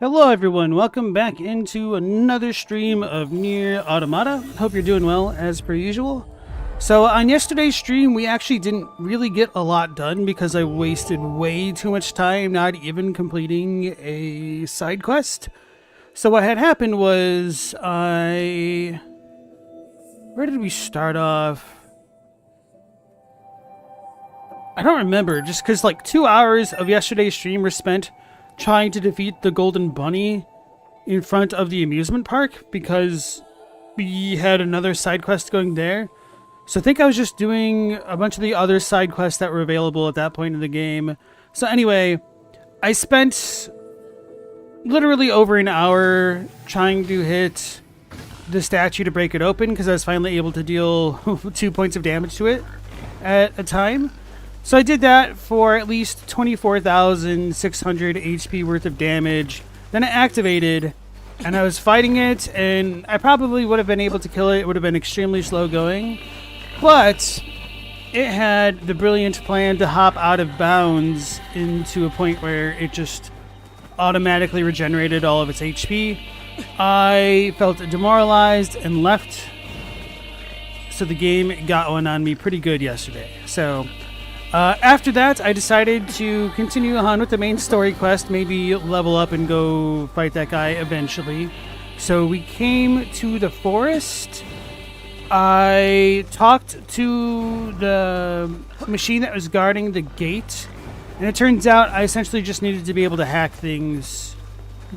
Hello everyone, welcome back into another stream of Nier Automata. Hope you're doing well as per usual. So on yesterday's stream we actually didn't really get a lot done because I wasted way too much time not even completing a side quest. So what had happened was where did we start off? I don't remember, just because like 2 hours of yesterday's stream were spent trying to defeat the golden bunny in front of the amusement park because we had another side quest going there. So I think I was just doing a bunch of the other side quests that were available at that point in the game. So anyway, I spent literally over an hour trying to hit the statue to break it open because I was finally able to deal 2 points of damage to it at a time. So I did that for at least 24,600 HP worth of damage. Then I activated, and I was fighting it, and I probably would have been able to kill it. It would have been extremely slow going. But it had the brilliant plan to hop out of bounds into a point where it just automatically regenerated all of its HP. I felt demoralized and left. So the game got one on me pretty good yesterday. So after that, I decided to continue on with the main story quest, maybe level up and go fight that guy eventually. So we came to the forest. I talked to the machine that was guarding the gate, and it turns out I essentially just needed to be able to hack things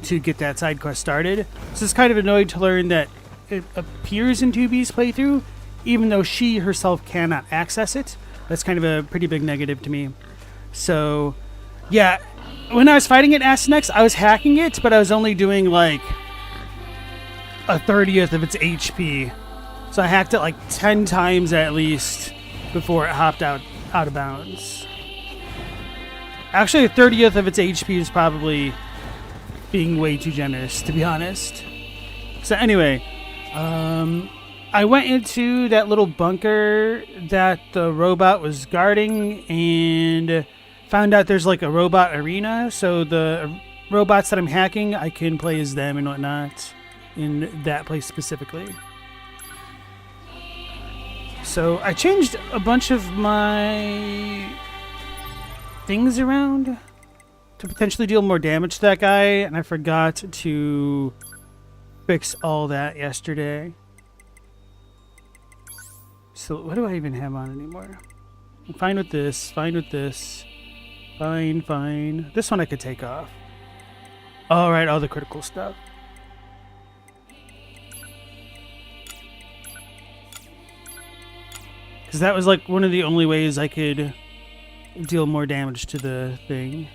to get that side quest started. So it's kind of annoying to learn that it appears in 2B's playthrough, even though she herself cannot access it. That's kind of a pretty big negative to me. So, yeah, when I was fighting it Astynex, I was hacking it, but I was only doing like a 30th of its HP. So I hacked it like 10 times at least before it hopped out of bounds. Actually, a 30th of its HP is probably being way too generous, to be honest. So anyway, I went into that little bunker that the robot was guarding and found out there's like a robot arena. So the robots that I'm hacking, I can play as them and whatnot in that place specifically. So I changed a bunch of my things around to potentially deal more damage to that guy, and I forgot to fix all that yesterday. So what do I even have on anymore? I'm fine with this, fine with this. Fine. This one I could take off. Alright, all the critical stuff. Because that was like one of the only ways I could deal more damage to the thing.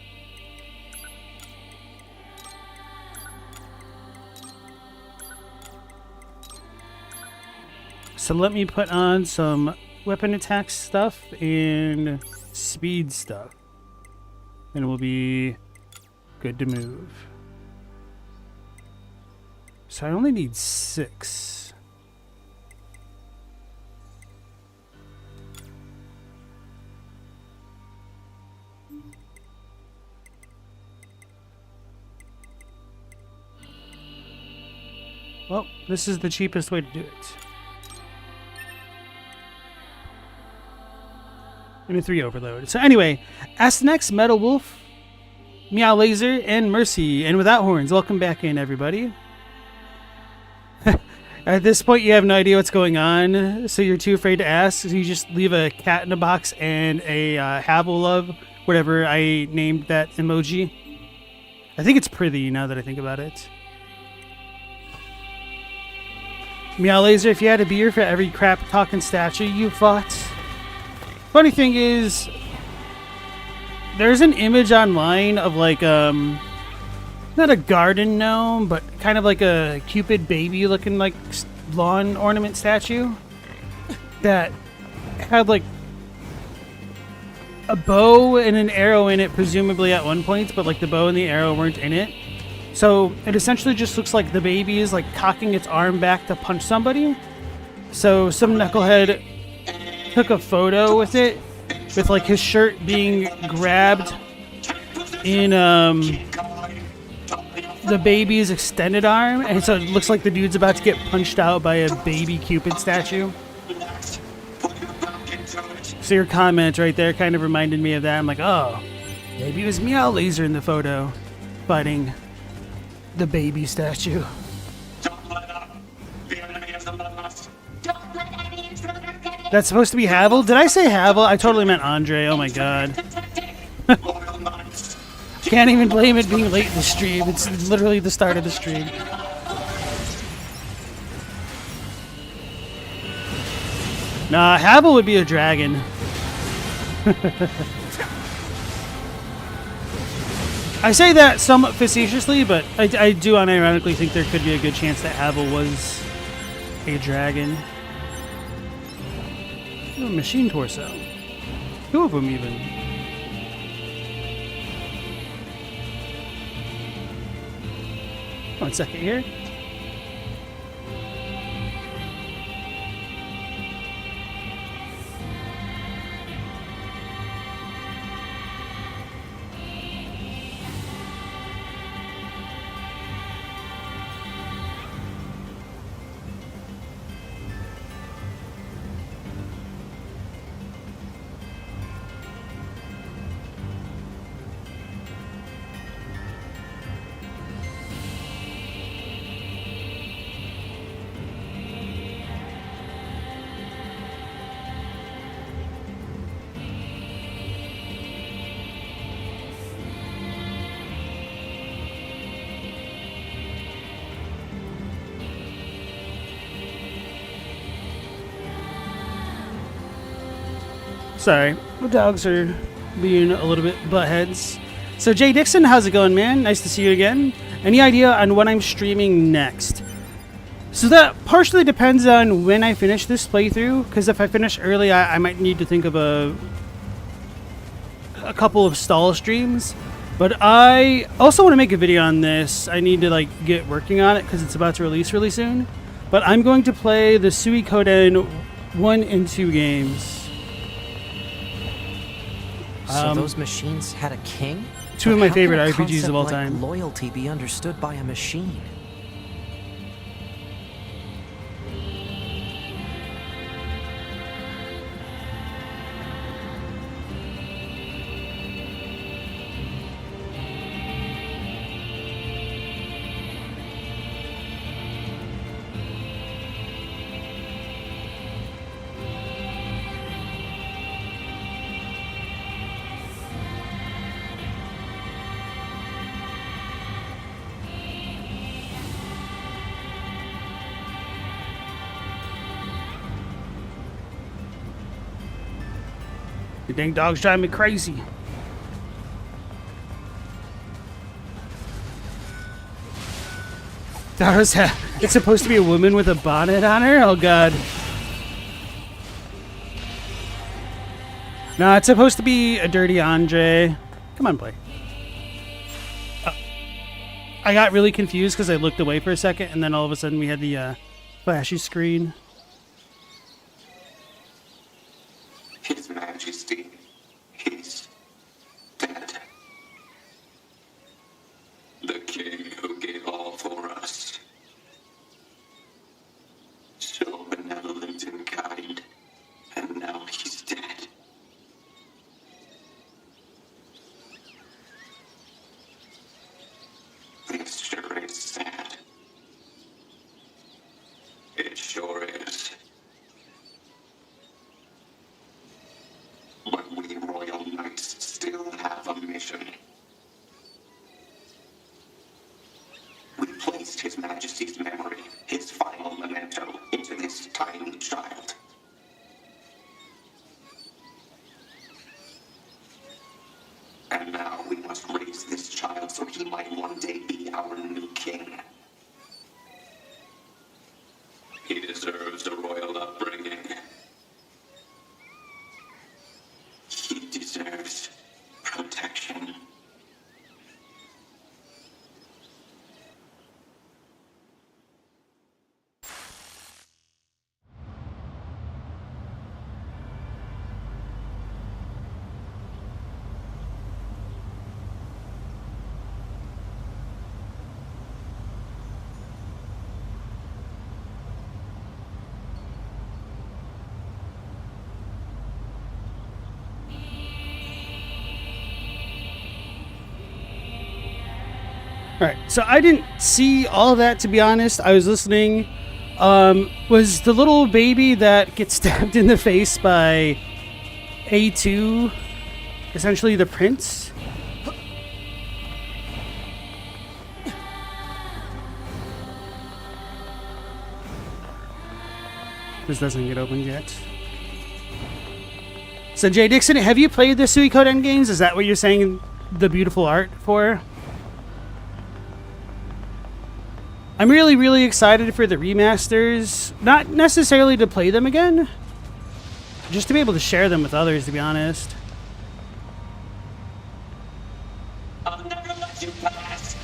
So let me put on some weapon attack stuff and speed stuff. And we'll be good to move. So I only need 6. Well, this is the cheapest way to do it. And a 3 overload. So anyway, Astynex, Metal Wolf, Meow Laser, and Mercy. And without horns, welcome back in, everybody. At this point, you have no idea what's going on, so you're too afraid to ask. So you just leave a cat in a box and a Havelove, whatever I named that emoji. I think it's Prithee now that I think about it. Meow Laser, if you had a beer for every crap-talking statue you fought. Funny thing is, there's an image online of like, not a garden gnome, but kind of like a Cupid baby looking like lawn ornament statue that had like a bow and an arrow in it, presumably at one point, but like the bow and the arrow weren't in it. So it essentially just looks like the baby is like cocking its arm back to punch somebody. So some knucklehead took a photo with it, with like his shirt being grabbed in the baby's extended arm, and so it looks like the dude's about to get punched out by a baby Cupid statue. So your comment right there kind of reminded me of that. I'm like, oh, maybe it was Meow Laser in the photo fighting the baby statue. That's supposed to be Havel? Did I say Havel? I totally meant Andre. Oh my god. Can't even blame it being late in the stream. It's literally the start of the stream. Nah, Havel would be a dragon. I say that somewhat facetiously, but I do unironically think there could be a good chance that Havel was a dragon. Ooh, machine torso. Two of them even. One second here. Sorry, the dogs are being a little bit buttheads. So Jay Dixon, how's it going, man? Nice to see you again. Any idea on when I'm streaming next? So that partially depends on when I finish this playthrough, because if I finish early, I might need to think of a couple of stall streams. But I also want to make a video on this. I need to like get working on it because it's about to release really soon. But I'm going to play the Suikoden 1 and 2 games. So those machines had a king? Two of my favorite RPGs of all time. Like loyalty be understood by a machine? You dang dogs drive me crazy. That was it's supposed to be a woman with a bonnet on her? Oh god. No, it's supposed to be a dirty Andre. Come on, play. I got really confused because I looked away for a second and then all of a sudden we had the flashy screen. His Majesty, he's dead. The king who gave all for us. So benevolent and kind, and now he's dead. This sure is sad. It sure is. But we royal knights still have a mission. We placed His Majesty's memory, his final memento, into this tiny child. And now we must raise this child so he might one day be our new king. He deserves a royal upbringing. He deserves protection. Alright, so I didn't see all of that, to be honest. I was listening. Was the little baby that gets stabbed in the face by A2 essentially the prince? This doesn't get opened yet. So Jay Dixon, have you played the Suikoden games? Is that what you're saying the beautiful art for? I'm really, really excited for the remasters. Not necessarily to play them again, just to be able to share them with others, to be honest. I'll never let you pass.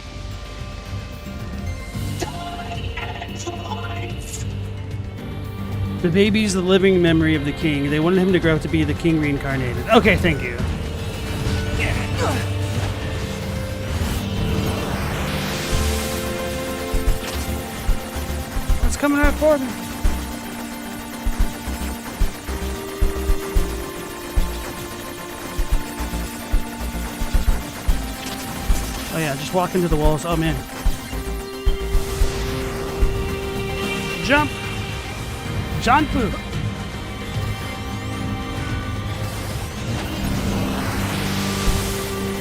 Die and life. The baby's the living memory of the king. They wanted him to grow up to be the king reincarnated. Okay, thank you. What's coming out for me? Oh yeah, just walk into the walls. Oh man. Jump! Jump!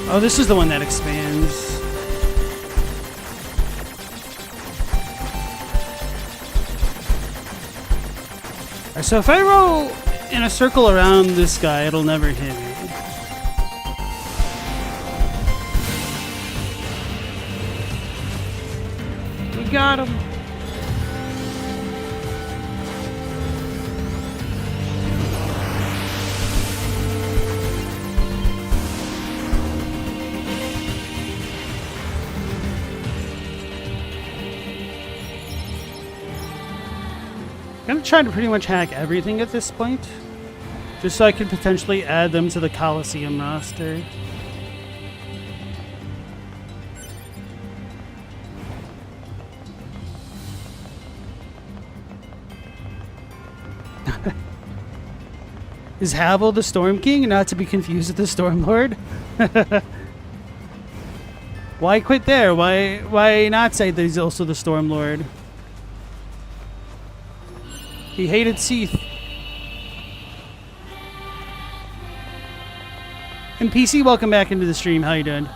Oh, this is the one that expands. Alright, so if I roll in a circle around this guy, it'll never hit me. We got him. I'm gonna try to pretty much hack everything at this point, just so I can potentially add them to the Coliseum roster. Is Havel the Storm King, not to be confused with the Storm Lord? Why quit there? Why not say that he's also the Storm Lord? He hated Seath. And PC, welcome back into the stream. How you doing?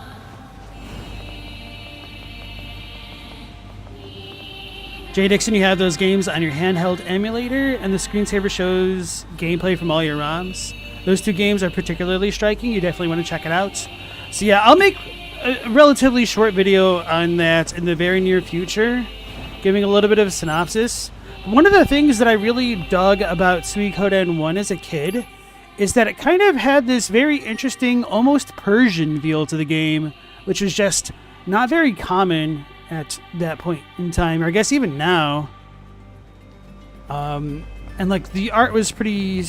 Jay Dixon, you have those games on your handheld emulator, and the screensaver shows gameplay from all your ROMs. Those two games are particularly striking. You definitely want to check it out. So yeah, I'll make a relatively short video on that in the very near future, giving a little bit of a synopsis. One of the things that I really dug about Suikoden 1 as a kid is that it kind of had this very interesting, almost Persian feel to the game, which was just not very common at that point in time, or I guess even now. And like the art was pretty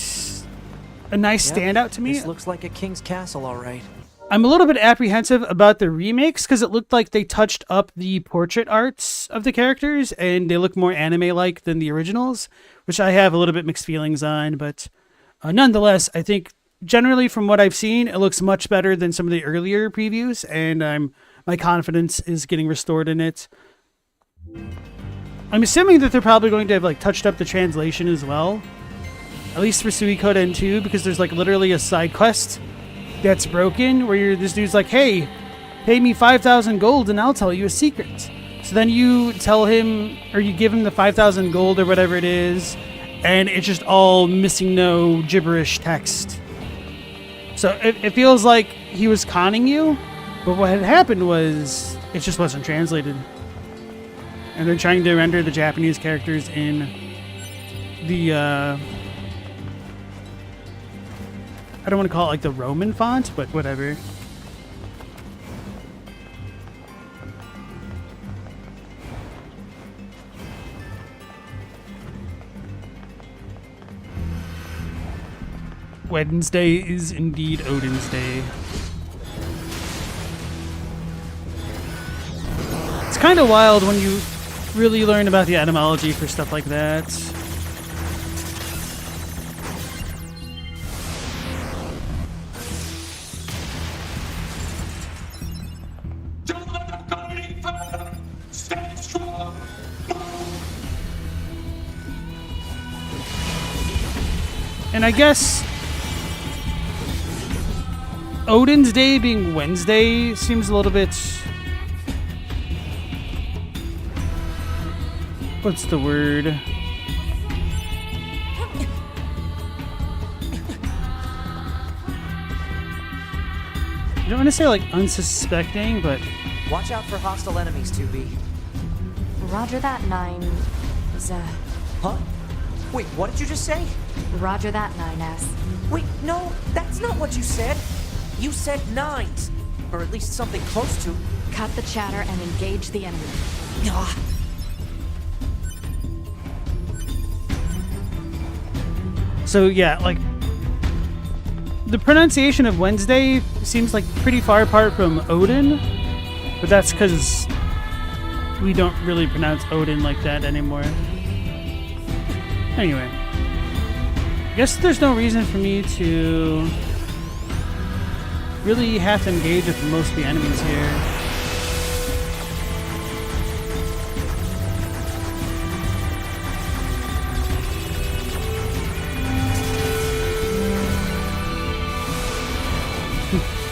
a nice standout to me. This looks like a king's castle, all right. I'm a little bit apprehensive about the remakes because it looked like they touched up the portrait arts of the characters and they look more anime-like than the originals, which I have a little bit mixed feelings on. But nonetheless, I think generally from what I've seen, it looks much better than some of the earlier previews, and my confidence is getting restored in it. I'm assuming that they're probably going to have like touched up the translation as well, at least for Suikoden 2, because there's like literally a side quest that's broken where this dude's like, hey, pay me 5,000 gold and I'll tell you a secret. So then you tell him, or you give him the 5,000 gold or whatever it is, and it's just all missing no gibberish text. So it feels like he was conning you, but what had happened was it just wasn't translated. And they're trying to render the Japanese characters in the I don't want to call it like the Roman font, but whatever. Wednesday is indeed Odin's Day. It's kind of wild when you really learn about the etymology for stuff like that. Don't let them go any further. And I guess Odin's Day being Wednesday seems a little bit... What's the word? I don't want to say like unsuspecting, but... Watch out for hostile enemies, 2B. Roger that, 9. Huh? Wait, what did you just say? Roger that, 9S. Wait, no, that's not what you said. You said 9s. Or at least something close to. Cut the chatter and engage the enemy. Ah. So yeah, like... The pronunciation of Wednesday seems like pretty far apart from Odin, but that's because we don't really pronounce Odin like that anymore. Anyway, I guess there's no reason for me to really have to engage with most of the enemies here.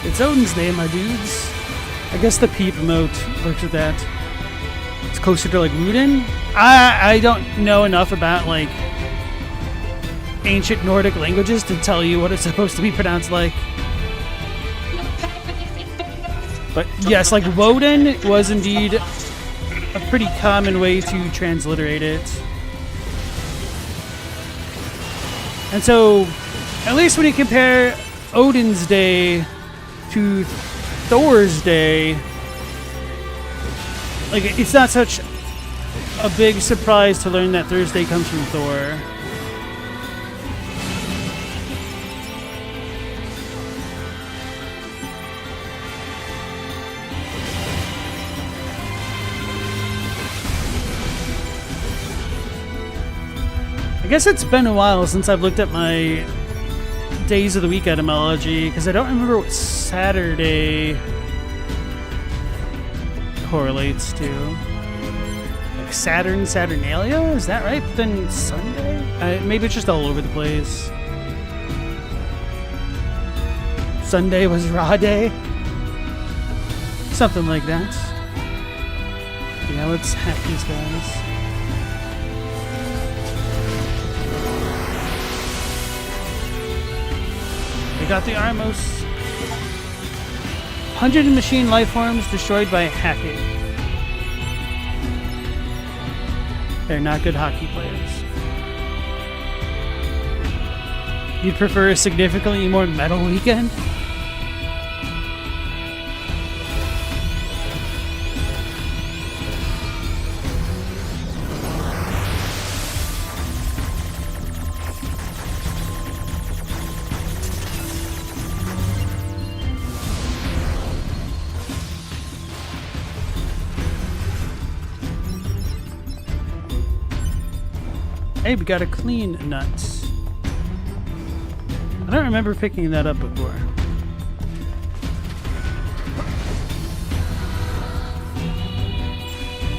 It's Odin's Day, my dudes. I guess the peep emote works with that. It's closer to like Rudin. I don't know enough about like ancient Nordic languages to tell you what it's supposed to be pronounced like. But yes, like Woden was indeed a pretty common way to transliterate it. And so, at least when you compare Odin's Day to Thor's Day, like it's not such a big surprise to learn that Thursday comes from Thor. I guess it's been a while since I've looked at my days of the week etymology, because I don't remember what Saturday correlates to. Like Saturn, Saturnalia? Is that right? But then Sunday? Maybe it's just all over the place. Sunday was Raw Day? Something like that. Yeah, let's hack these guys. We got the Armos. 100 machine lifeforms destroyed by hacking. They're not good hockey players. You'd prefer a significantly more metal weekend? Hey, we got a clean nut. I don't remember picking that up before.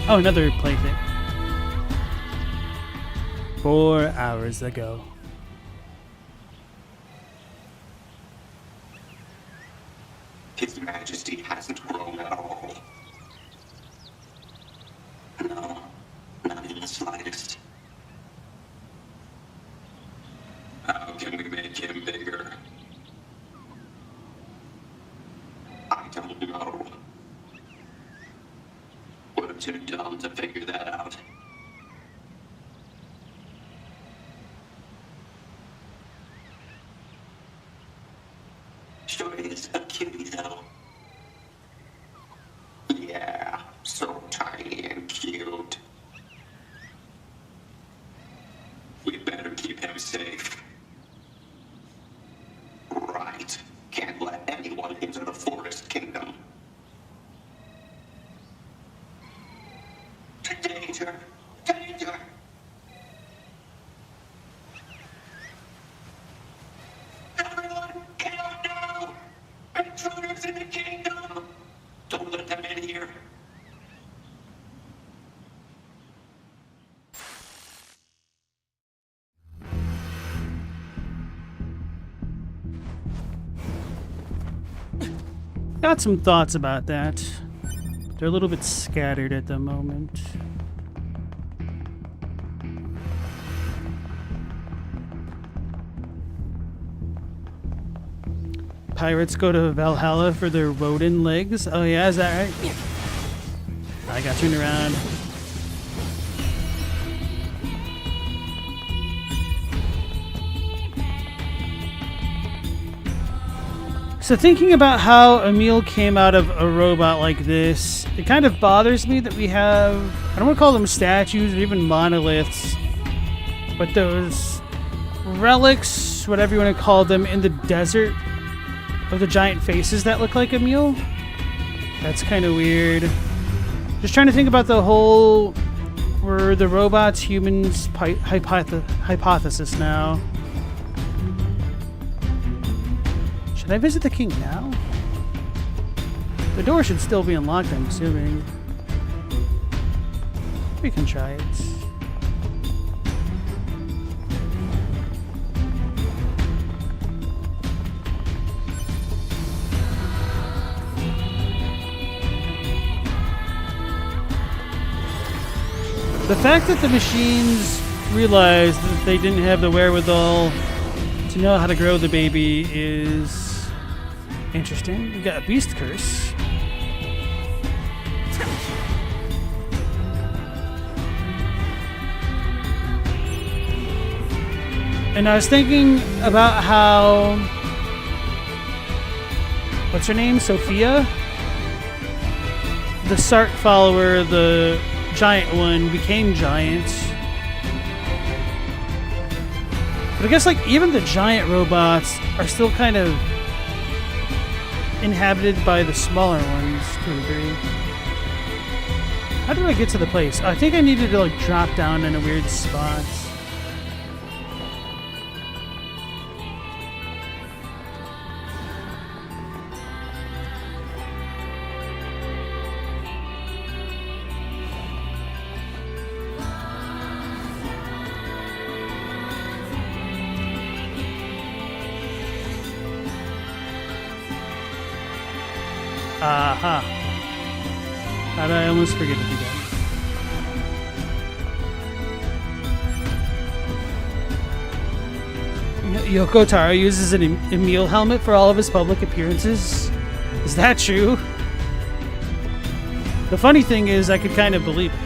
Oh, another plaything. 4 hours ago. His Majesty hasn't grown at all. No, not in the slightest. How can we make him bigger? I don't know. We're too dumb to figure that out. Sure is a cutie, though. Yeah, so tiny and cute. We better keep him safe. Right. Can't let anyone into the Forest Kingdom. Danger! Danger! Everyone, get out now! Intruders in the kingdom! Got some thoughts about that. They're a little bit scattered at the moment. Pirates go to Valhalla for their Woden legs. Oh yeah, is that right? I got turned around. So thinking about how Emil came out of a robot like this, it kind of bothers me that we have, I don't want to call them statues or even monoliths, but those relics, whatever you want to call them, in the desert of the giant faces that look like Emil. That's kind of weird. Just trying to think about the whole, were the robots humans hypothesis now. Should I visit the king now? The door should still be unlocked, I'm assuming. We can try it. The fact that the machines realized that they didn't have the wherewithal to know how to grow the baby is interesting. We got a beast curse. And I was thinking about how, what's her name? Sophia? The Sark follower, the giant one, became giant. But I guess like even the giant robots are still kind of inhabited by the smaller ones to a degree. How do I get to the place? I think I needed to like drop down in a weird spot. Aha. How did I almost forget to do that? Yoko Taro uses an Emil helmet for all of his public appearances. Is that true? The funny thing is, I could kind of believe it.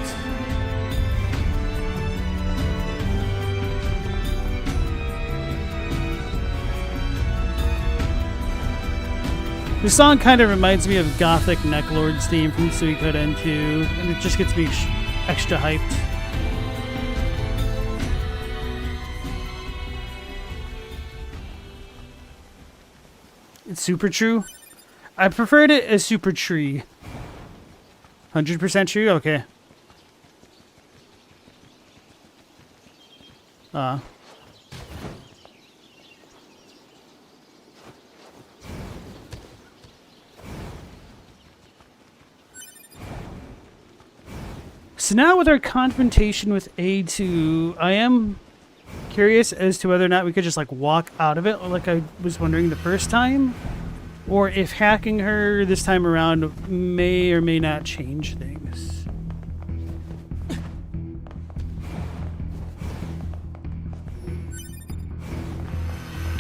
This song kind of reminds me of Gothic Necklord's theme from Suikoden 2, and it just gets me extra hyped. It's super true. I preferred it as super tree. 100% true? Okay. So now with our confrontation with A2, I am curious as to whether or not we could just like walk out of it like I was wondering the first time, or if hacking her this time around may or may not change things.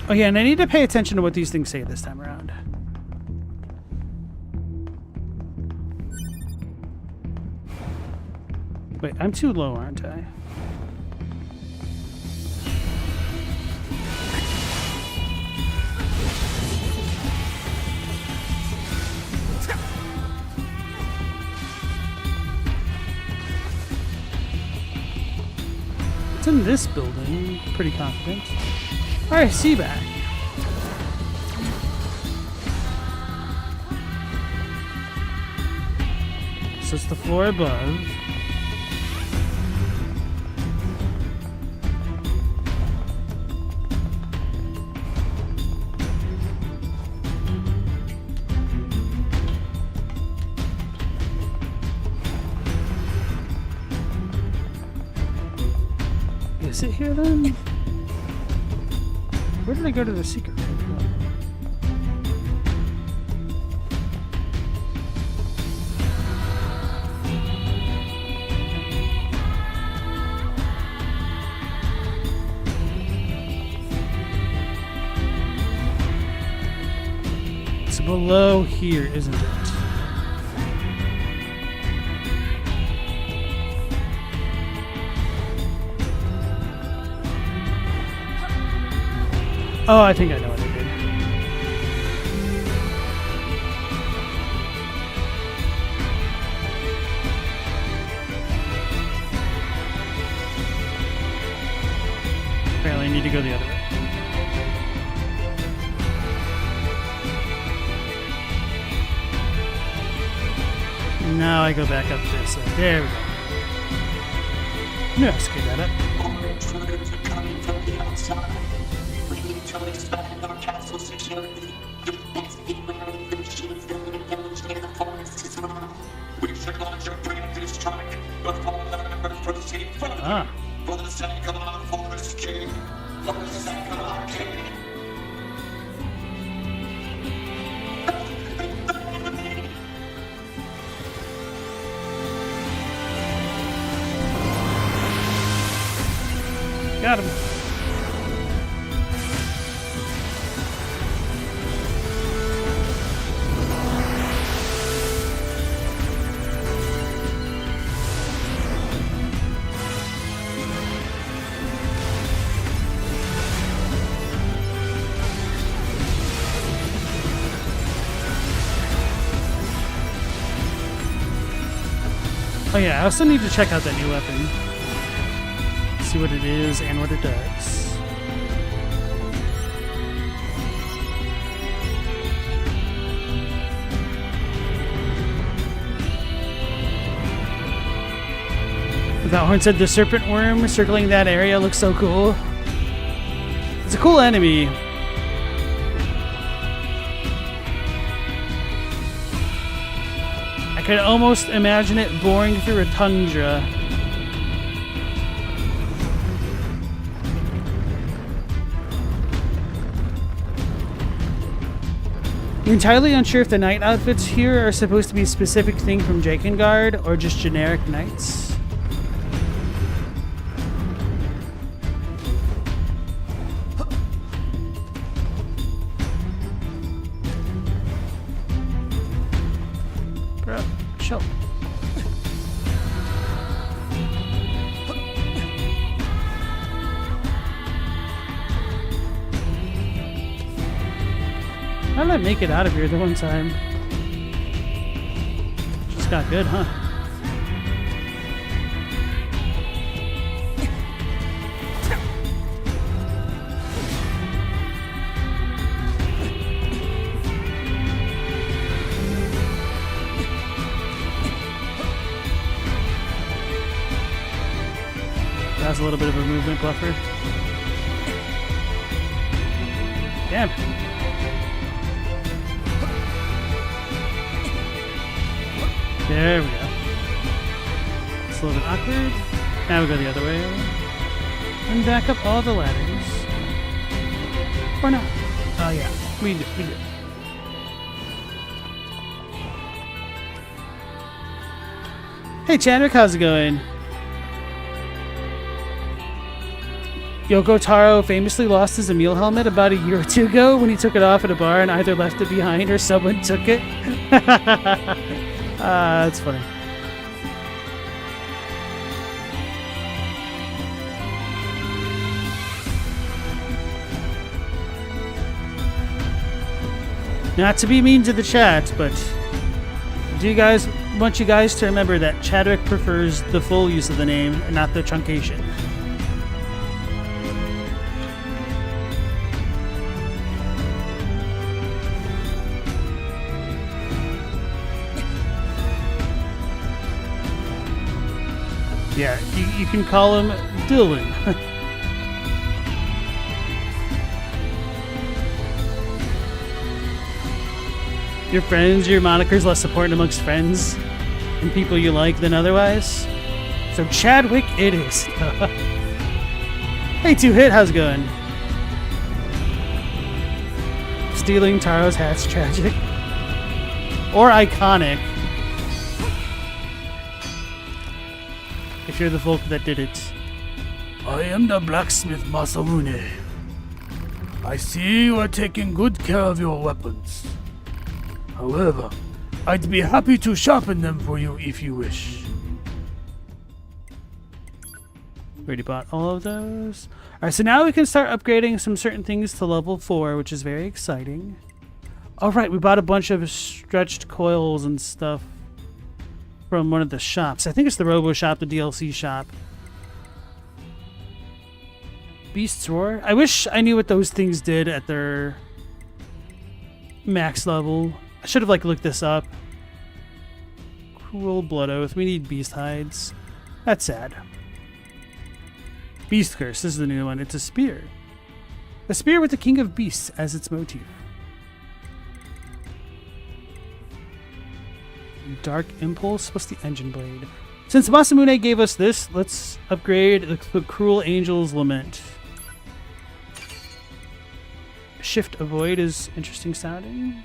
Oh yeah, and I need to pay attention to what these things say this time around. Wait, I'm too low, aren't I? It's in this building. Pretty confident. Alright, Seaback. So it's the floor above. Is it here then? Where did I go to the secret room? below here, isn't it? Oh, I think I know what I did. Apparently I need to go the other way. Now I go back up this way. There we go. No, screw that up. More intruders are coming from the outside. We need to expand our castle security. You best be wary the machines that will engage near the forest as well. We should launch a preemptive strike before the members proceed further. Ah. For the sake of our forest king. For the sake of our king. Got him. Oh yeah, I also need to check out that new weapon. See what it is and what it does. That horn said the serpent worm circling that area looks so cool. It's a cool enemy. I could almost imagine it boring through a tundra. Entirely unsure if the knight outfits here are supposed to be a specific thing from Drakengard or just generic knights. Bro, chill. How did I make it out of here the one time? Just got good, huh? That was a little bit of a movement buffer. Damn. There we go. It's a little bit awkward. Now we go the other way. And back up all the ladders. Or not. Oh yeah, we did. Hey Chandrick, how's it going? Yoko Taro famously lost his Emil helmet about a year or two ago when he took it off at a bar and either left it behind or someone took it. That's funny. Not to be mean to the chat, but want you guys to remember that Chadwick prefers the full use of the name and not the truncation. Yeah, you can call him Dylan. Your friends, your moniker's less important amongst friends and people you like than otherwise. So Chadwick it is. Hey, 2-Hit, how's it going? Stealing Taro's hat's tragic. Or iconic. If you're the folk that did it. I am the blacksmith Masamune. I see you are taking good care of your weapons. However, I'd be happy to sharpen them for you if you wish. Already bought all of those. Alright, so now we can start upgrading some certain things to level 4, which is very exciting. Alright, we bought a bunch of stretched coils and stuff from one of the shops. I think it's the Robo Shop, the DLC shop. Beast's Roar. I wish I knew what those things did at their max level. I should have looked this up. Cruel Blood Oath. We need beast hides. That's sad. Beast Curse. This is the new one. It's a spear. A spear with the King of Beasts as its motif. Dark Impulse. What's the Engine Blade? Since Masamune gave us this, let's upgrade the Cruel Angel's Lament. Shift Avoid is interesting sounding.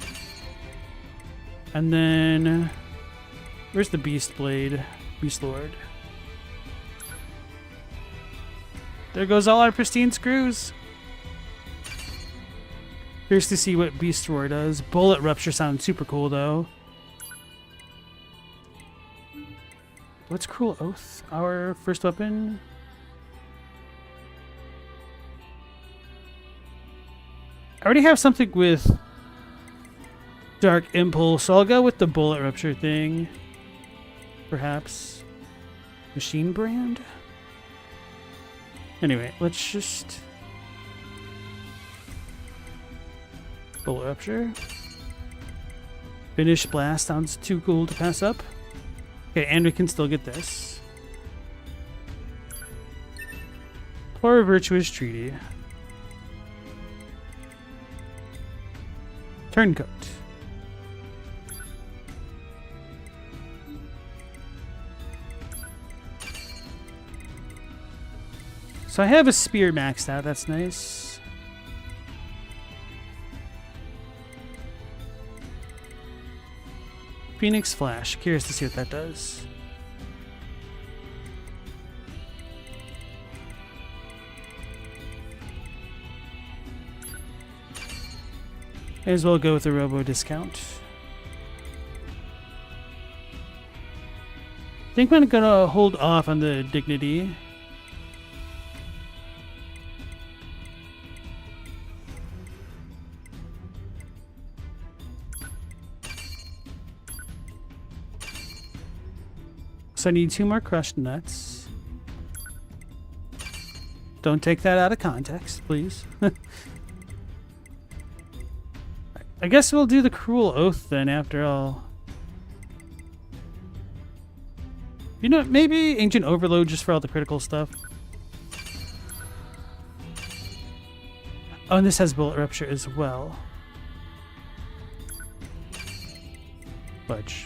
And then... where's the Beast Blade? Beast Lord. There goes all our pristine screws. Curious to see what Beast Roar does. Bullet Rupture sounds super cool though. What's Cruel Oath? Our first weapon? I already have something with Dark Impulse, so I'll go with the Bullet Rupture thing. Perhaps. Machine Brand? Anyway, let's just... Bullet Rupture. Finish Blast sounds too cool to pass up. Okay, and we can still get this. Poor Virtuous Treaty. Turncoat. So I have a spear maxed out, that's nice. Phoenix Flash, curious to see what that does. May as well go with the Robo discount. I think I'm gonna hold off on the Dignity. So I need 2 more crushed nuts. Don't take that out of context, please. I guess we'll do the Cruel Oath then after all. You know, maybe Ancient Overload just for all the critical stuff. Oh, and this has Bullet Rupture as well. Fudge.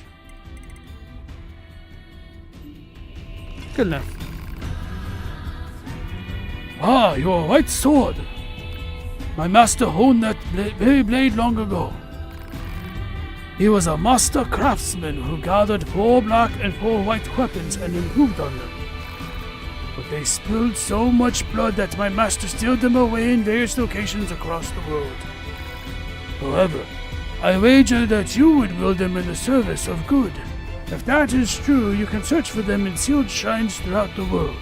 Good enough. Ah, your white sword. My master honed that very blade long ago. He was a master craftsman who gathered 4 black and 4 white weapons and improved on them. But they spilled so much blood that my master stealed them away in various locations across the world. However, I wager that you would wield them in the service of good. If that is true, you can search for them in sealed shrines throughout the world.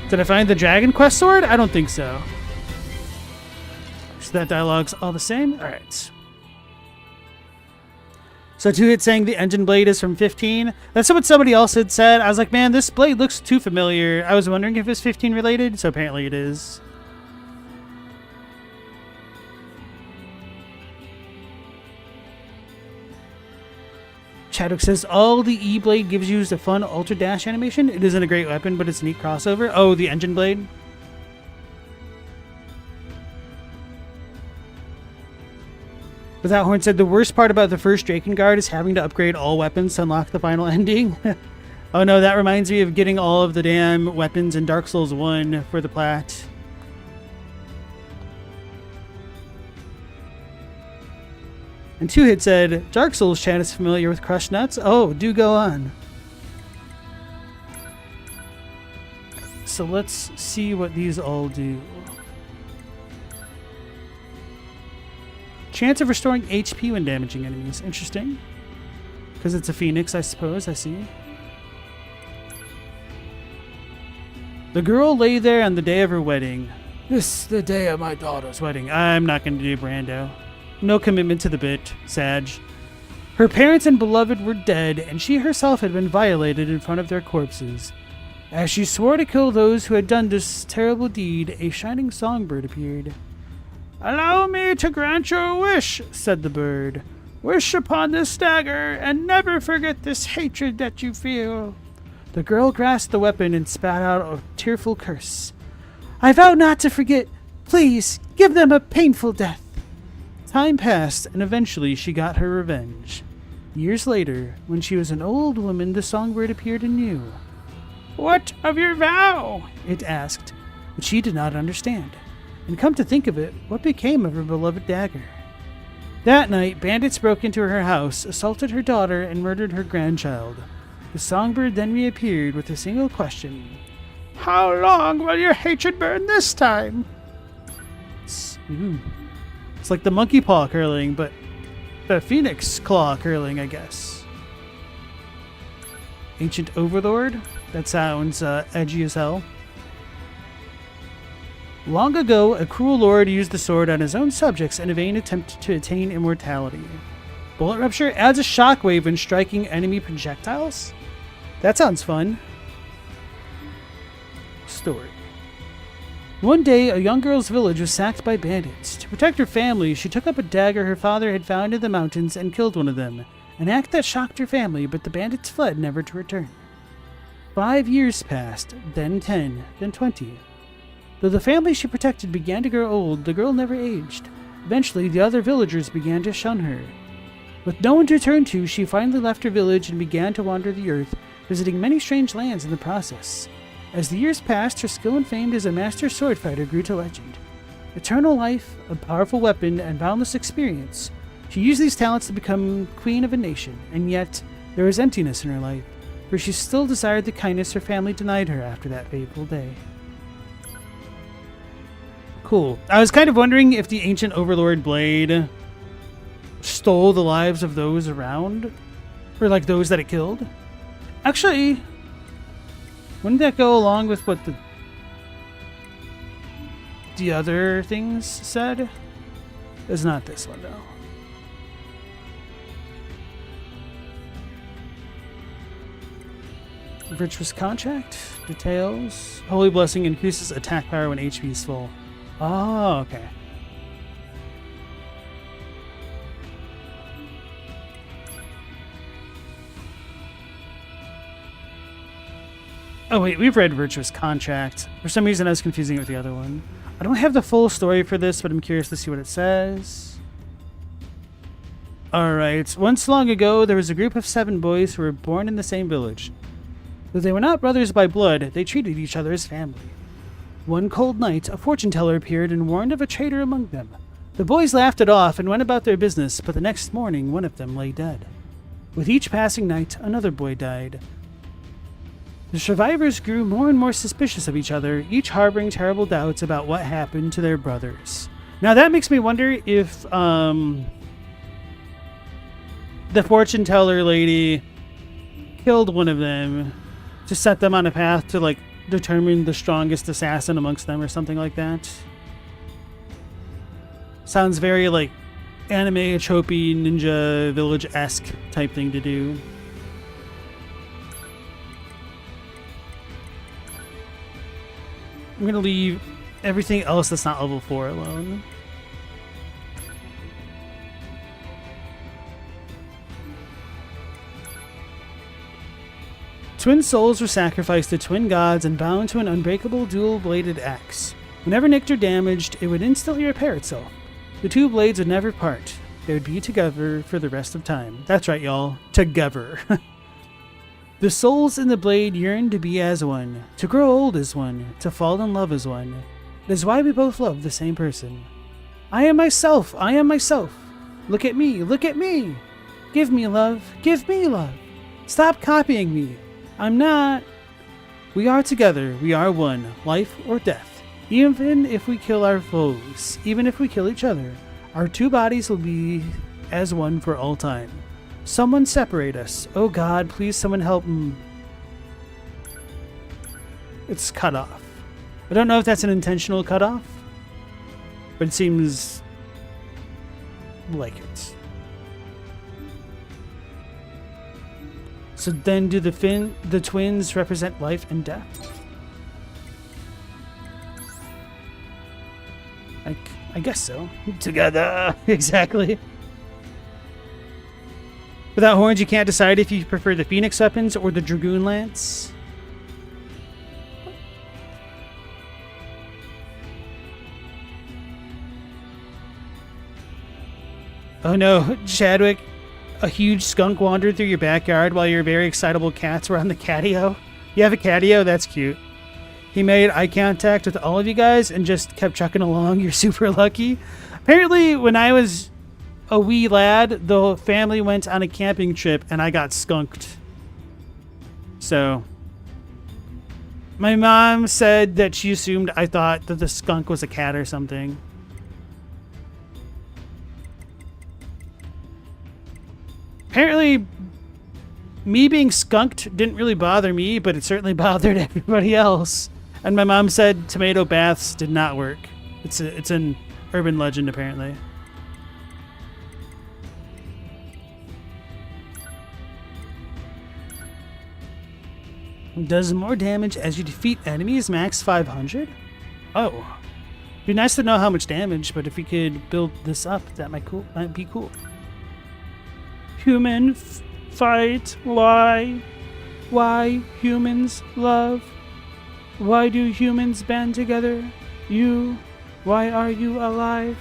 Did I find the Dragon Quest sword? I don't think so. So that dialogue's all the same? Alright. So 2-Hit saying the engine blade is from 15. That's what somebody else had said. I was like, man, this blade looks too familiar. I was wondering if it's 15 related, so apparently it is. Chadwick says, all the E-Blade gives you is a fun Ultra Dash animation. It isn't a great weapon, but it's a neat crossover. Oh, the Engine Blade. Without Horn said, the worst part about the first Drakengard is having to upgrade all weapons to unlock the final ending. Oh no, that reminds me of getting all of the damn weapons in Dark Souls 1 for the plat. And 2-Hit said, Dark Souls chat is familiar with crushed nuts. Oh, do go on. So let's see what these all do. Chance of restoring HP when damaging enemies. Interesting. Because it's a phoenix, I suppose. I see. The girl lay there on the day of her wedding. This the day of my daughter's wedding. I'm not going to do Brando. No commitment to the bit. Sag. Her parents and beloved were dead, and she herself had been violated in front of their corpses. As she swore to kill those who had done this terrible deed, a shining songbird appeared. Allow me to grant your wish, said the bird. Wish upon this dagger, and never forget this hatred that you feel. The girl grasped the weapon and spat out a tearful curse. I vow not to forget. Please, give them a painful death. Time passed, and eventually she got her revenge. Years later, when she was an old woman, the songbird appeared anew. What of your vow? It asked, but she did not understand. And come to think of it, what became of her beloved dagger? That night, bandits broke into her house, assaulted her daughter, and murdered her grandchild. The songbird then reappeared with a single question. How long will your hatred burn this time? It's like the monkey paw curling, but the phoenix claw curling, I guess. Ancient Overlord? That sounds edgy as hell. Long ago, a cruel lord used the sword on his own subjects in a vain attempt to attain immortality. Bullet rupture adds a shockwave when striking enemy projectiles? That sounds fun. Story. One day, a young girl's village was sacked by bandits. To protect her family, she took up a dagger her father had found in the mountains and killed one of them, an act that shocked her family, but the bandits fled, never to return. 5 years passed, then 10, then 20. Though the family she protected began to grow old, the girl never aged. Eventually, the other villagers began to shun her. With no one to turn to, she finally left her village and began to wander the earth, visiting many strange lands in the process. As the years passed, her skill and fame as a master sword fighter grew to legend. Eternal life, a powerful weapon, and boundless experience. She used these talents to become queen of a nation, and yet there was emptiness in her life, for she still desired the kindness her family denied her after that fateful day. Cool. I was kind of wondering if the Ancient Overlord Blade stole the lives of those around, or like those that it killed. Actually, wouldn't that go along with what the other things said? It's not this one, though. Virtuous Contract. Details. Holy Blessing increases attack power when HP is full. Oh, okay. Oh wait, we've read Virtuous Contract. For some reason I was confusing it with the other one. I don't have the full story for this, but I'm curious to see what it says. Alright, once long ago there was a group of 7 boys who were born in the same village. Though they were not brothers by blood, they treated each other as family. One cold night, a fortune teller appeared and warned of a traitor among them. The boys laughed it off and went about their business, but the next morning one of them lay dead. With each passing night, another boy died. The survivors grew more and more suspicious of each other, each harboring terrible doubts about what happened to their brothers. Now that makes me wonder if the fortune teller lady killed one of them to set them on a path to like determine the strongest assassin amongst them or something like that. Sounds very like anime, tropey, ninja village-esque type thing to do. I'm gonna leave everything else that's not level 4 alone. Twin souls were sacrificed to twin gods and bound to an unbreakable dual-bladed axe. Whenever nicked or damaged, it would instantly repair itself. The 2 blades would never part. They would be together for the rest of time. That's right, y'all. Together. The souls in the blade yearned to be as one, to grow old as one, to fall in love as one. It is why we both love the same person. I am myself, I am myself. Look at me, look at me. Give me love, give me love. Stop copying me. I'm not. We are together, we are one, life or death. Even if we kill our foes, even if we kill each other, Our two bodies will be as one for all time. Someone separate us. Oh God, please someone help him. It's cut off. I don't know if that's an intentional cutoff, but it seems like it. So then do the twins represent life and death? I guess so. Together. Exactly. Without horns, you can't decide if you prefer the Phoenix weapons or the Dragoon Lance. Oh no, Chadwick. A huge skunk wandered through your backyard while your very excitable cats were on the catio. You have a catio? That's cute. He made eye contact with all of you guys and just kept chucking along. You're super lucky. Apparently, when I was a wee lad, the family went on a camping trip and I got skunked. So, my mom said that she assumed I thought that the skunk was a cat or something. Apparently, me being skunked didn't really bother me, but it certainly bothered everybody else. And my mom said tomato baths did not work. It's an urban legend, apparently. Does more damage as you defeat enemies, max 500? Oh. Be nice to know how much damage, but if we could build this up, that might be cool. Human fight, lie. Why humans love? Why do humans band together? You, why are you alive?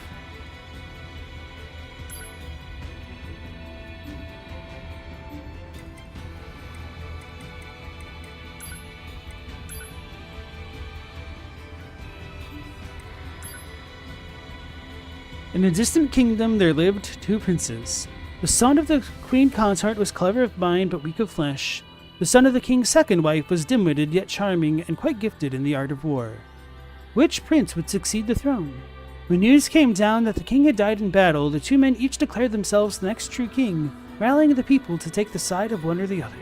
In a distant kingdom there lived two princes. The son of the queen consort was clever of mind but weak of flesh. The son of the king's second wife was dim-witted yet charming and quite gifted in the art of war. Which prince would succeed the throne? When news came down that the king had died in battle, the two men each declared themselves the next true king, rallying the people to take the side of one or the other.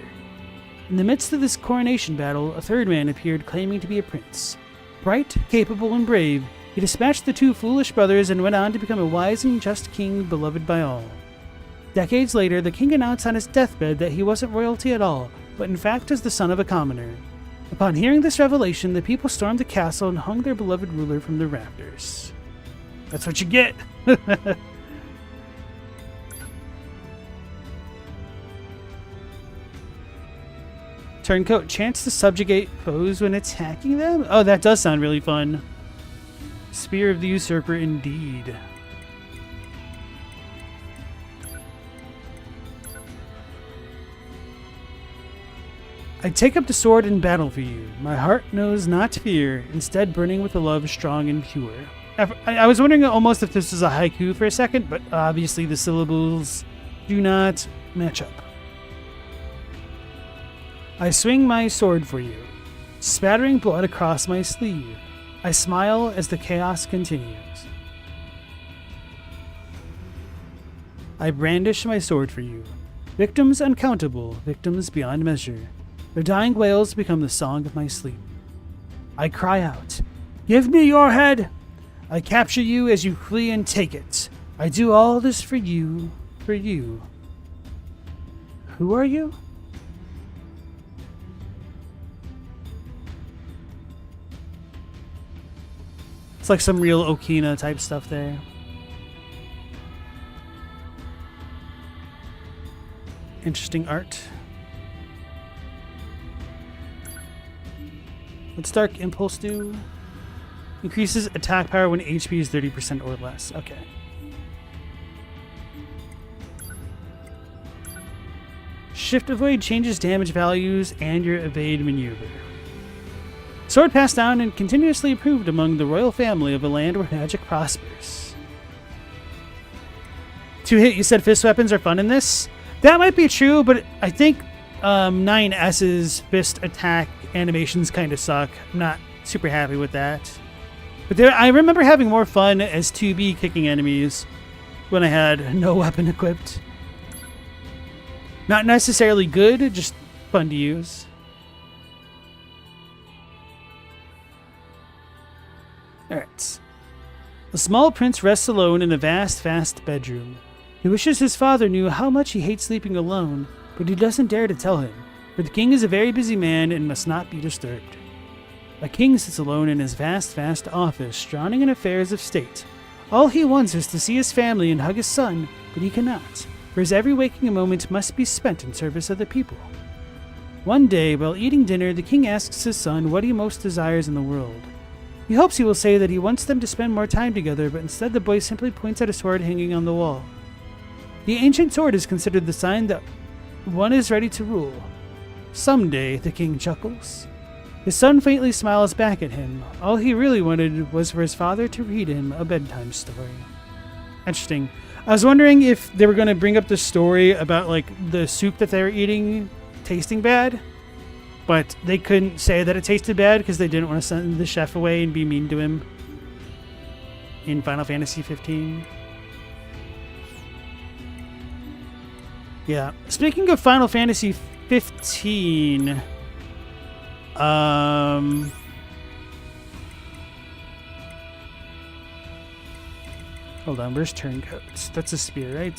In the midst of this coronation battle, a third man appeared claiming to be a prince. Bright, capable, and brave, he dispatched the two foolish brothers and went on to become a wise and just king beloved by all. Decades later, the king announced on his deathbed that he wasn't royalty at all, but in fact is the son of a commoner. Upon hearing this revelation, the people stormed the castle and hung their beloved ruler from the rafters. That's what you get! Turncoat, chance to subjugate foes when attacking them? Oh, that does sound really fun. Spear of the Usurper, indeed. I take up the sword in battle for you. My heart knows not fear, instead burning with a love strong and pure. I was wondering almost if this was a haiku for a second, but obviously the syllables do not match up. I swing my sword for you, spattering blood across my sleeve. I smile as the chaos continues. I brandish my sword for you. Victims uncountable, victims beyond measure. Their dying wails become the song of my sleep. I cry out, "Give me your head!" I capture you as you flee and take it. I do all this for you, for you. Who are you? It's like some real Okina type stuff there. Interesting art. What's Dark Impulse do? Increases attack power when HP is 30% or less. Okay. Shift Avoid changes damage values and your evade maneuver. Sword passed down and continuously improved among the royal family of a land where magic prospers. 2-hit, you said fist weapons are fun in this? That might be true, but I think 9S's fist attack animations kind of suck. I'm not super happy with that. But I remember having more fun as 2B kicking enemies when I had no weapon equipped. Not necessarily good, just fun to use. Alright. The small prince rests alone in a vast bedroom. He wishes his father knew how much he hates sleeping alone, but he doesn't dare to tell him, for the king is a very busy man and must not be disturbed. A king sits alone in his vast office, drowning in affairs of state. All he wants is to see his family and hug his son, but he cannot, for his every waking moment must be spent in service of the people. One day, while eating dinner, the king asks his son what he most desires in the world. He hopes he will say that he wants them to spend more time together, but instead the boy simply points at a sword hanging on the wall. The ancient sword is considered the sign that one is ready to rule. Someday, the king chuckles. His son faintly smiles back at him. All he really wanted was for his father to read him a bedtime story. Interesting. I was wondering if they were going to bring up the story about like the soup that they were eating tasting bad, but they couldn't say that it tasted bad because they didn't want to send the chef away and be mean to him in Final Fantasy 15. Yeah. Speaking of Final Fantasy 15, hold on, where's turncoats? That's a spear, right?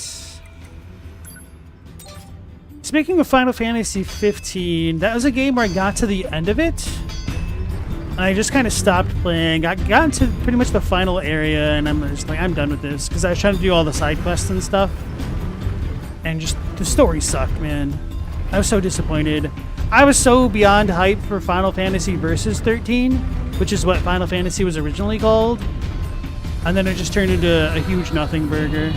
Speaking of Final Fantasy 15, that was a game where I got to the end of it. And I just kind of stopped playing. I got into pretty much the final area, and I'm just like, I'm done with this. Because I was trying to do all the side quests and stuff. And just, the story sucked, man. I was so disappointed. I was so beyond hype for Final Fantasy Versus 13, which is what Final Fantasy was originally called. And then it just turned into a huge nothing burger.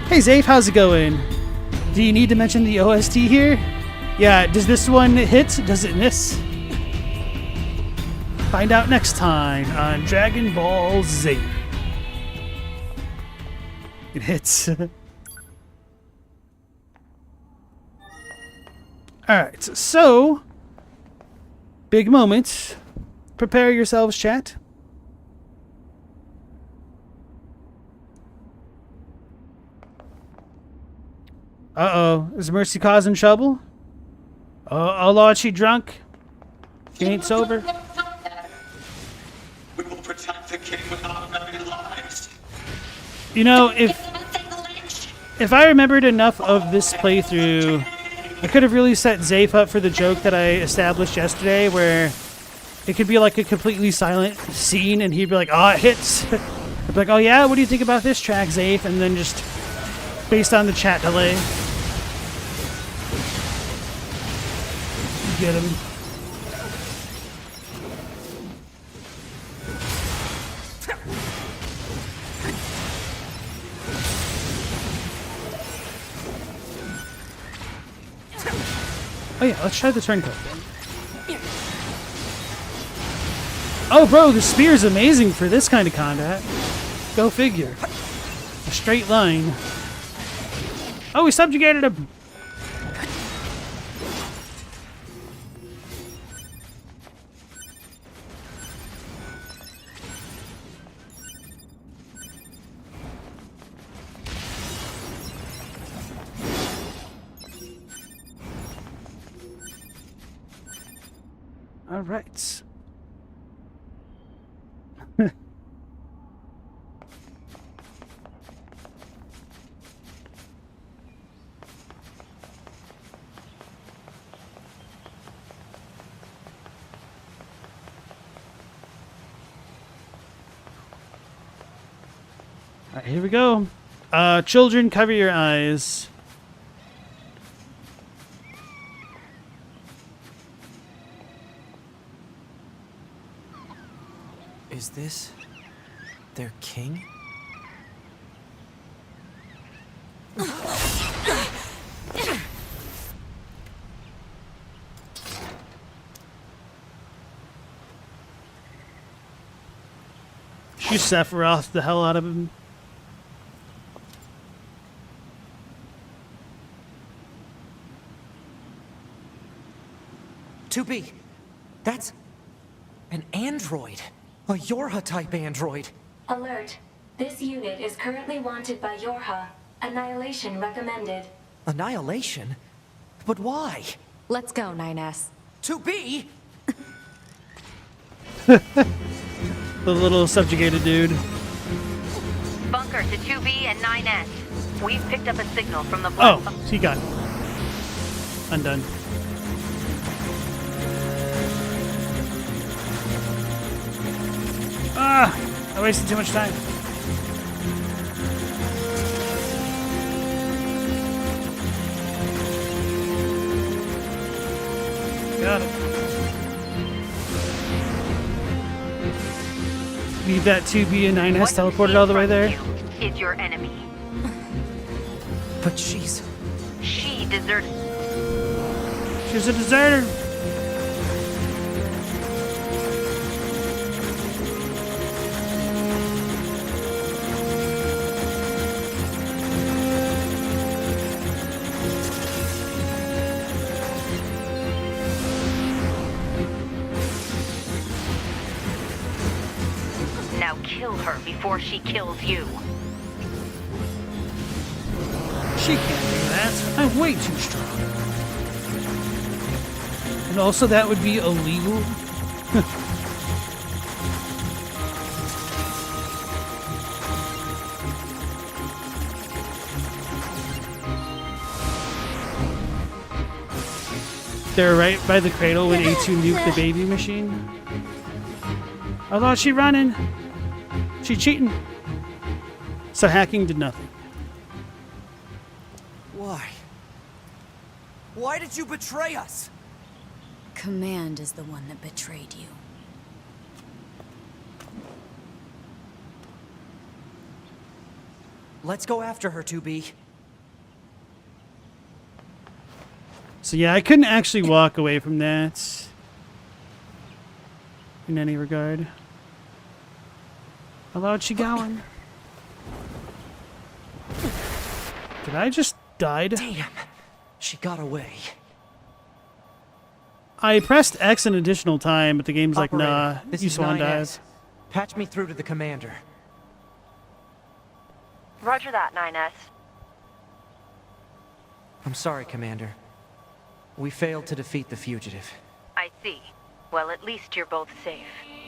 Hey Zafe, how's it going? Do you need to mention the OST here? Yeah, does this one hit? Does it miss? Find out next time on Dragon Ball Z. It hits. Alright, so big moment. Prepare yourselves, chat. Uh-oh, is Mercy causing trouble? Oh Lord, she drunk? She ain't sober? We will protect the king with our very lives. You know, if I remembered enough of this playthrough, I could have really set Zafe up for the joke that I established yesterday, where it could be like a completely silent scene, and he'd be like, "Oh, it hits." I'd be like, "Oh yeah, what do you think about this track, Zafe?" And then just based on the chat delay, get him. Oh yeah, let's try the turncoat then. Oh bro, the spear's amazing for this kind of combat. Go figure. A straight line. Oh, we subjugated him! All right. All right, here we go. Children, cover your eyes. Is this their king? She Sephiroth the hell out of him. That's an android. A Yorha-type android. Alert. This unit is currently wanted by Yorha. Annihilation recommended. Annihilation? But why? Let's go, 9S. To be? The little subjugated dude. Bunker to 2B and 9S. We've picked up a signal from the Oh, platform. he got undone. Ah, I wasted too much time. Got it. Leave that 2B and 9S What teleported in all the way front there. of you is your enemy. But she's... She deserted. She's a deserter. Now kill her before she kills you. She can't do that. I'm way too strong. And also, that would be illegal. They're right by the cradle when A2 nuked the baby machine. I thought she running. She cheating. So hacking did nothing. Why? Why did you betray us? Command is the one that betrayed you. Let's go after her, 2B. So yeah, I couldn't actually walk away from that in any regard. How loud she going? Did I just died? Damn, she got away. I pressed X an additional time, but the game's like, Operator, nah, this you is swan 9S. dive. Patch me through to the commander. Roger that, 9S. I'm sorry, Commander. We failed to defeat the fugitive. I see. Well, at least you're both safe.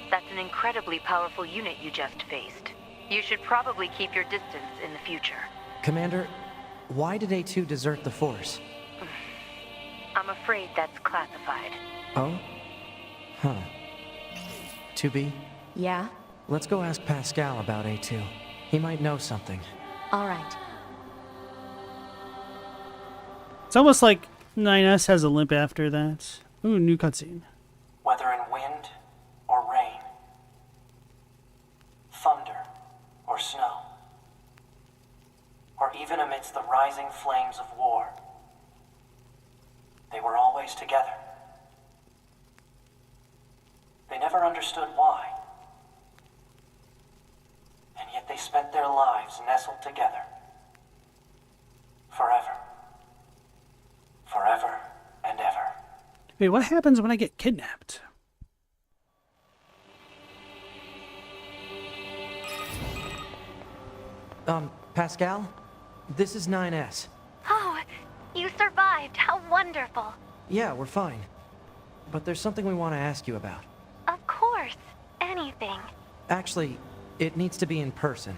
That's an incredibly powerful unit you just faced. You should probably keep your distance in the future. Commander, why did A2 desert the Force? I'm afraid that's classified. Oh? Huh. 2B, Yeah? let's go ask Pascal about A2. He might know something. All right. It's almost like 9S has a limp after that. Ooh, new cutscene. Whether in wind or rain, thunder or snow, or even amidst the rising flames of war, they were always together. They never understood why, and yet they spent their lives nestled together. Forever. Forever and ever. Wait, what happens when I get kidnapped? Pascal? This is 9S. Oh, you survived. How wonderful. Yeah, we're fine. But there's something we want to ask you about. Of course. Anything. Actually, it needs to be in person.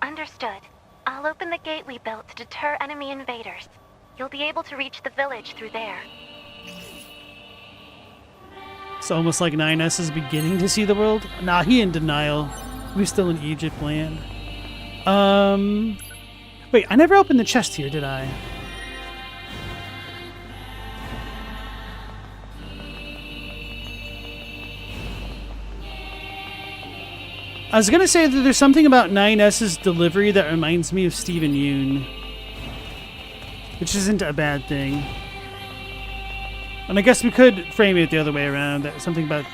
Understood. I'll open the gate we built to deter enemy invaders. You'll be able to reach the village through there. It's almost like 9S is beginning to see the world. Nah, he in denial. We're still in Egypt land. Wait, I never opened the chest here, did I? I was gonna say that there's something about 9S's delivery that reminds me of Steven Yeun, which isn't a bad thing. And I guess we could frame it the other way around, that something about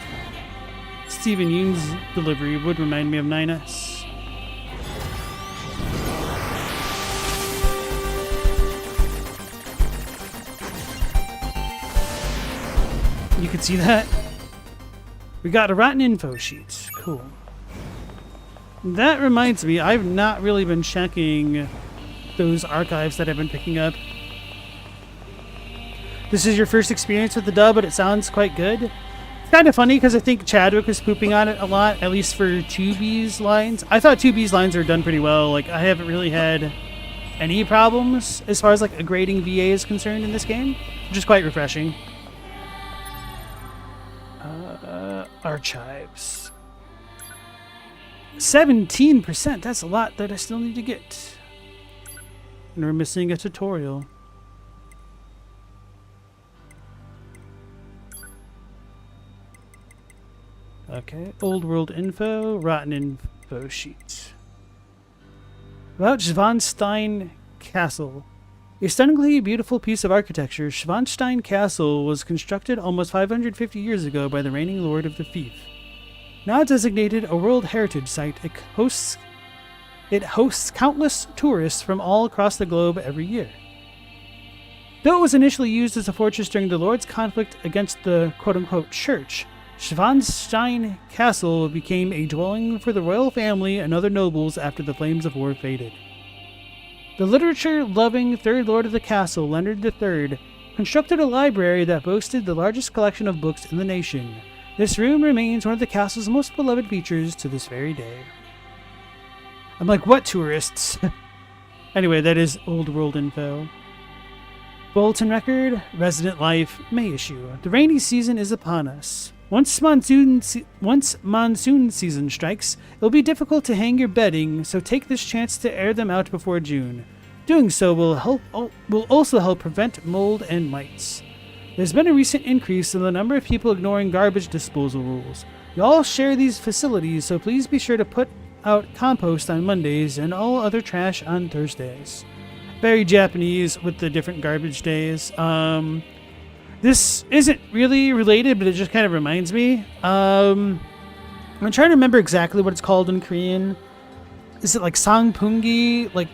Steven Yeun's delivery would remind me of 9S. You could see that? We got a rotten info sheet. Cool. That reminds me, I've not really been checking those archives that I've been picking up. This is your first experience with the dub, but it sounds quite good. It's kind of funny because I think Chadwick was pooping on it a lot, at least for 2B's lines. I thought 2B's lines were done pretty well. Like, I haven't really had any problems as far as like a grading VA is concerned in this game, which is quite refreshing. Archives. 17%. That's a lot that I still need to get. And we're missing a tutorial. Okay, old world info, rotten info sheet. About Schwanstein Castle. A stunningly beautiful piece of architecture, Schwanstein Castle was constructed almost 550 years ago by the reigning lord of the fief. Now designated a World Heritage Site, it hosts countless tourists from all across the globe every year. Though it was initially used as a fortress during the Lord's conflict against the quote-unquote church, Schwanstein Castle became a dwelling for the royal family and other nobles after the flames of war faded. The literature-loving Third Lord of the Castle, Leonard III, constructed a library that boasted the largest collection of books in the nation. This room remains one of the castle's most beloved features to this very day. I'm like, what tourists? Anyway, that is old world info. Bulletin record, resident life, May issue. The rainy season is upon us. Once monsoon season strikes, it'll be difficult to hang your bedding, so take this chance to air them out before June. Doing so will also help prevent mold and mites. There's been a recent increase in the number of people ignoring garbage disposal rules. You all share these facilities, so please be sure to put out compost on Mondays and all other trash on Thursdays. Very Japanese with the different garbage days. This isn't really related, but it just kind of reminds me. I'm trying to remember exactly what it's called in Korean. Is it like sangpungi, like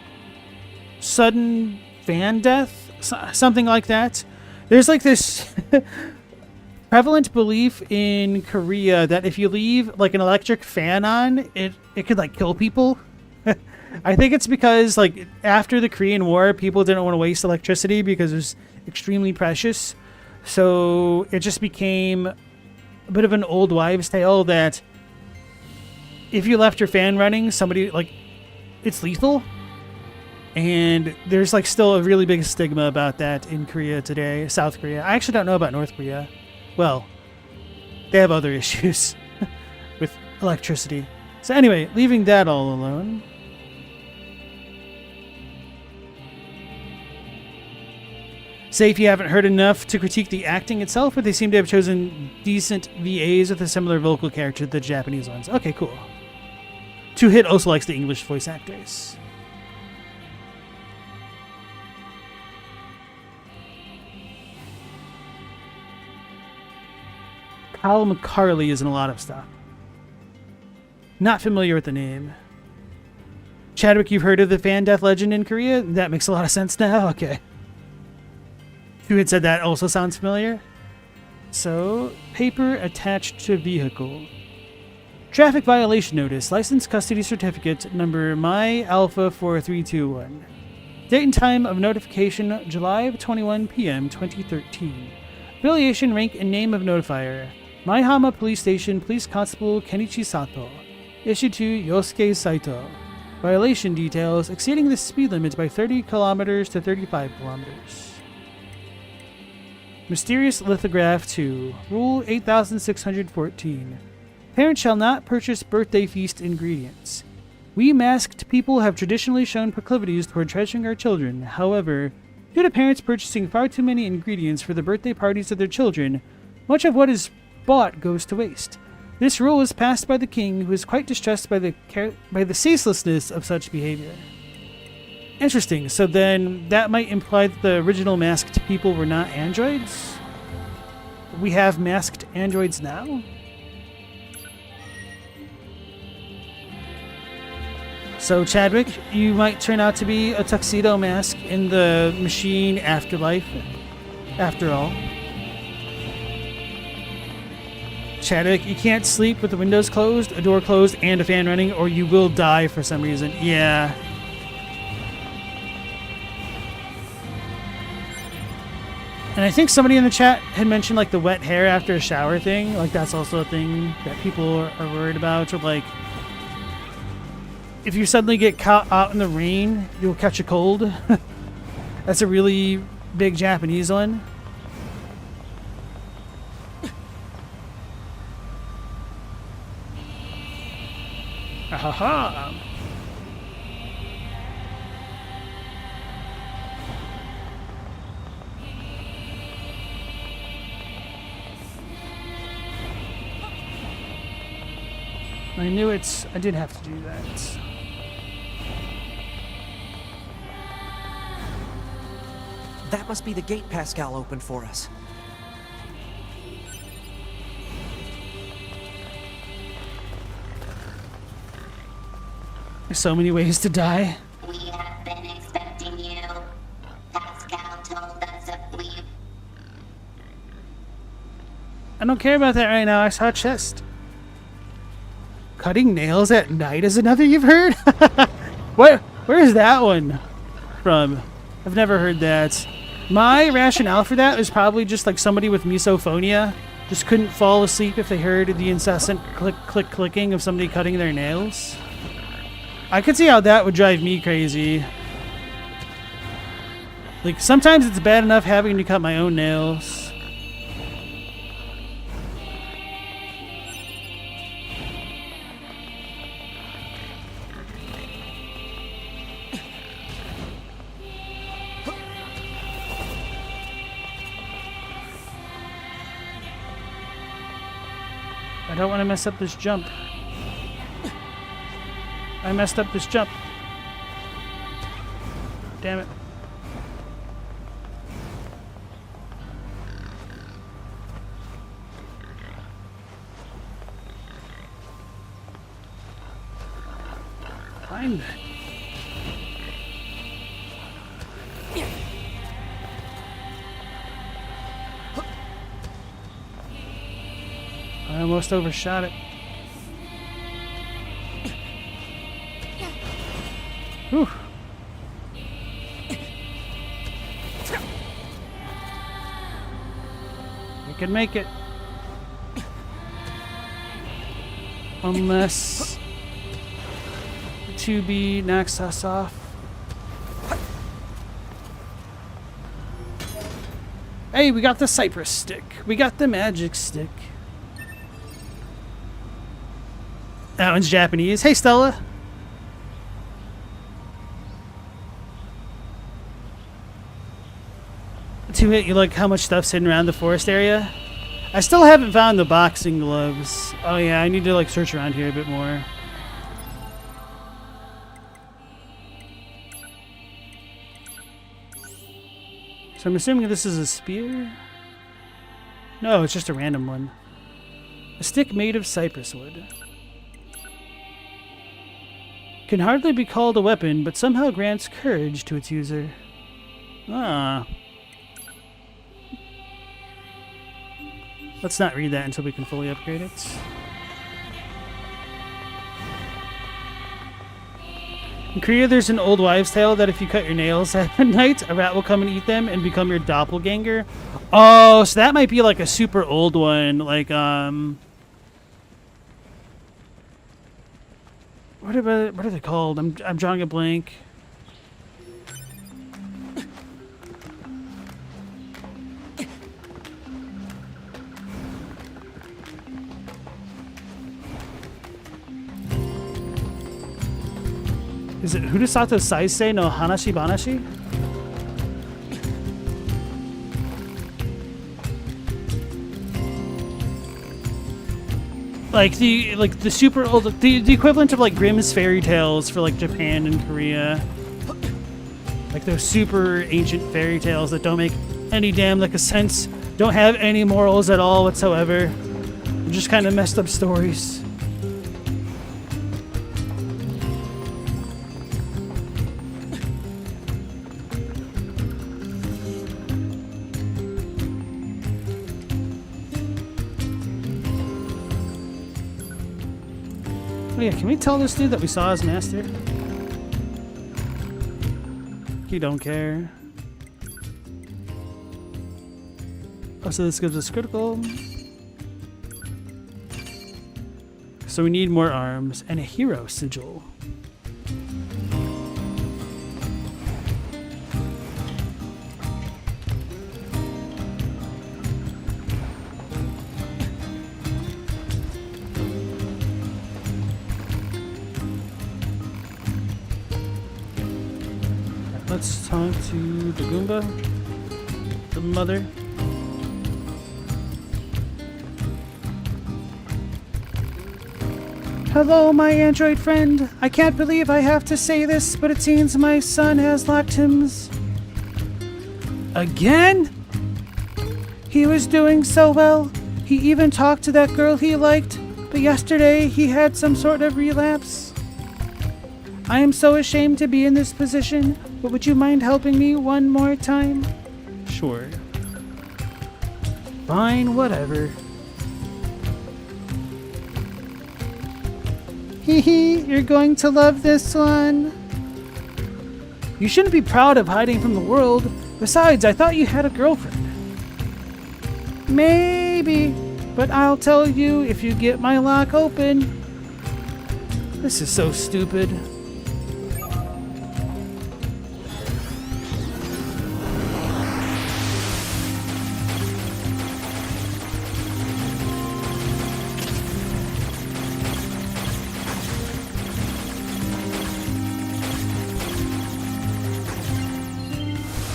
sudden fan death, something like that? There's like this prevalent belief in Korea that if you leave like an electric fan on, it could like kill people. I think it's because like after the Korean War, people didn't want to waste electricity because it was extremely precious. So it just became a bit of an old wives' tale that if you left your fan running, somebody like it's lethal. And there's like still a really big stigma about that in Korea today, South Korea. I actually don't know about North Korea. Well, they have other issues with electricity. So anyway, leaving that all alone. Say if you haven't heard enough to critique the acting itself, but they seem to have chosen decent VAs with a similar vocal character to the Japanese ones. Okay, cool. 2Hit also likes the English voice actors. Kyle McCarley is in a lot of stuff. Not familiar with the name. Chadwick, you've heard of the fan death legend in Korea? That makes a lot of sense now? Okay. Who had said that also sounds familiar? So, paper attached to vehicle. Traffic violation notice. License custody certificate number My Alpha 4321. Date and time of notification July 21 p.m. 2013. Affiliation, rank, and name of notifier. Maihama Police Station Police Constable Kenichi Sato. Issued to Yosuke Saito. Violation details: exceeding the speed limit by 30 kilometers to 35 kilometers. Mysterious Lithograph 2. Rule 8614. Parents shall not purchase birthday feast ingredients. We masked people have traditionally shown proclivities toward treasuring our children. However, due to parents purchasing far too many ingredients for the birthday parties of their children, much of what is bought goes to waste. This rule was passed by the king, who is quite distressed by the ceaselessness of such behavior. Interesting. So then that might imply that the original masked people were not androids? We have masked androids now? So Chadwick, you might turn out to be a tuxedo mask in the machine afterlife, after all. Chadwick, you can't sleep with the windows closed, a door closed, and a fan running, or you will die for some reason. Yeah. And I think somebody in the chat had mentioned like the wet hair after a shower thing. Like that's also a thing that people are worried about. Or like if you suddenly get caught out in the rain, you'll catch a cold. That's a really big Japanese one. Ahaha. I knew it. I did have to do that. That must be the gate Pascal opened for us. There's so many ways to die. We have been expecting you. Pascal told us if we... I don't care about that right now. I saw a chest. Cutting nails at night is another you've heard? What? Where is that one from? I've never heard that. My rationale for that is probably just like somebody with misophonia just couldn't fall asleep if they heard the incessant click, click, clicking of somebody cutting their nails. I could see how that would drive me crazy. Like, sometimes it's bad enough having to cut my own nails. I don't want to mess up this jump. I messed up this jump. Damn it. Find it. I almost overshot it. Whew. We can make it. Unless the 2B knocks us off. Hey, we got the cypress stick. We got the magic stick. That one's Japanese. Hey, Stella. To it, you look how much stuff's hidden around the forest area. I still haven't found the boxing gloves. Oh yeah, I need to like search around here a bit more. So I'm assuming this is a spear? No, it's just a random one. A stick made of cypress wood. Can hardly be called a weapon, but somehow grants courage to its user. Ah. Let's not read that until we can fully upgrade it. In Korea, there's an old wives' tale that if you cut your nails at night, a rat will come and eat them and become your doppelganger. Oh, so that might be like a super old one. Like, what are they called? I'm drawing a blank. Is it Hurusato Saisei no Hanashi Banashi? Like the super old, the equivalent of like Grimm's fairy tales for like Japan and Korea. Like those super ancient fairy tales that don't make any damn like a sense, don't have any morals at all whatsoever. They're just kind of messed up stories. Oh yeah, can we tell this dude that we saw his master? He don't care. Oh, so this gives us critical. So we need more arms and a hero sigil. Let's talk to the Goomba, the mother. Hello, my android friend. I can't believe I have to say this, but it seems my son has locked hims. Again? He was doing so well. He even talked to that girl he liked, but yesterday he had some sort of relapse. I am so ashamed to be in this position, but would you mind helping me one more time? Sure. Fine, whatever. Hehe, you're going to love this one. You shouldn't be proud of hiding from the world. Besides, I thought you had a girlfriend. Maybe, but I'll tell you if you get my lock open. This is so stupid.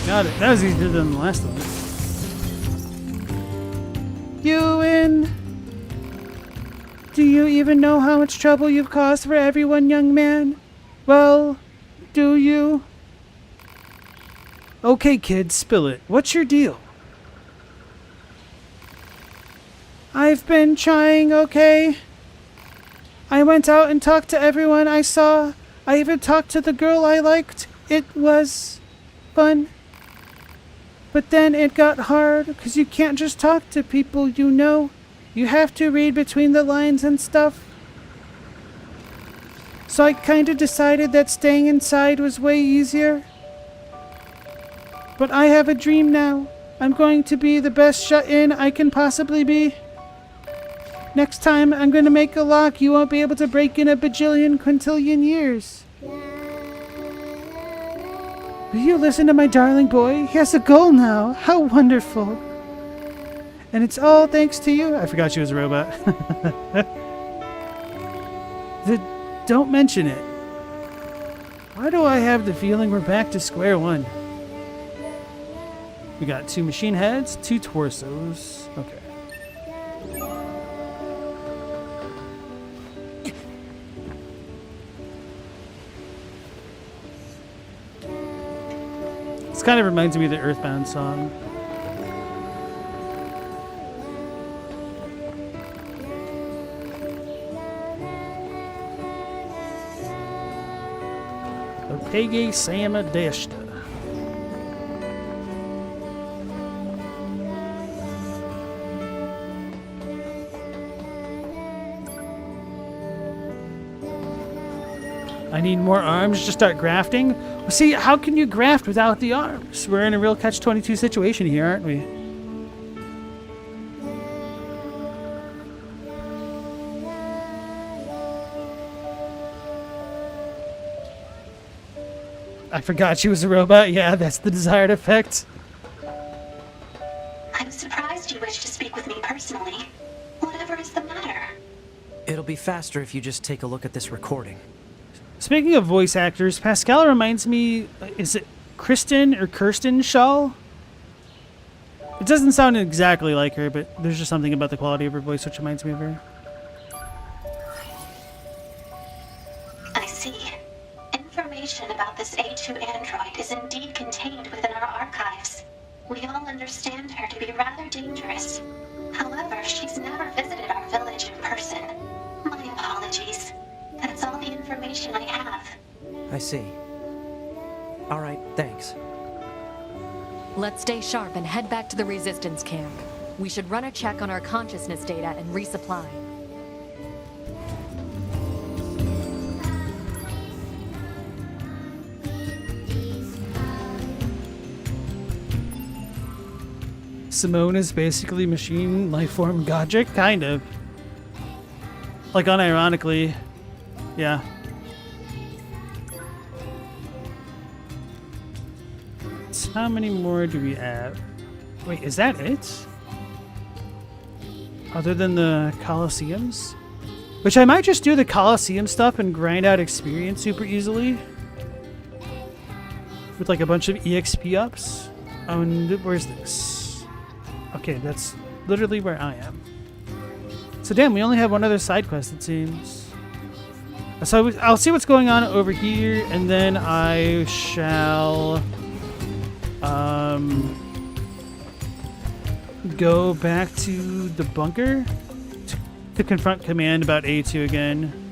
Got it. That was easier than the last one. You win. Do you even know how much trouble you've caused for everyone, young man? Well, do you? Okay, kid, spill it. What's your deal? I've been trying, okay? I went out and talked to everyone I saw. I even talked to the girl I liked. It was fun. But then it got hard, because you can't just talk to people you know. You have to read between the lines and stuff. So I kind of decided that staying inside was way easier. But I have a dream now. I'm going to be the best shut-in I can possibly be. Next time, I'm going to make a lock you won't be able to break in a bajillion quintillion years. Will you listen to my darling boy? He has a goal now. How wonderful. And it's all thanks to you. I forgot she was a robot. Don't mention it. Why do I have the feeling we're back to square one? We got 2 machine heads, 2 torsos. Okay. This kind of reminds me of the Earthbound song. Opege Sama Deshta. I need more arms to start grafting. Well, see, how can you graft without the arms? We're in a real catch-22 situation here, aren't we? I forgot she was a robot. Yeah, that's the desired effect. I'm surprised you wish to speak with me personally. Whatever is the matter? It'll be faster if you just take a look at this recording. Speaking of voice actors, Pascal reminds me, is it Kristen or Kirsten Shaw? It doesn't sound exactly like her, but there's just something about the quality of her voice which reminds me of her. I see. Information about this A2 android is indeed contained within our archives. We all understand her to be rather dangerous. However, she's never visited our village in person. My apologies. That's all the information I have. I see. All right, thanks. Let's stay sharp and head back to the resistance camp. We should run a check on our consciousness data and resupply. Simone is basically machine life form Godric, kind of. Like unironically, yeah. So how many more do we have? Wait, is that it? Other than the Colosseums? Which I might just do the Colosseum stuff and grind out experience super easily. With like a bunch of EXP ups. Oh, and where's this? Okay, that's literally where I am. So damn, we only have one other side quest, it seems. So I'll see what's going on over here, and then I shall go back to the bunker to confront Command about A2 again.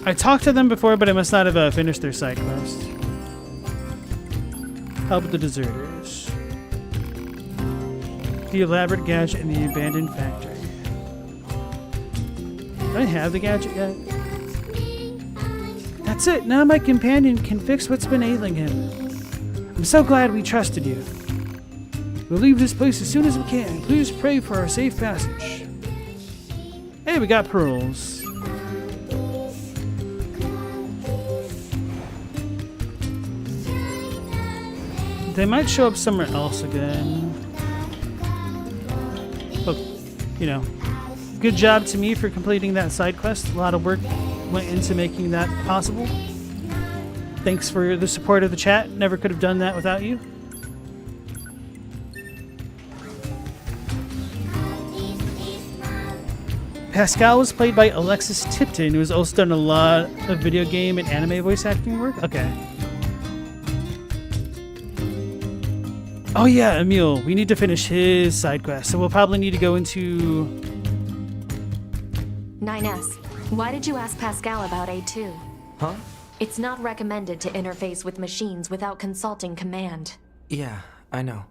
I talked to them before, but I must not have finished their side quest. Help the deserters. The elaborate gadget in the abandoned factory. Do I have the gadget yet? That's it. Now my companion can fix what's been ailing him. I'm so glad we trusted you. We'll leave this place as soon as we can. Please pray for our safe passage. Hey, we got pearls. They might show up somewhere else again. But, you know, good job to me for completing that side quest. A lot of work went into making that possible. Thanks for the support of the chat. Never could have done that without you. Pascal was played by Alexis Tipton, who has also done a lot of video game and anime voice acting work. Okay. Oh yeah, Emil, we need to finish his side quest, so we'll probably need to go into... 9S, why did you ask Pascal about A2? Huh? It's not recommended to interface with machines without consulting command. Yeah, I know.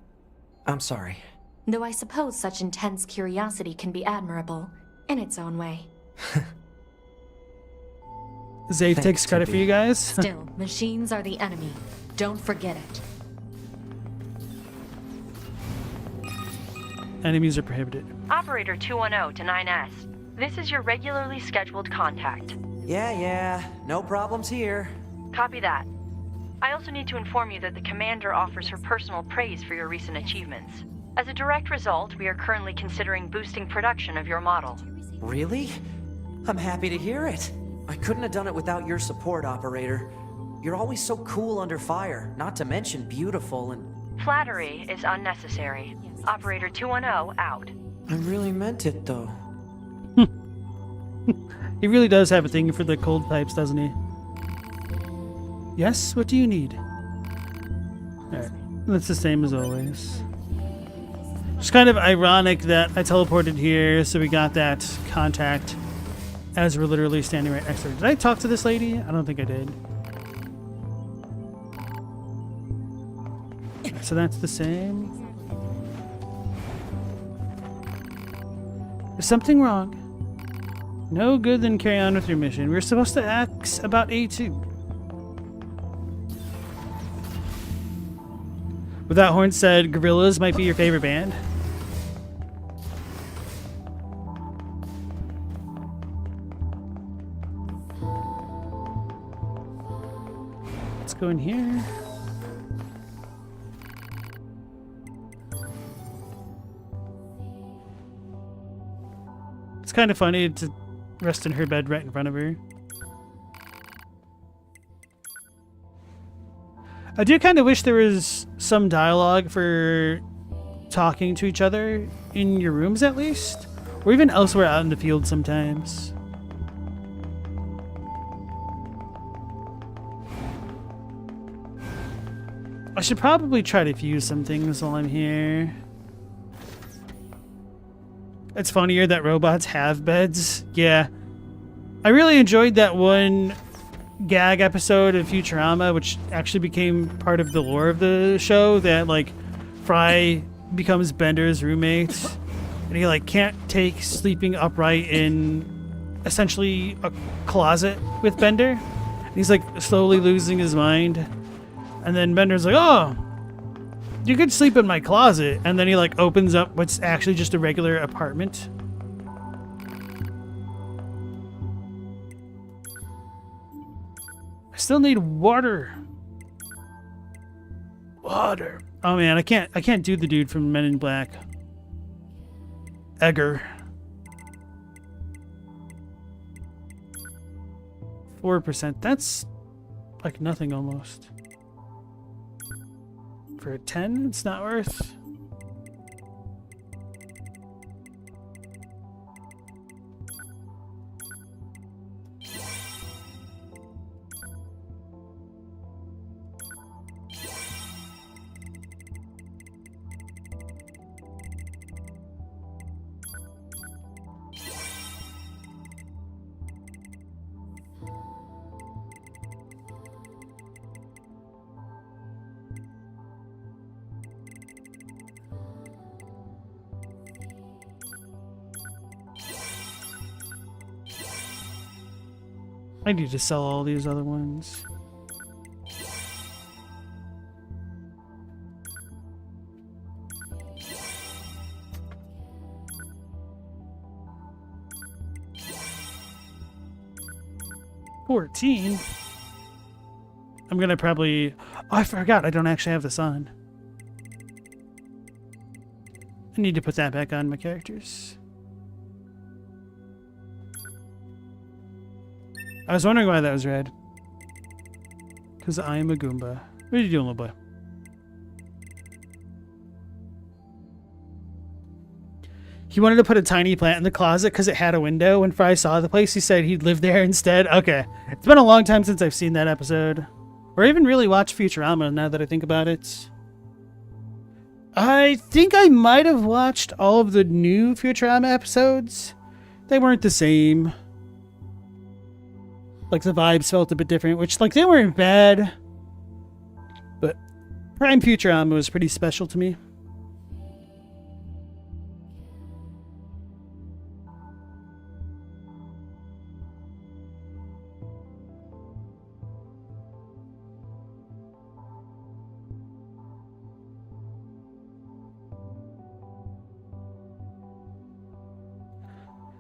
I'm sorry. Though I suppose such intense curiosity can be admirable, in its own way. Zave takes credit for you guys. Still, machines are the enemy. Don't forget it. Enemies are prohibited. Operator 210 to 9S. This is your regularly scheduled contact. Yeah, no problems here. Copy that. I also need to inform you that the Commander offers her personal praise for your recent achievements. As a direct result, we are currently considering boosting production of your model. Really? I'm happy to hear it. I couldn't have done it without your support, Operator. You're always so cool under fire, not to mention beautiful and... Flattery is unnecessary. Operator 210 out. I really meant it, though. He really does have a thing for the cold pipes, doesn't he? Yes, what do you need? Alright, that's the same as always. It's kind of ironic that I teleported here, so we got that contact as we're literally standing right next to her. Did I talk to this lady? I don't think I did. So that's the same. Is something wrong? No good, then carry on with your mission. We were supposed to ask about A2. With that, Horn said Gorillaz might be your favorite band. Let's go in here. It's kind of funny to rest in her bed right in front of her. I do kind of wish there was some dialogue for talking to each other in your rooms at least, or even elsewhere out in the field sometimes. I should probably try to fuse some things while I'm here. It's funnier that robots have beds. Yeah. I really enjoyed that one gag episode of Futurama, which actually became part of the lore of the show, that like Fry becomes Bender's roommate and he like can't take sleeping upright in essentially a closet with Bender. And he's like slowly losing his mind. And then Bender's like, oh, you could sleep in my closet. And then he like opens up what's actually just a regular apartment. I still need water. Water. Oh man, I can't do the dude from Men in Black. Edgar. 4%. That's like nothing almost. For a 10, it's not worth. I need to sell all these other ones. $14. I'm gonna probably... Oh, I forgot I don't actually have this on. I need to put that back on my characters. I was wondering why that was red. Because I am a Goomba. What are you doing, little boy? He wanted to put a tiny plant in the closet because it had a window. When Fry saw the place, he said he'd live there instead. Okay. It's been a long time since I've seen that episode. Or even really watched Futurama now that I think about it. I think I might have watched all of the new Futurama episodes. They weren't the same. Like, the vibes felt a bit different, which, like, they weren't bad. But Prime Futurama was pretty special to me.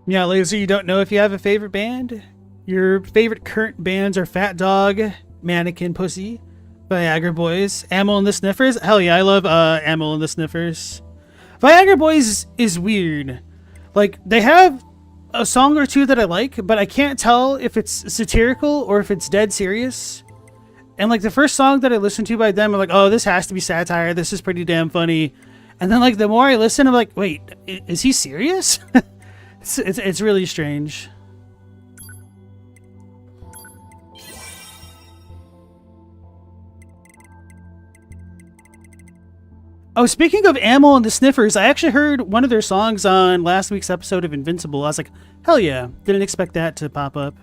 Yeah, Laser, you don't know if you have a favorite band? Your favorite current bands are Fat Dog, Mannequin Pussy, Viagra Boys, Amyl and the Sniffers. Hell yeah, I love Amyl and the Sniffers. Viagra Boys is weird. Like, they have a song or two that I like, but I can't tell if it's satirical or if it's dead serious. And like the first song that I listened to by them, I'm like, oh, this has to be satire. This is pretty damn funny. And then like the more I listen, I'm like, wait, is he serious? it's really strange. Oh, speaking of Amyl and the Sniffers, I actually heard one of their songs on last week's episode of Invincible. I was like, hell yeah. Didn't expect that to pop up.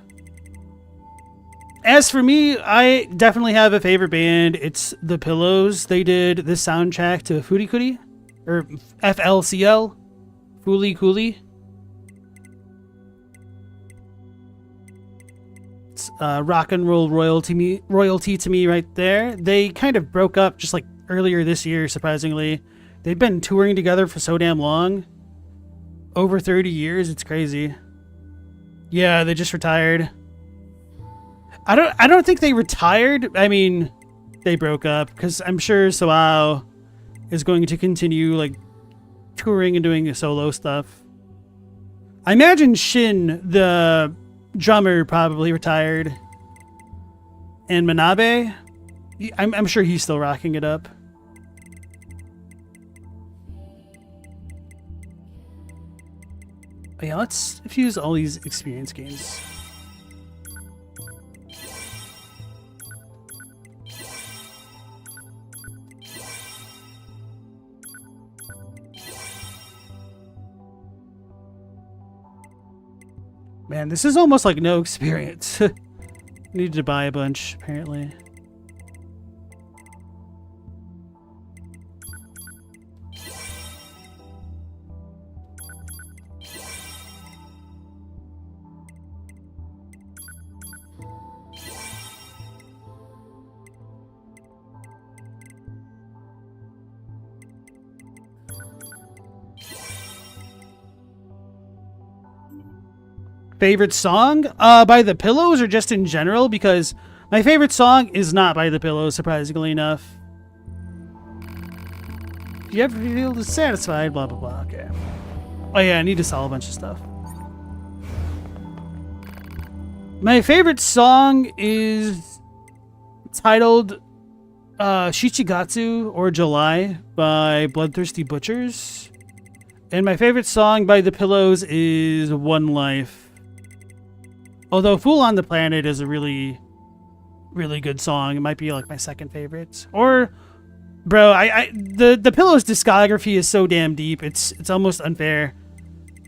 As for me, I definitely have a favorite band. It's The Pillows. They did the soundtrack to Foolie Coolie, or FLCL, Foolie Coolie. It's rock and roll royalty to me right there. They kind of broke up just like earlier this year, surprisingly. They've been touring together for so damn long. Over 30 years, it's crazy. Yeah, they just retired. I don't think they retired. I mean, they broke up because I'm sure Soao is going to continue like touring and doing solo stuff. I imagine Shin, the drummer, probably retired. And Manabe, I'm sure he's still rocking it up. But yeah, let's fuse all these experience games. Man, this is almost like no experience. Needed to buy a bunch, apparently. favorite song by The Pillows or just in general, because my favorite song is not by The Pillows, surprisingly enough. Do you ever feel dissatisfied? Blah, blah, blah. Okay. Oh, yeah, I need to solve a bunch of stuff. My favorite song is titled Shichigatsu or July by Bloodthirsty Butchers. And my favorite song by The Pillows is One Life. Although Fool on the Planet is a really, really good song. It might be like my second favorite. Or, bro, the Pillows discography is so damn deep. It's almost unfair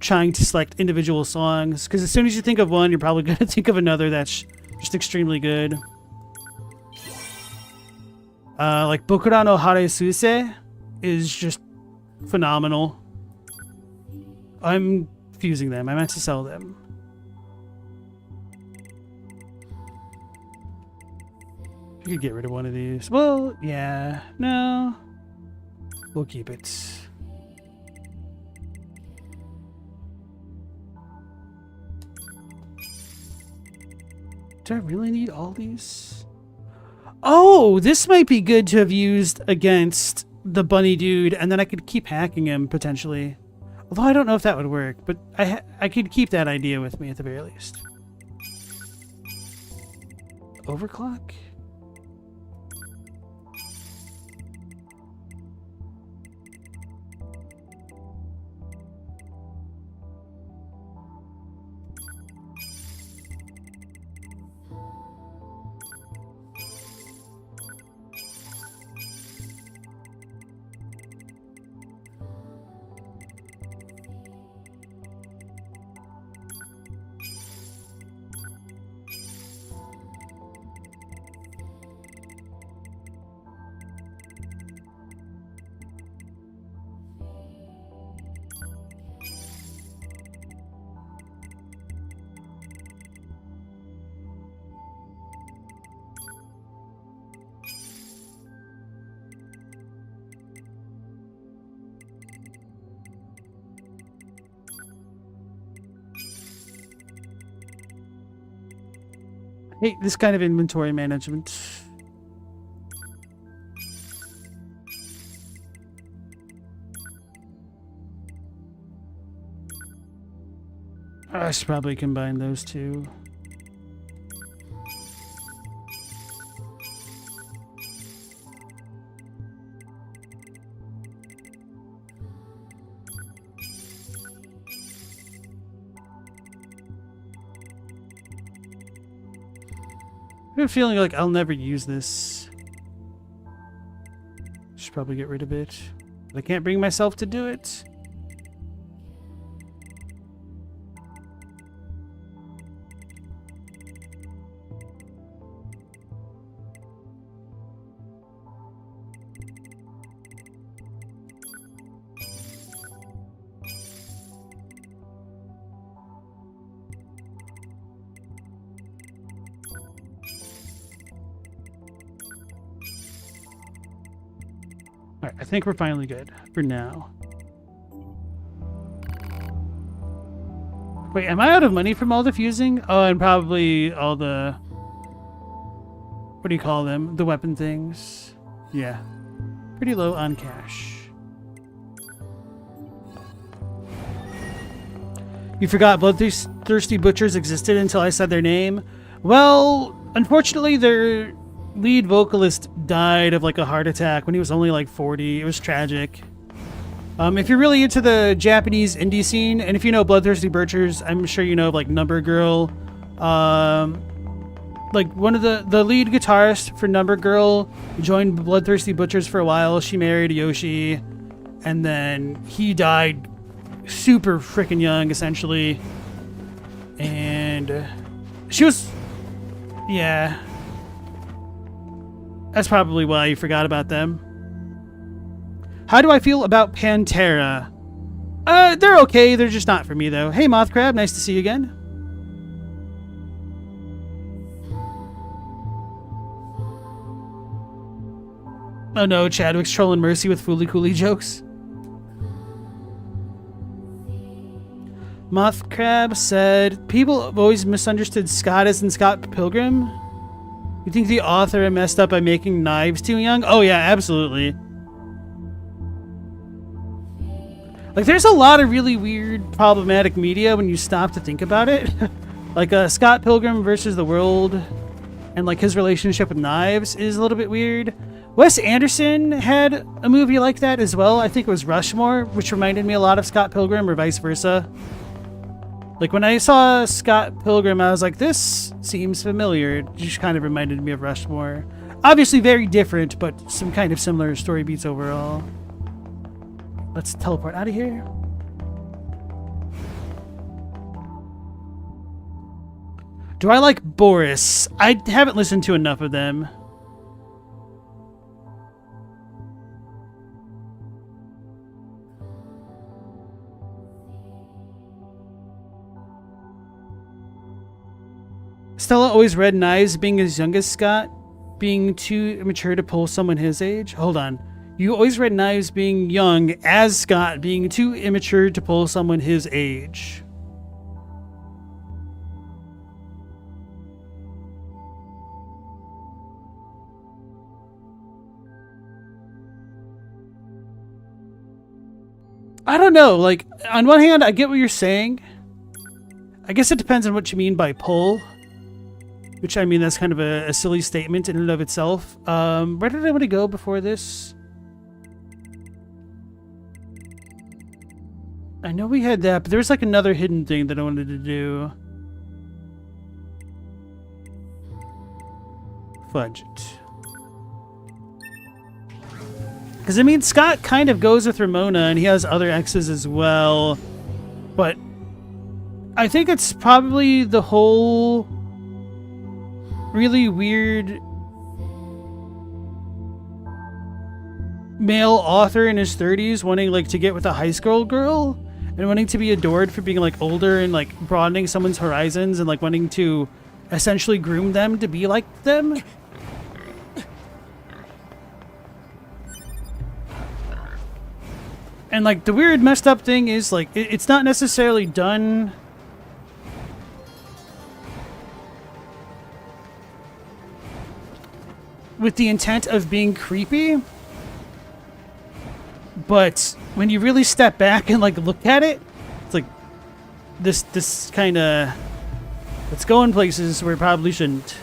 trying to select individual songs. Because as soon as you think of one, you're probably going to think of another that's just extremely good. Like Bokura no Hare Suse is just phenomenal. I'm fusing them. I meant to sell them. You could get rid of one of these. Well, yeah. No. We'll keep it. Do I really need all these? Oh, this might be good to have used against the bunny dude, and then I could keep hacking him, potentially. Although I don't know if that would work, but I could keep that idea with me at the very least. Overclock? I hate this kind of inventory management. I should probably combine those two. I have a feeling like I'll never use this. Should probably get rid of it. But I can't bring myself to do it. Alright, I think we're finally good for now. Wait, am I out of money from all the fusing? Oh, and probably all the... What do you call them? The weapon things. Yeah. Pretty low on cash. You forgot Bloodthirsty Butchers existed until I said their name? Well, unfortunately, their lead vocalist died of like a heart attack when he was only like 40. It was tragic. If you're really into the Japanese indie scene, and if you know Bloodthirsty Butchers, I'm sure you know like Number Girl. Like one of the lead guitarist for Number Girl joined Bloodthirsty Butchers for a while. She married Yoshi, and then he died super freaking young, essentially. And she was, yeah. That's probably why you forgot about them. How do I feel about Pantera? They're okay. They're just not for me, though. Hey, Moth Crab. Nice to see you again. Oh no, Chadwick's trolling Mercy with Fooly Cooly jokes. Moth Crab said, people have always misunderstood Scott as in Scott Pilgrim. You think the author messed up by making Knives too young? Oh yeah, absolutely. Like, there's a lot of really weird, problematic media when you stop to think about it. Like, Scott Pilgrim versus the World, and like his relationship with Knives is a little bit weird. Wes Anderson had a movie like that as well. I think it was Rushmore, which reminded me a lot of Scott Pilgrim, or vice versa. Like, when I saw Scott Pilgrim, I was like, this seems familiar. It just kind of reminded me of Rushmore. Obviously very different, but some kind of similar story beats overall. Let's teleport out of here. Do I like Boris? I haven't listened to enough of them. Stella always read Knives being as young as Scott, being too immature to pull someone his age. Hold on. You always read Knives being young as Scott, being too immature to pull someone his age. I don't know. Like, on one hand, I get what you're saying. I guess it depends on what you mean by pull. Which, I mean, that's kind of a silly statement in and of itself. Where did I want to go before this? I know we had that, but there's like another hidden thing that I wanted to do. Fudge it. Because, I mean, Scott kind of goes with Ramona, and he has other exes as well. But I think it's probably the whole really weird male author in his 30s wanting, like, to get with a high school girl and wanting to be adored for being, like, older and, like, broadening someone's horizons and, like, wanting to essentially groom them to be like them. And, like, the weird messed up thing is, like, it's not necessarily done with the intent of being creepy. But when you really step back and, like, look at it, it's like this kind of, let's go in places where it probably shouldn't.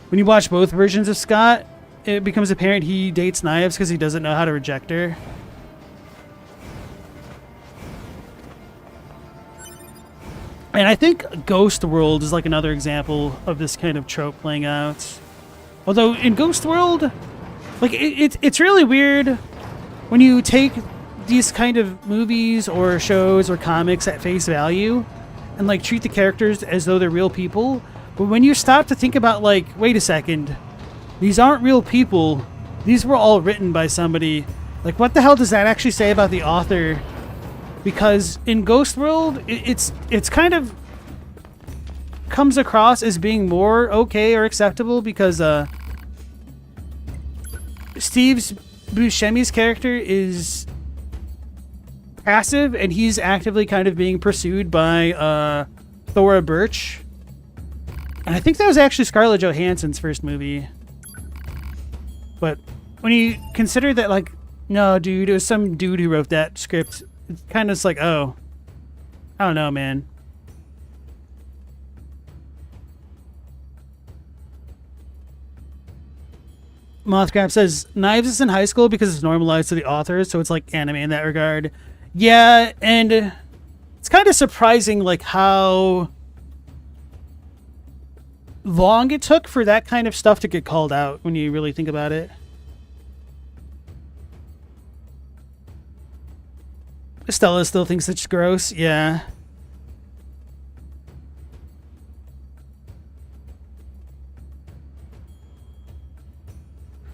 When you watch both versions of Scott, it becomes apparent he dates Knives because he doesn't know how to reject her. And I think Ghost World is like another example of this kind of trope playing out. Although in Ghost World, like, it's really weird when you take these kind of movies or shows or comics at face value and, like, treat the characters as though they're real people. But when you stop to think about, like, wait a second, these aren't real people. These were all written by somebody. Like, what the hell does that actually say about the author? Because in Ghost World, it's kind of comes across as being more okay or acceptable because Steve Buscemi's character is passive and he's actively kind of being pursued by Thora Birch. And I think that was actually Scarlett Johansson's first movie. But when you consider that, like, no, dude, it was some dude who wrote that script, it's kind of like, oh, I don't know, man. Mothcrab says, Knives is in high school because it's normalized to the author, so it's like anime in that regard. Yeah, and it's kind of surprising, like, how long it took for that kind of stuff to get called out when you really think about it. Stella still thinks it's gross. Yeah.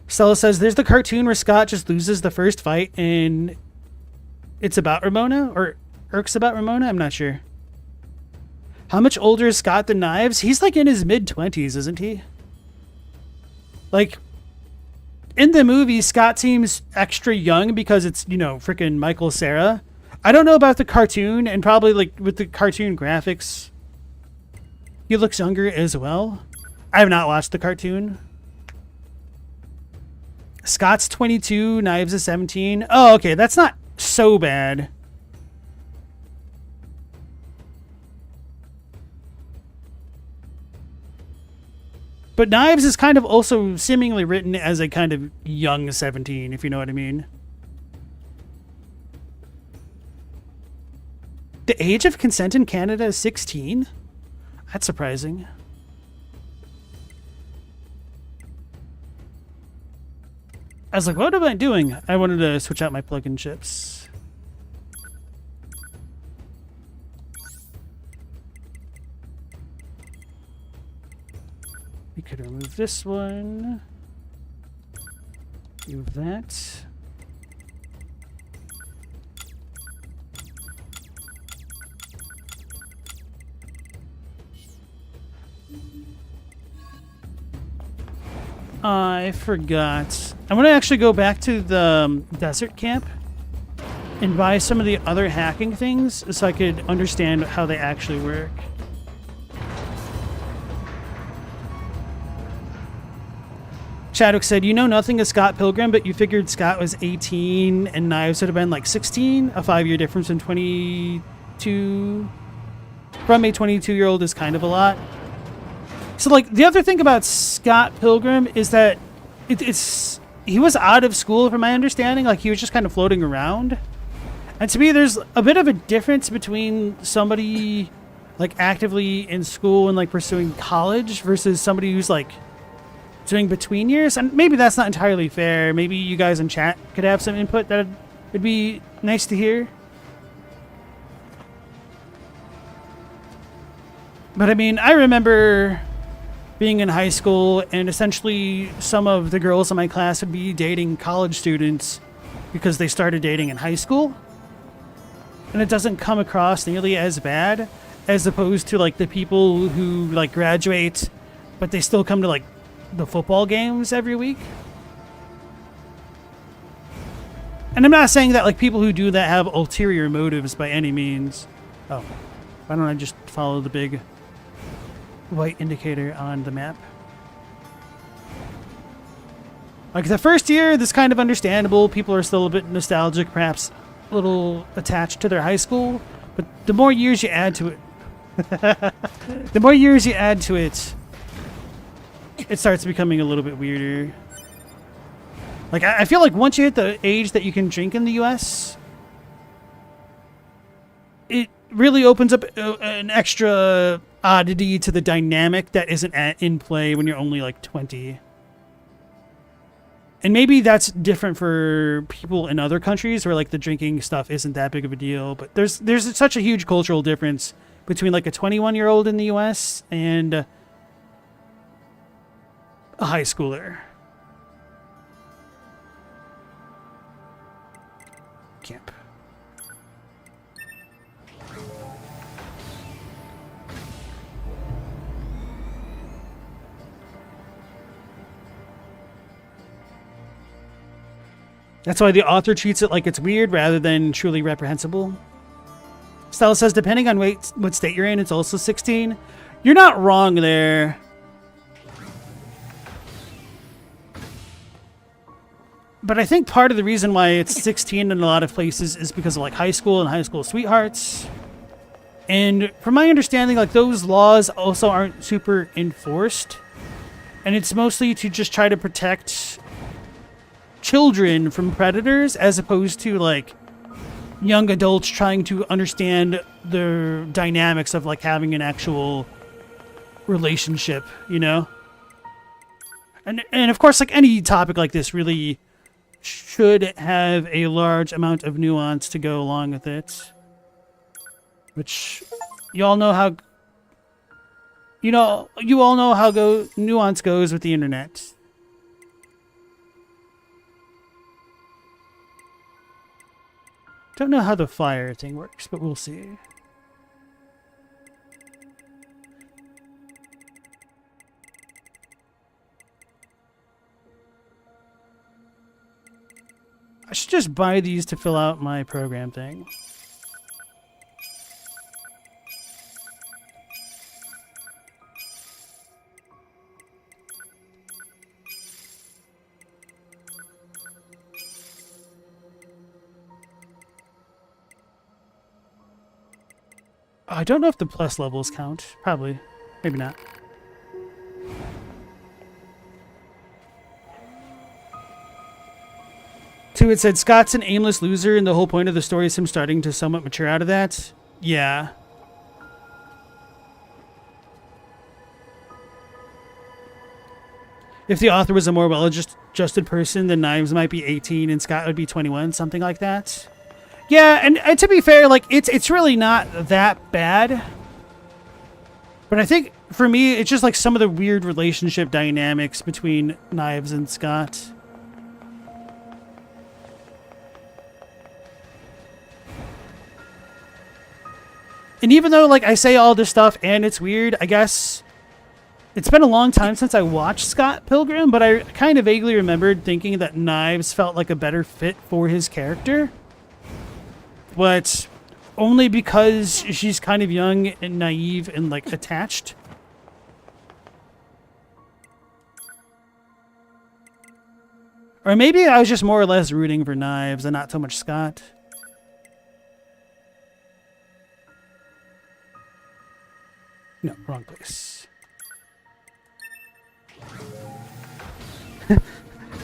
Stella says there's the cartoon where Scott just loses the first fight and it's about Ramona, or Irk's about Ramona. I'm not sure. How much older is Scott than Knives? He's like in his mid-20s, isn't he? Like, in the movie, Scott seems extra young because it's, you know, freaking Michael Cera. I don't know about the cartoon, and probably like with the cartoon graphics, he looks younger as well. I have not watched the cartoon. Scott's 22, Knives is 17. Oh, okay, that's not so bad. But Knives is kind of also seemingly written as a kind of young 17, if you know what I mean. The age of consent in Canada is 16? That's surprising. I was like, what am I doing? I wanted to switch out my plug-in chips. We could remove this one. Move that. I forgot. I want to actually go back to the desert camp and buy some of the other hacking things so I could understand how they actually work. Chadwick said, you know nothing of Scott Pilgrim, but you figured Scott was 18 and Knives would have been like 16? A 5-year difference in 22... From a 22-year-old is kind of a lot. So, like, the other thing about Scott Pilgrim is that he was out of school, from my understanding. Like, he was just kind of floating around. And to me, there's a bit of a difference between somebody, like, actively in school and, like, pursuing college versus somebody who's, like, doing between years. And maybe that's not entirely fair. Maybe you guys in chat could have some input that would be nice to hear. But, I mean, I remember being in high school, and essentially some of the girls in my class would be dating college students because they started dating in high school. And it doesn't come across nearly as bad as opposed to, like, the people who, like, graduate, but they still come to, like, the football games every week. And I'm not saying that, like, people who do that have ulterior motives by any means. Oh, why don't I just follow the big white indicator on the map? Like, the first year, this kind of understandable. People are still a bit nostalgic, perhaps a little attached to their high school. But the more years you add to it, the more years you add to it, it starts becoming a little bit weirder. Like, I feel like once you hit the age that you can drink in the US, it really opens up an extra oddity to the dynamic that isn't in play when you're only like 20. And maybe that's different for people in other countries where like the drinking stuff isn't that big of a deal. But there's such a huge cultural difference between like a 21-year-old in the US and a high schooler. Camp. That's why the author treats it like it's weird rather than truly reprehensible. Stella says, depending on what state you're in, it's also 16. You're not wrong there. But I think part of the reason why it's 16 in a lot of places is because of like high school and high school sweethearts. And from my understanding, like those laws also aren't super enforced. And it's mostly to just try to protect children from predators as opposed to like young adults trying to understand the dynamics of like having an actual relationship, you know? And of course, like any topic like this really should have a large amount of nuance to go along with it. Which you all know how nuance goes with the internet. Don't know how the fire thing works, but we'll see. I should just buy these to fill out my program thing. I don't know if the plus levels count. Probably. Maybe not. Two, it said, Scott's an aimless loser, and the whole point of the story is him starting to somewhat mature out of that. Yeah. If the author was a more well-adjusted person, then Knives might be 18 and Scott would be 21, something like that. Yeah, and to be fair, like, it's really not that bad. But I think, for me, it's just like some of the weird relationship dynamics between Knives and Scott. And even though, like, I say all this stuff and it's weird, I guess it's been a long time since I watched Scott Pilgrim, but I kind of vaguely remembered thinking that Knives felt like a better fit for his character. But only because she's kind of young and naive and, like, attached. Or maybe I was just more or less rooting for Knives and not so much Scott. No, wrong place.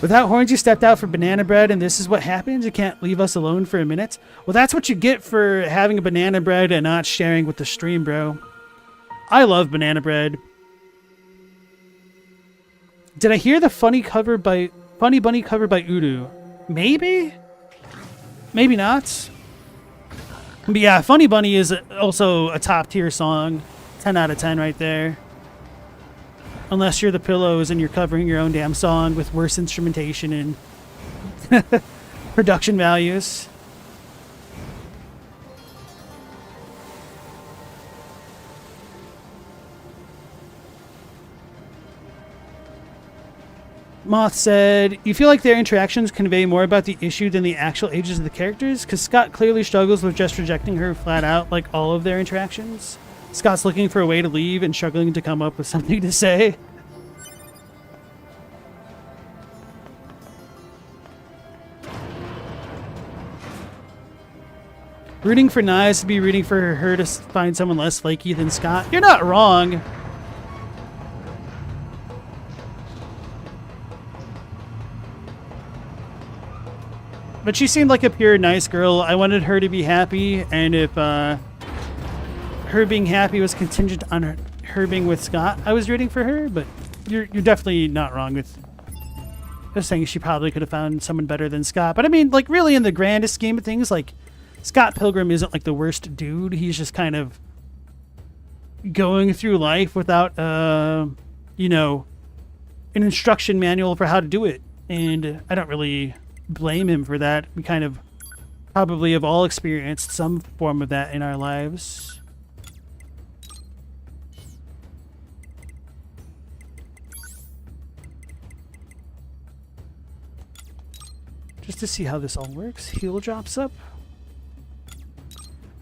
Without horns, you stepped out for banana bread, and this is what happens? You can't leave us alone for a minute? Well, that's what you get for having a banana bread and not sharing with the stream, bro. I love banana bread. Did I hear the Funny Bunny cover by Udo? Maybe? Maybe not. But yeah, Funny Bunny is also a top tier song. 10 out of 10 right there. Unless you're the Pillows and you're covering your own damn song with worse instrumentation and production values. Moth said, you feel like their interactions convey more about the issue than the actual ages of the characters? Because Scott clearly struggles with just rejecting her flat out like all of their interactions. Scott's looking for a way to leave and struggling to come up with something to say. Rooting for Knives to be rooting for her to find someone less flaky than Scott. You're not wrong. But she seemed like a pure nice girl. I wanted her to be happy, and if her being happy was contingent on her being with Scott, I was rooting for her, but you're definitely not wrong with just saying she probably could have found someone better than Scott. But I mean, like, really in the grandest scheme of things, like, Scott Pilgrim isn't like the worst dude. He's just kind of going through life without, you know, an instruction manual for how to do it. And I don't really blame him for that. We kind of probably have all experienced some form of that in our lives. Just to see how this all works. Heal drops up.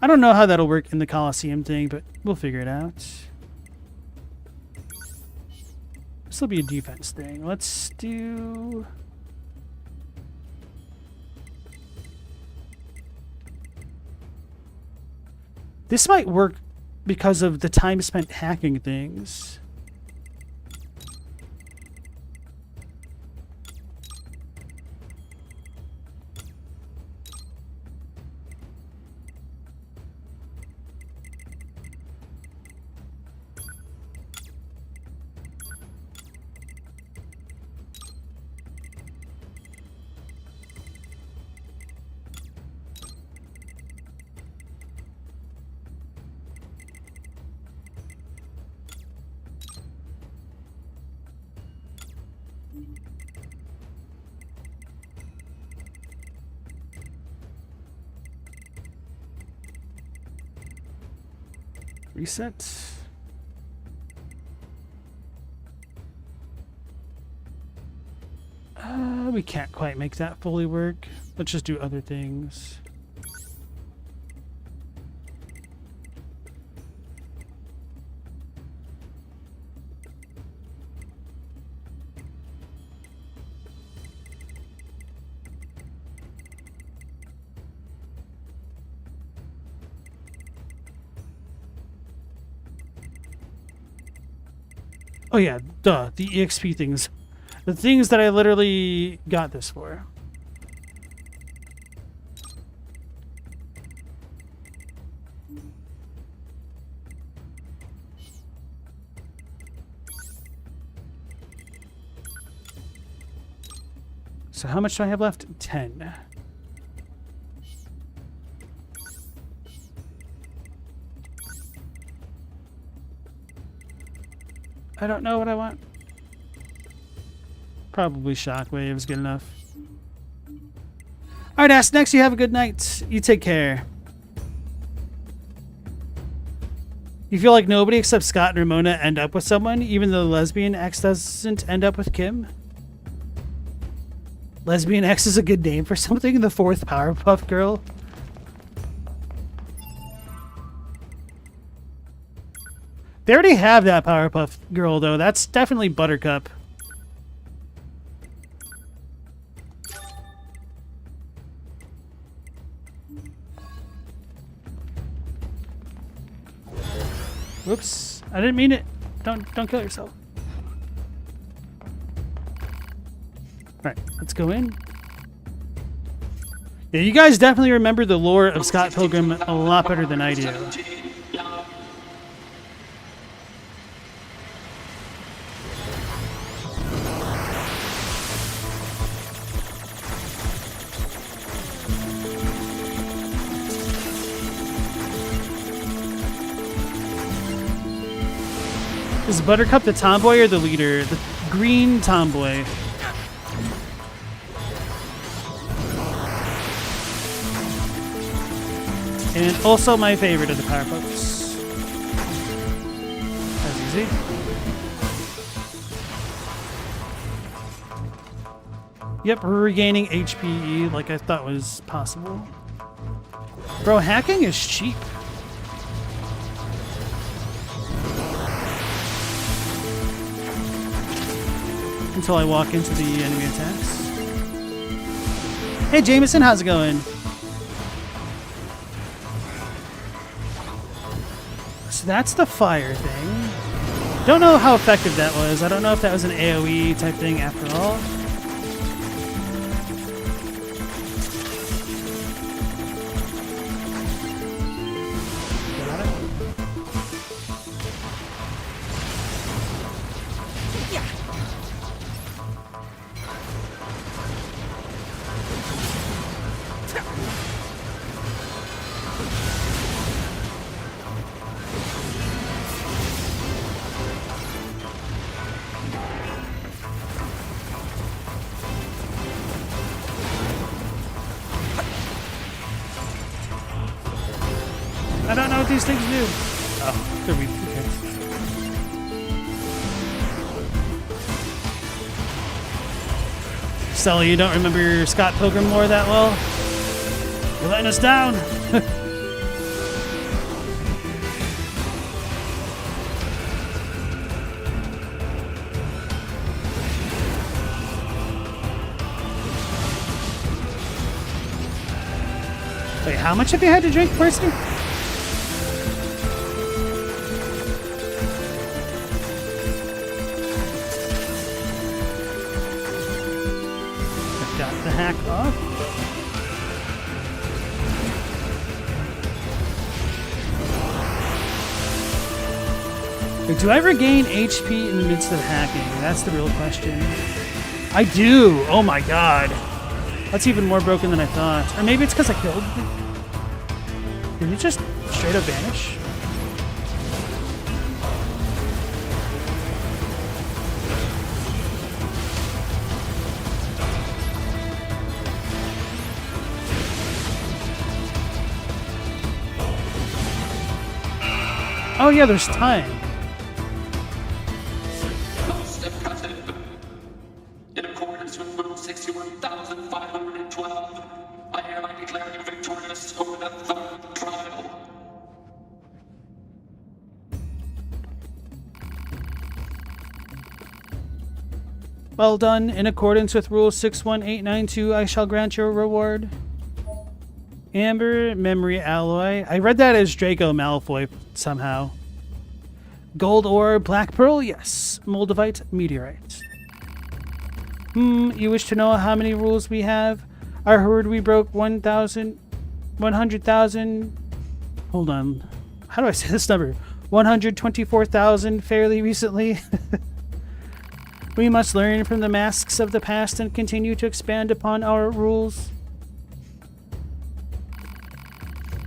I don't know how that'll work in the Coliseum thing, but we'll figure it out. This will be a defense thing. Let's do... This might work because of the time spent hacking things. Reset. We can't quite make that fully work. Let's just do other things. Oh yeah, duh, the EXP things. The things that I literally got this for. So how much do I have left? 10. I don't know what I want. Probably Shockwave's good enough. Alright, Ask Next, you have a good night. You take care. You feel like nobody except Scott and Ramona end up with someone, even though the lesbian X doesn't end up with Kim? Lesbian X is a good name for something, the fourth Powerpuff Girl. They already have that Powerpuff Girl, though. That's definitely Buttercup. Whoops. I didn't mean it. Don't kill yourself. Alright, let's go in. Yeah, you guys definitely remember the lore of Scott Pilgrim a lot better than I do. Is Buttercup the tomboy or the leader? The green tomboy. And also my favorite of the Powerpuffs. That's easy. Yep, we're regaining HPE like I thought was possible. Bro, hacking is cheap. Until I walk into the enemy attacks. Hey Jameson, how's it going? So that's the fire thing. Don't know how effective that was. I don't know if that was an AoE type thing after all. I don't know what these things do. Oh, they're weak. Okay. Sully, you don't remember your Scott Pilgrim lore that well? You're letting us down. Wait, how much have you had to drink, Percy? Hack off. Wait, do I regain HP in the midst of hacking? That's the real question. I do! Oh my god. That's even more broken than I thought. Or maybe it's because I killed him. Did he just straight up vanish? Oh yeah, there's time. In accordance with Rule 61,512. I hereby declare you victorious over the third trial. Well done. In accordance with Rule 61892, I shall grant your reward. Amber Memory Alloy. I read that as Draco Malfoy somehow. Gold Ore, Black Pearl, yes. Moldavite, Meteorite. You wish to know how many rules we have? I heard we broke 100,000... Hold on. How do I say this number? 124,000 fairly recently. We must learn from the masks of the past and continue to expand upon our rules.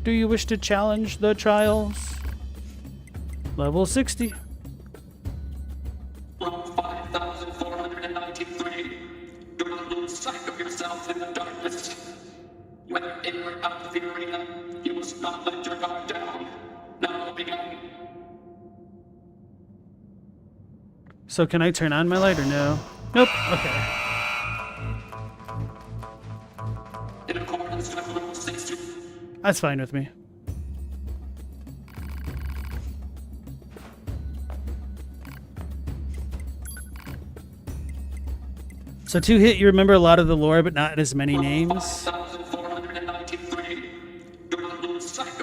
Do you wish to challenge the trials? Level 60. Level 5,493. Do not lose sight of yourself in the darkness. Whether in or out of the arena, you must not let your guard down. Now begin. So can I turn on my light or no? Nope. Okay. In accordance with Rule 60. That's fine with me. So 2 hit, you remember a lot of the lore, but not as many names.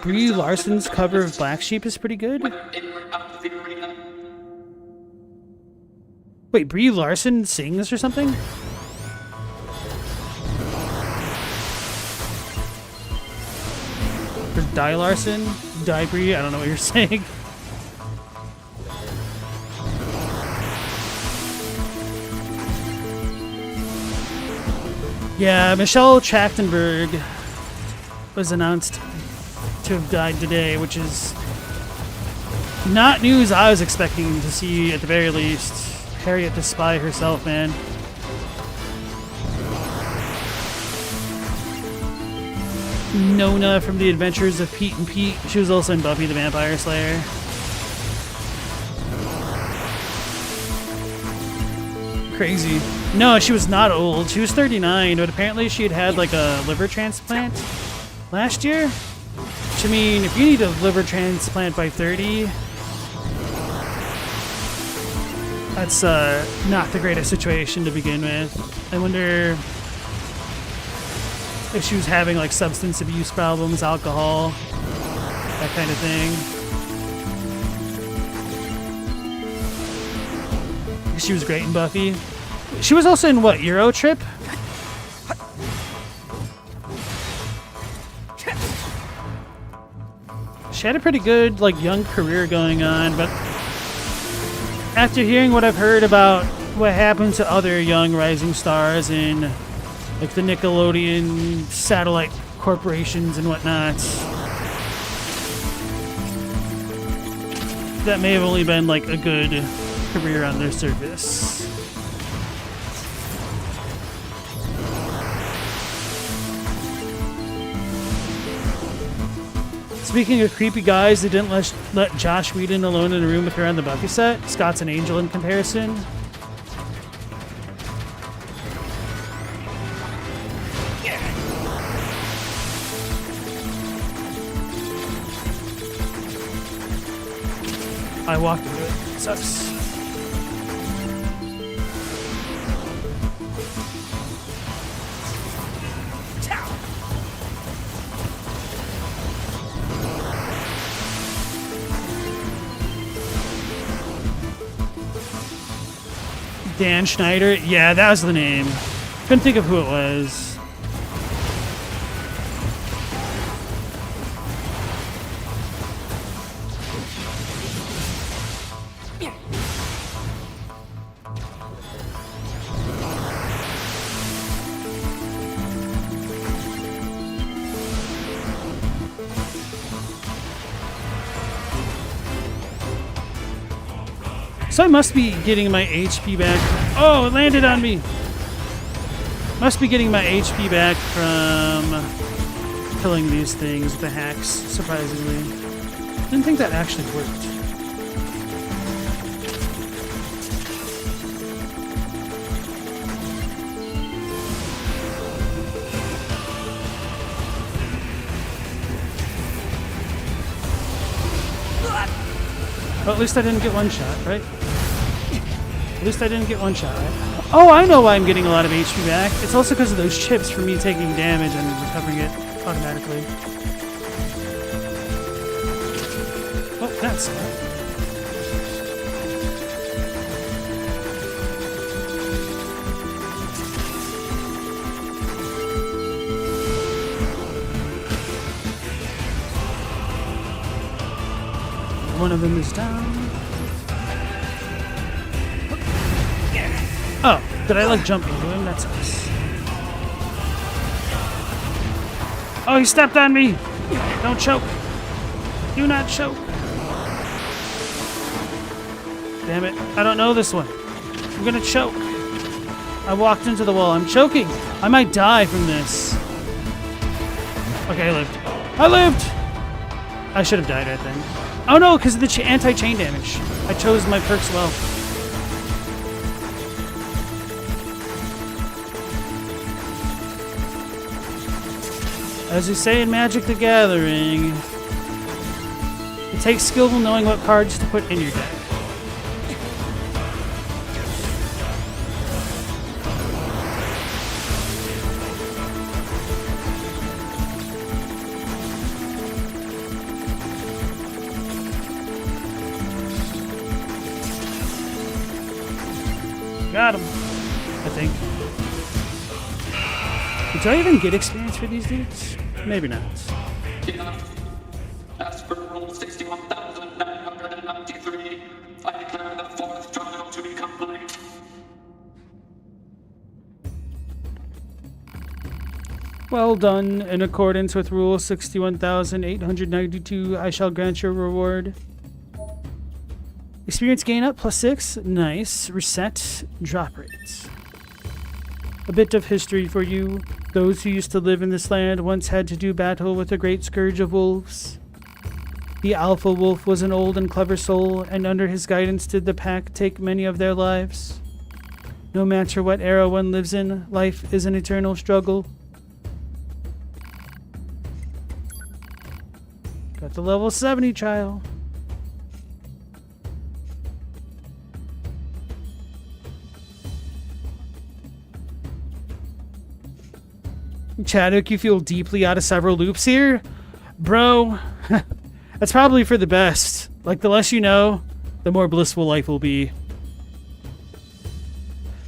Brie Larson's cover of Black Sheep is pretty good. Wait, Brie Larson sings or something? Or Die Larson? Die Brie? I don't know what you're saying. Yeah, Michelle Trachtenberg was announced to have died today, which is not news I was expecting to see at the very least. Harriet the Spy herself, man. Nona from The Adventures of Pete and Pete. She was also in Buffy the Vampire Slayer. Crazy. No, she was not old. She was 39, but apparently she had had like a liver transplant last year. Which, I mean, if you need a liver transplant by 30, that's not the greatest situation to begin with. I wonder if she was having like substance abuse problems, alcohol, that kind of thing. She was great in Buffy. She was also in what, Euro Trip? She had a pretty good like young career going on, but after hearing what I've heard about what happened to other young rising stars in like the Nickelodeon satellite corporations and whatnot, that may have only been like a good career on their surface. Speaking of creepy guys that didn't let Josh Whedon alone in a room with her on the Buffy set, Scott's an angel in comparison. I walked into it. It sucks. Dan Schneider? Yeah, that was the name. Couldn't think of who it was. So I must be getting my HP back. Oh, it landed on me. Must be getting my HP back from killing these things, the hacks, surprisingly. Didn't think that actually worked. Well, at least I didn't get one shot, right? At least I didn't get one shot, right? Oh, I know why I'm getting a lot of HP back. It's also because of those chips for me taking damage and recovering it automatically. Oh, that's it. One of them is down. Oh, did I like jump into him? That's nice. Oh, he stepped on me! Don't choke. Do not choke. Damn it. I don't know this one. I'm gonna choke. I walked into the wall. I'm choking. I might die from this. Okay, I lived. I lived! I should have died right then. Oh no, because of the anti-chain damage. I chose my perks well. As you say in Magic the Gathering, it takes skill knowing what cards to put in your deck. Got him, I think. Do I even get experience for these dudes? Maybe not. As per Rule 61,993, I declare the fourth trial to be complete. Well done. In accordance with Rule 61,892, I shall grant your reward. Experience gain up +6. Nice. Reset. Drop rate. A bit of history for you. Those who used to live in this land once had to do battle with a great scourge of wolves. The alpha wolf was an old and clever soul, and under his guidance did the pack take many of their lives. No matter what era one lives in, life is an eternal struggle. Got the level 70 trial. Chadwick, you feel deeply out of several loops here? Bro, that's probably for the best. Like, the less you know, the more blissful life will be.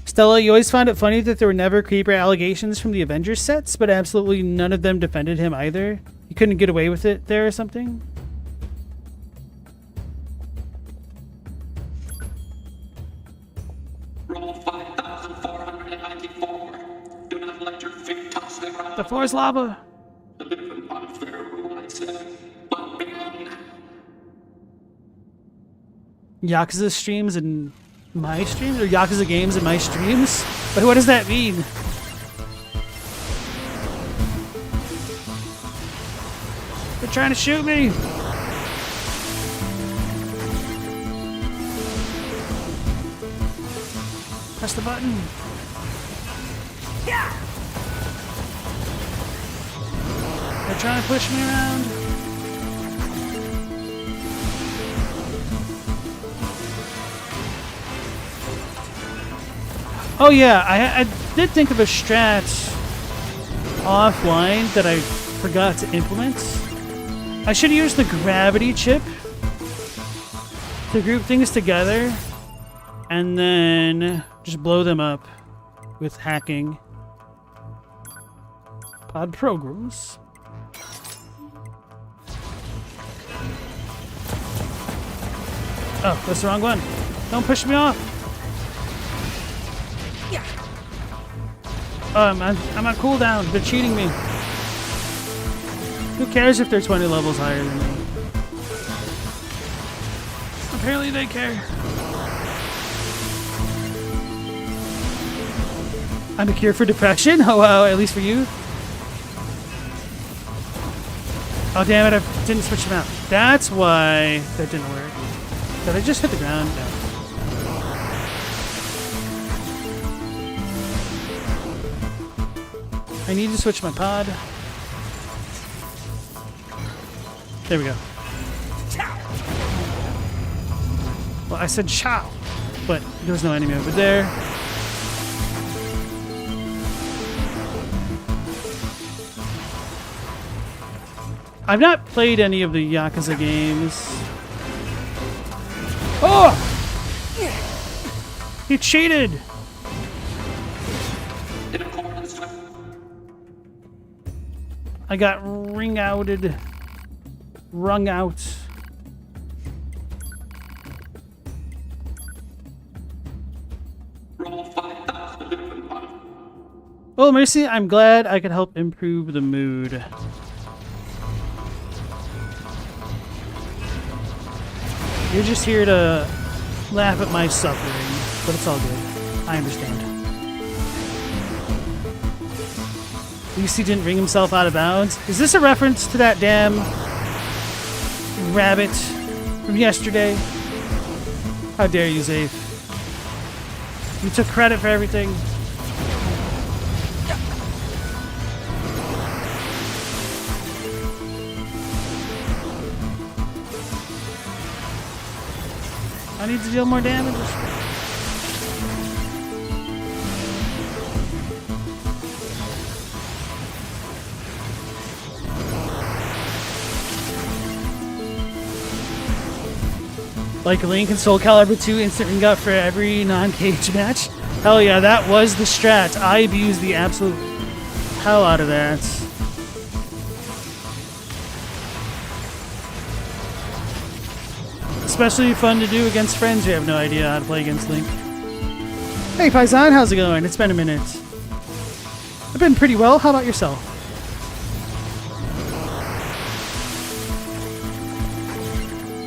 Stella, you always found it funny that there were never creeper allegations from the Avengers sets, but absolutely none of them defended him either. You couldn't get away with it there or something? Roll 5,494. Do not let your feet touch the ground. The floor is lava. A bit of an unfair rule, I'd say, but beyond. Yakuza streams and my streams? Or Yakuza games in my streams? But what does that mean? They're trying to shoot me! Press the button. Yeah! They're trying to push me around. Oh yeah, I did think of a strat offline that I forgot to implement. I should use the gravity chip to group things together and then just blow them up with hacking. Pod programs. Oh, that's the wrong one. Don't push me off. Yeah. I'm on cooldown. They're cheating me. Who cares if they're 20 levels higher than me? Apparently they care. I'm a cure for depression? Oh wow, at least for you. Oh damn it, I didn't switch them out. That's why that didn't work. Did I just hit the ground? No. I need to switch my pod. There we go. Well, I said chow, but there was no enemy over there. I've not played any of the Yakuza games. Oh! He cheated! I got wrung out. Oh, Mercy, I'm glad I could help improve the mood. You're just here to laugh at my suffering, but it's all good. I understand. At least he didn't ring himself out of bounds. Is this a reference to that damn rabbit from yesterday? How dare you, Zafe? You took credit for everything. I need to deal more damage. Like Link in Soul Calibur 2 instant ring up for every non-cage match. Hell yeah, that was the strat. I abused the absolute hell out of that. Especially fun to do against friends who have no idea how to play against Link. Hey Paisan, how's it going? It's been a minute. I've been pretty well. How about yourself?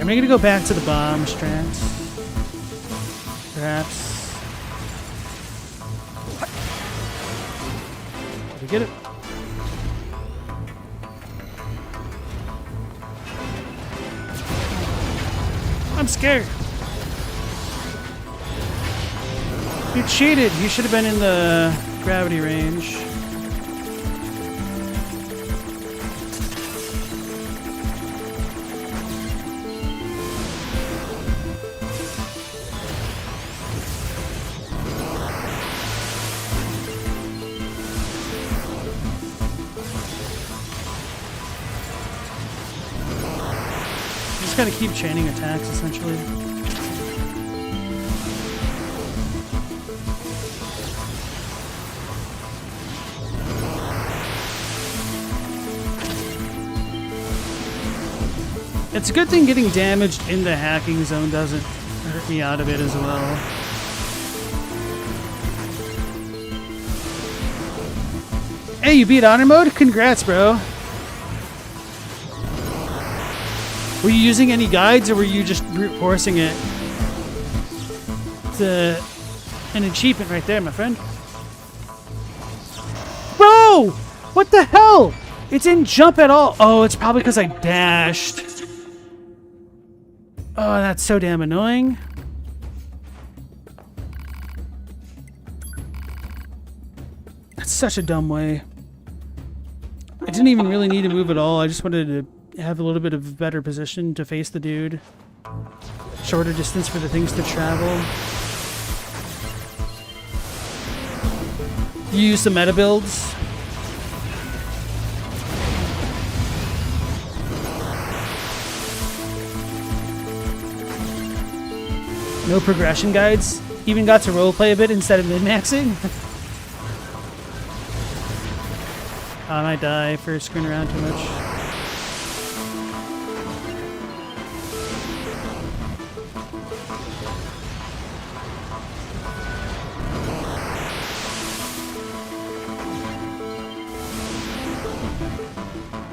Am I gonna go back to the bomb strat? Perhaps. Did we get it? I'm scared. You cheated. You should have been in the gravity range. Just gotta keep chaining attacks, essentially. It's a good thing getting damaged in the hacking zone doesn't hurt me out of it as well. Hey, you beat honor mode? Congrats, bro. Were you using any guides, or were you just brute forcing it? It's an achievement right there, my friend. Bro! What the hell? It didn't jump at all. Oh, it's probably because I dashed. Oh, that's so damn annoying. That's such a dumb way. I didn't even really need to move at all. I just wanted to have a little bit of better position to face the dude. Shorter distance for the things to travel. You use some meta builds. No progression guides. Even got to roleplay a bit instead of min-maxing. I might die for screwing around too much.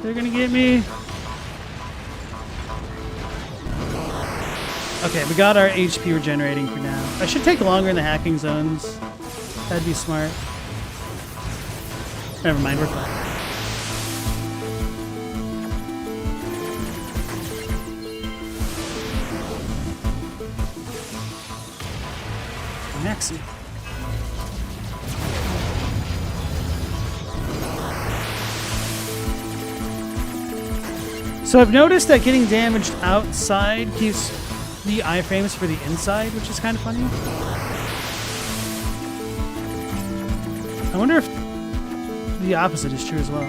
They're gonna get me. Okay, we got our HP regenerating for now. I should take longer in the hacking zones. That'd be smart. Never mind, we're fine. Maxi. So I've noticed that getting damaged outside keeps the iframes for the inside, which is kind of funny. I wonder if the opposite is true as well.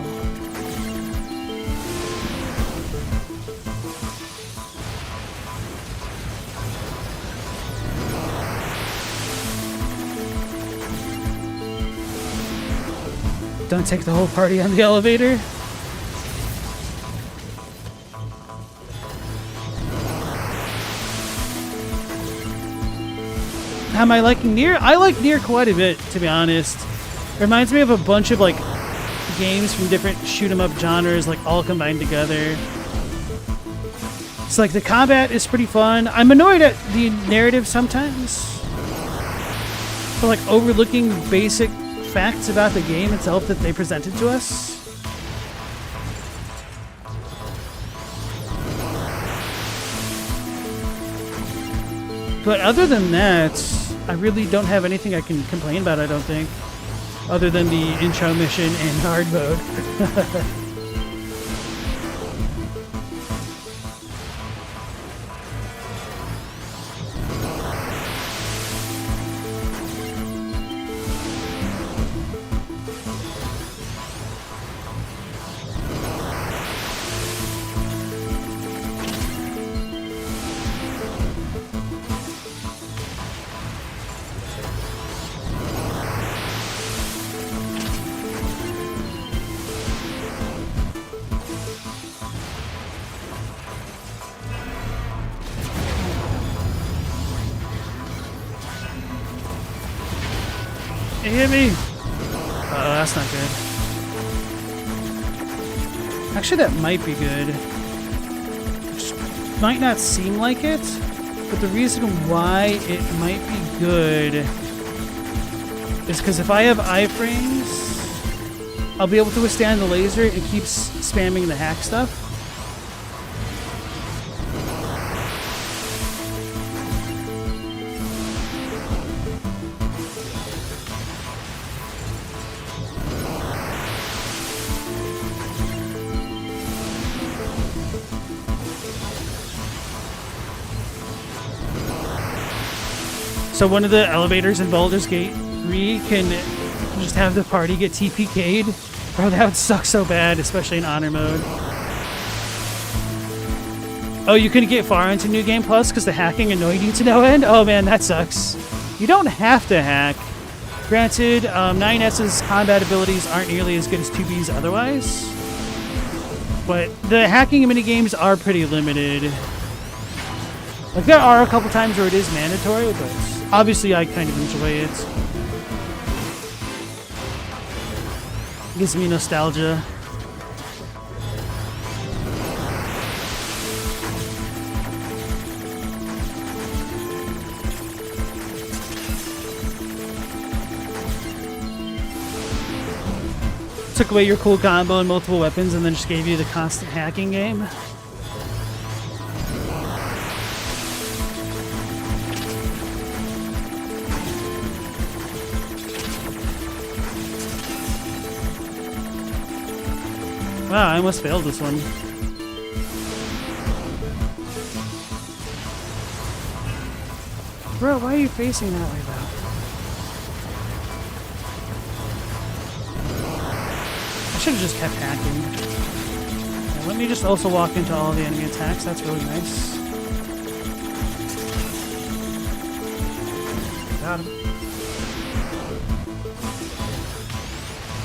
Don't take the whole party on the elevator. Am I liking Nier? I like Nier quite a bit, to be honest. It reminds me of a bunch of like games from different shoot 'em up genres, like all combined together. It's like the combat is pretty fun. I'm annoyed at the narrative sometimes, for like overlooking basic facts about the game itself that they presented to us. But other than that, I really don't have anything I can complain about, I don't think. Other than the intro mission in hard mode. It hit me! Oh, that's not good. Actually, that might be good. Which might not seem like it, but the reason why it might be good is because if I have iframes, I'll be able to withstand the laser. It keeps spamming the hack stuff. So one of the elevators in Baldur's Gate 3 can just have the party get TPK'd. Bro, that would suck so bad, especially in honor mode. Oh, you couldn't get far into New Game Plus because the hacking annoyed you to no end? Oh man, that sucks. You don't have to hack. Granted, 9S's combat abilities aren't nearly as good as 2B's otherwise. But the hacking minigames are pretty limited. Like, there are a couple times where it is mandatory, but obviously I kind of enjoy it. It gives me nostalgia. Took away your cool combo and multiple weapons and then just gave you the constant hacking game. Wow, I almost failed this one. Bro, why are you facing that way, though? I should have just kept hacking. Yeah, let me just also walk into all the enemy attacks. That's really nice. Got him.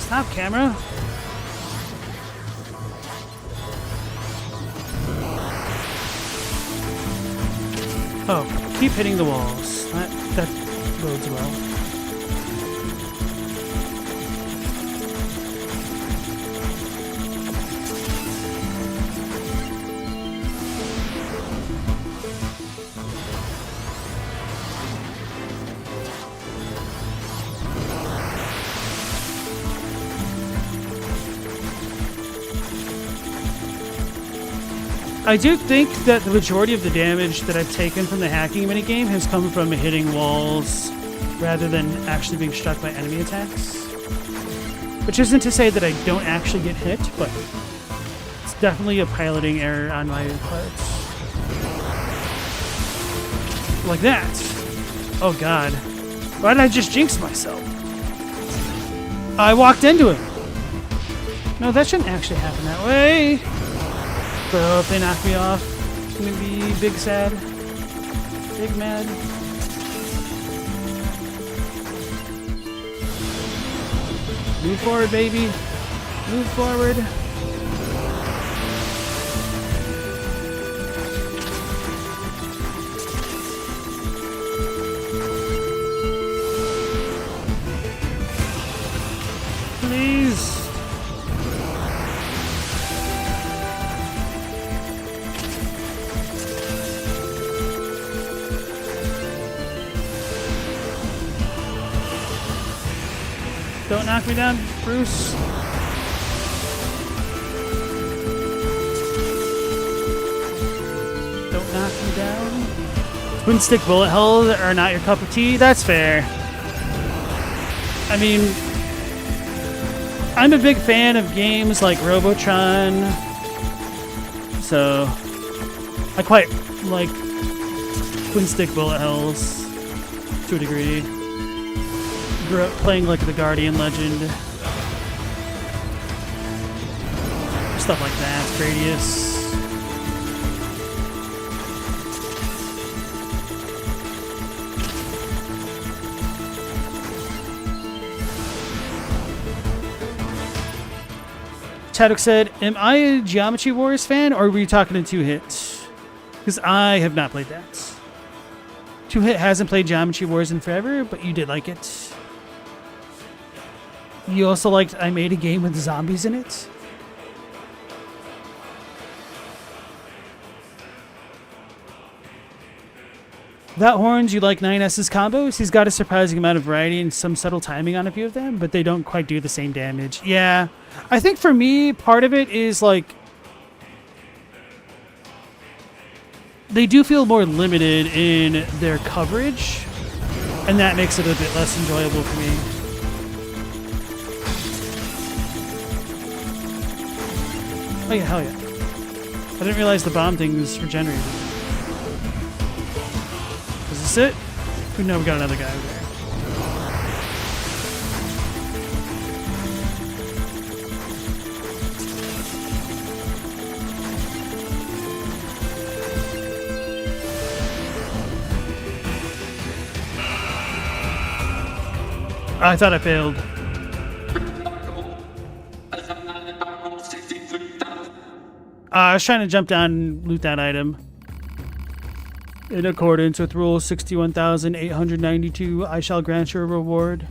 Stop, camera. Oh, keep hitting the walls. That bodes well. I do think that the majority of the damage that I've taken from the hacking minigame has come from hitting walls rather than actually being struck by enemy attacks. Which isn't to say that I don't actually get hit, but it's definitely a piloting error on my part. Like that. Oh god. Why did I just jinx myself? I walked into him. No, that shouldn't actually happen that way. Bro, if they knock me off, it's gonna be big sad. Big mad. Move forward, baby. Move forward. Please. Don't knock me down, Bruce. Don't knock me down. Twin stick bullet hells are not your cup of tea. That's fair. I mean, I'm a big fan of games like Robotron, so I quite like twin stick bullet hells to a degree. Grew up playing like the Guardian Legend. Stuff like that, Gradius. Chadwick said, am I a Geometry Wars fan, or were you talking to 2-Hit? Because I have not played that. 2-Hit hasn't played Geometry Wars in forever, but you did like it. You also liked I made a game with zombies in it? That Horns, you like 9S's combos? He's got a surprising amount of variety and some subtle timing on a few of them, but they don't quite do the same damage. Yeah, I think for me, part of it is like they do feel more limited in their coverage, and that makes it a bit less enjoyable for me. Oh yeah, hell yeah. I didn't realize the bomb thing was regenerated. Is this it? Oh, no, we got another guy over there. I thought I failed. I was trying to jump down and loot that item. In accordance with Rule 61,892, I shall grant you a reward.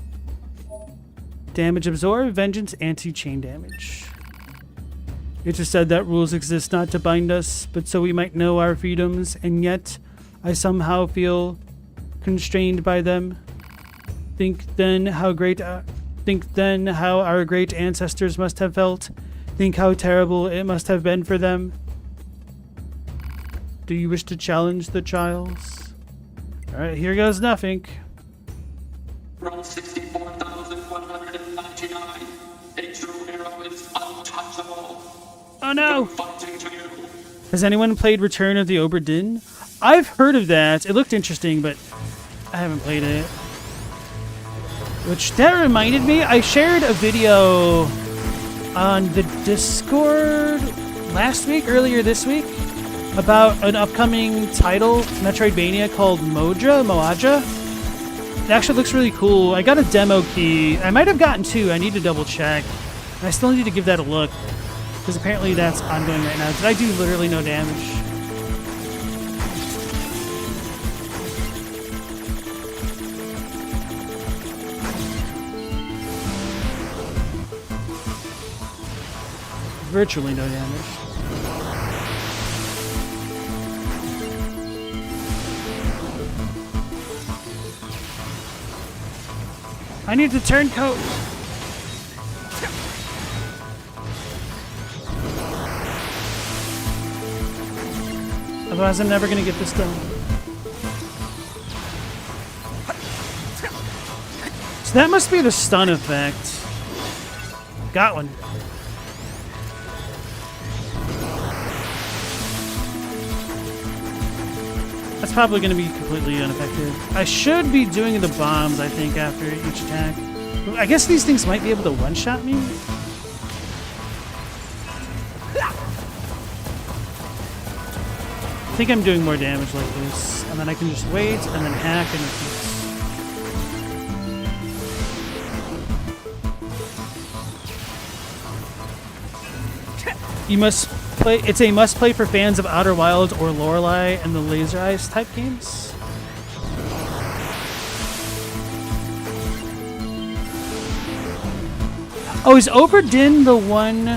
Damage absorb, vengeance, anti-chain damage. It is said that rules exist not to bind us, but so we might know our freedoms, and yet I somehow feel constrained by them. Think then how our great ancestors must have felt. Think how terrible it must have been for them. Do you wish to challenge the trials? Alright, here goes nothing. Roll 64,199. A true hero is untouchable. Oh no! Fighting to you. Has anyone played Return of the Obra Dinn? I've heard of that. It looked interesting, but I haven't played it. Which, that reminded me, I shared a video on the Discord earlier this week, about an upcoming title, Metroidvania, called Moaja. It actually looks really cool. I got a demo key. I might have gotten 2. I need to double check. I still need to give that a look, because apparently that's ongoing right now. Did I do literally no damage? Virtually no damage. I need the turncoat. Otherwise, I'm never gonna get this done. So that must be the stun effect. Got one. That's probably going to be completely ineffective. I should be doing the bombs, I think, after each attack. I guess these things might be able to one-shot me. I think I'm doing more damage like this, and then I can just wait and then hack and repeat. You must play. It's a must-play for fans of Outer Wilds or Lorelei and the Laser Eyes type games. Oh, is Oberdin the one?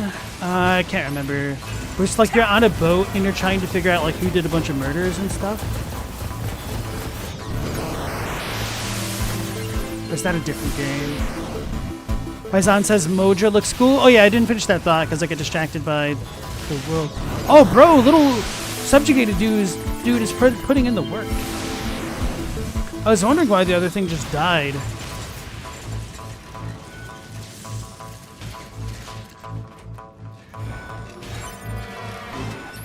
I can't remember. Where it's like you're on a boat and you're trying to figure out like who did a bunch of murders and stuff. Or is that a different game? Paisan says Moja looks cool. Oh yeah, I didn't finish that thought because I get distracted by the world. Oh bro, little subjugated dude is putting in the work. I was wondering why the other thing just died.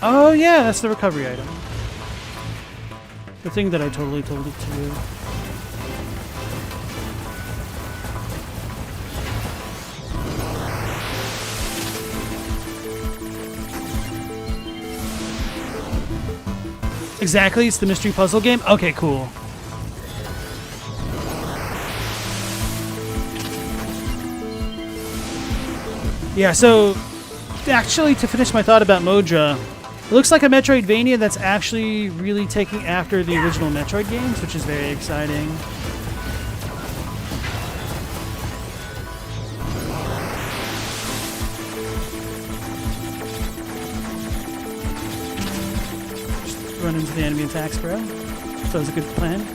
Oh yeah, that's the recovery item. The thing that I totally told it to do. Exactly, it's the mystery puzzle game? Okay, cool. Yeah, so actually to finish my thought about Moja, it looks like a Metroidvania that's actually really taking after the original Metroid games, which is very exciting. Just run into the enemy attacks, bro. So that was a good plan.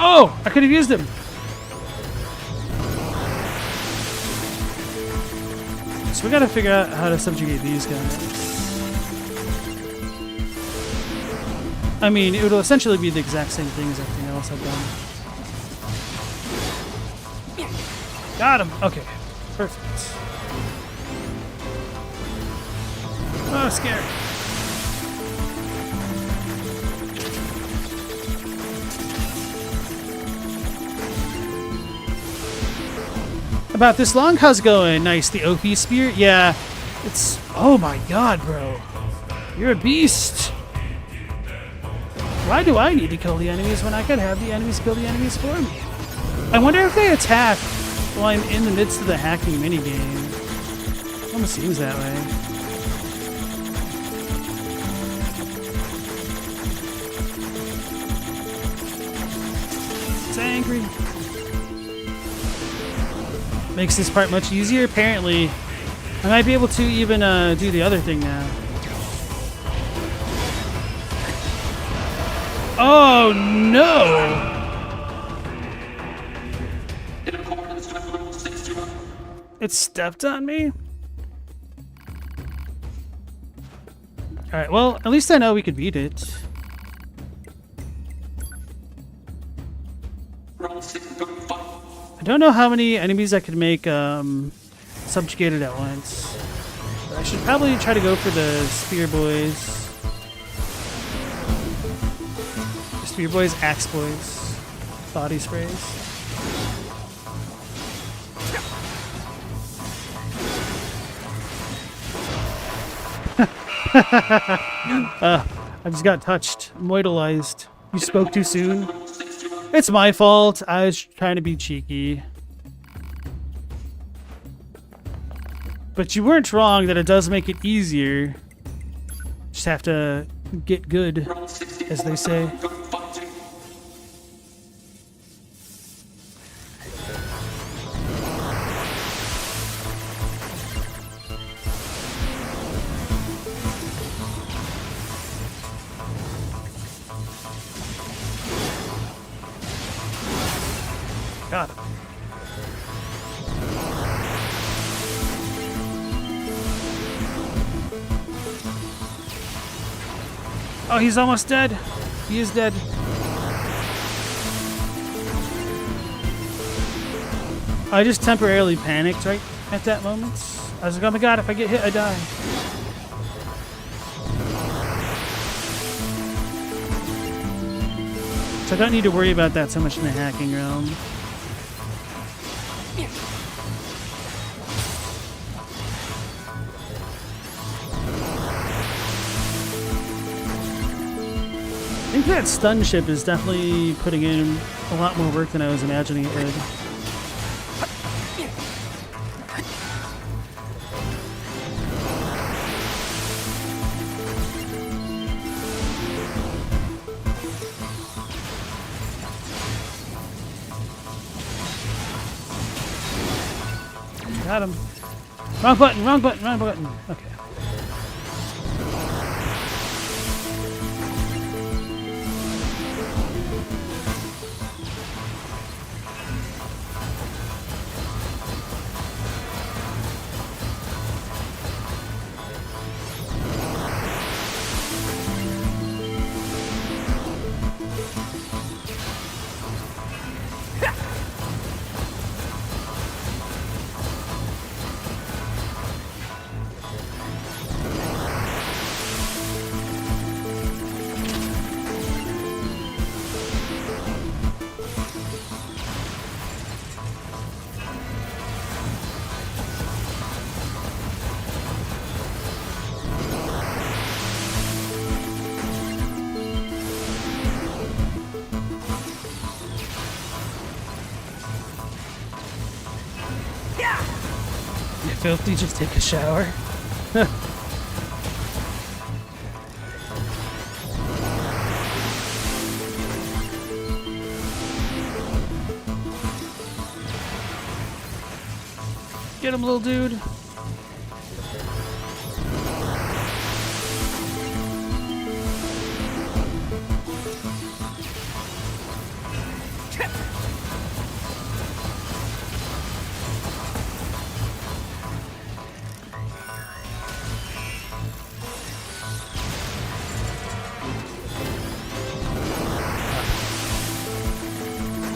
Oh! I could have used him! So we gotta figure out how to subjugate these guys. I mean, it will essentially be the exact same thing as everything else I've done. Got him! Okay. Perfect. Oh, scary. About this long? How's it going? Nice. The OP spear? Yeah. It's... Oh my god, bro. You're a beast. Why do I need to kill the enemies when I could have the enemies kill the enemies for me? I wonder if they attack while I'm in the midst of the hacking minigame. Almost seems that way. It's angry. Makes this part much easier. Apparently, I might be able to even do the other thing now. Oh no! It stepped on me? Alright, well, at least I know we could beat it. I don't know how many enemies I could make subjugated at once. But I should probably try to go for the spear boys. The spear boys, axe boys, body sprays. I just got touched, moidalized. You spoke too soon. It's my fault. I was trying to be cheeky. But you weren't wrong that it does make it easier. Just have to get good, as they say. Got him. Oh, he's almost dead. He is dead. I just temporarily panicked right at that moment. I was like, oh my god, if I get hit, I die. So I don't need to worry about that so much in the hacking realm. I think that stun ship is definitely putting in a lot more work than I was imagining it would. Got him. Wrong button, wrong button, wrong button. Okay. Filthy, just take a shower. Get him, little dude.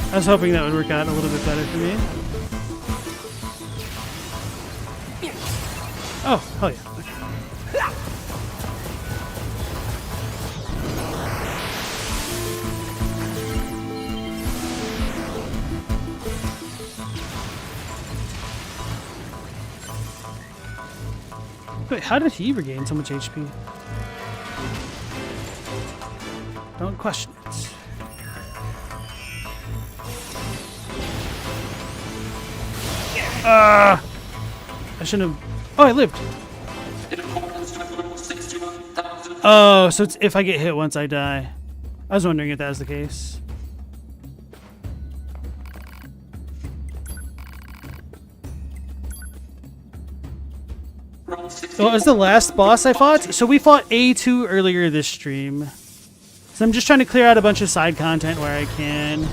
I was hoping that would work out a little bit better for me. Oh, hell yeah. Wait, how did he regain so much HP? Don't question it. I shouldn't have. Oh, I lived. Oh, so it's if I get hit once I die. I was wondering if that was the case. So it was the last boss I fought. So we fought A2 earlier this stream. So I'm just trying to clear out a bunch of side content where I can.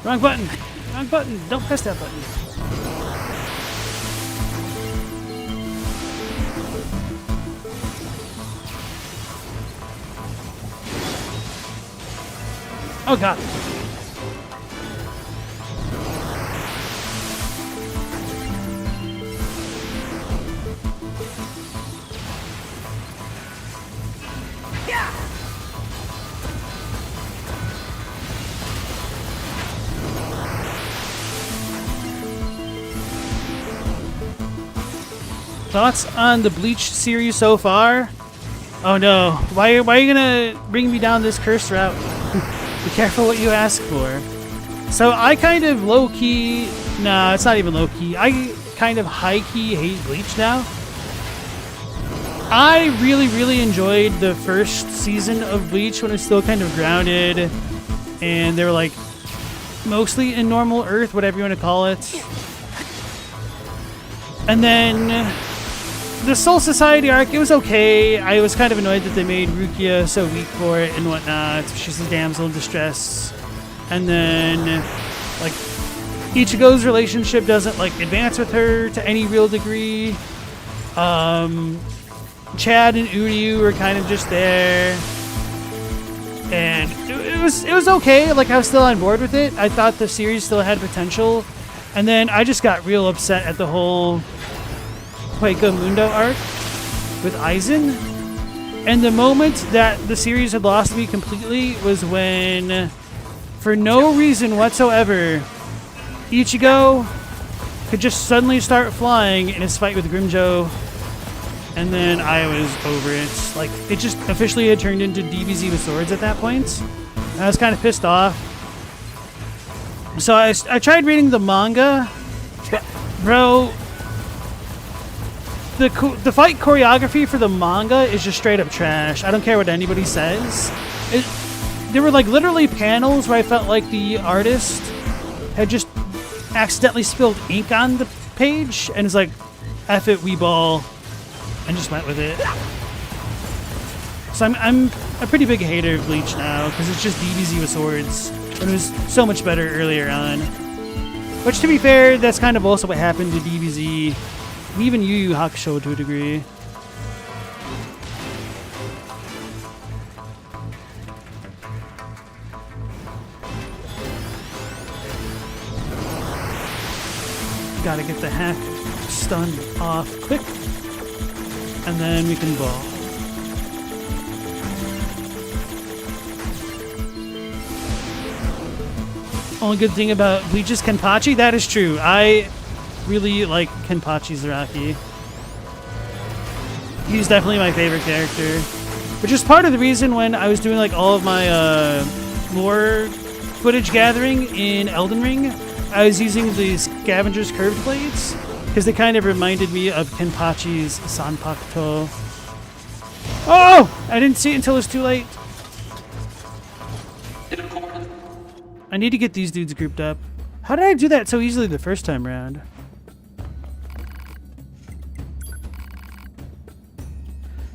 Wrong button! Wrong button! Don't press that button. Oh god. Thoughts on the Bleach series so far? Oh no. Why are you gonna bring me down this cursed route? Be careful what you ask for. So I kind of low-key... Nah, it's not even low-key. I kind of high-key hate Bleach now. I really enjoyed the first season of Bleach when it was still kind of grounded. And they were like mostly in normal Earth, whatever you want to call it. And then... the Soul Society arc, it was okay. I was kind of annoyed that they made Rukia so weak for it and whatnot. She's a damsel in distress. and then like Ichigo's relationship doesn't like advance with her to any real degree. Chad and Uryu are kind of just there, and it was okay. Like, I was still on board with it. I thought the series still had potential, and then I just got real upset at the whole Hueco Mundo arc with Aizen. And the moment that the series had lost me completely was when, for no reason whatsoever, Ichigo could just suddenly start flying in his fight with Grimjo, and then I was over it. Like, it just officially had turned into DBZ with swords at that point. I was kind of pissed off. So I tried reading the manga, but bro, the fight choreography for the manga is just straight up trash. I don't care what anybody says. There were like literally panels where I felt like the artist had just accidentally spilled ink on the page and was like, F it, we ball, and just went with it. So I'm a pretty big hater of Bleach now because it's just DBZ with swords, and it was so much better earlier on. Which, to be fair, that's kind of also what happened to DBZ, and even Yu Yu Hakusho to a degree. Gotta get the hack stun off quick, and then we can ball. Only good thing about Bleach is Kenpachi. That is true. I really like Kenpachi Zaraki. He's definitely my favorite character. Which is part of the reason when I was doing like all of my lore footage gathering in Elden Ring, I was using the Scavenger's Curved Blades, because they kind of reminded me of Kenpachi's Sanpakuto. Oh! I didn't see it until it was too late. I need to get these dudes grouped up. How did I do that so easily the first time around?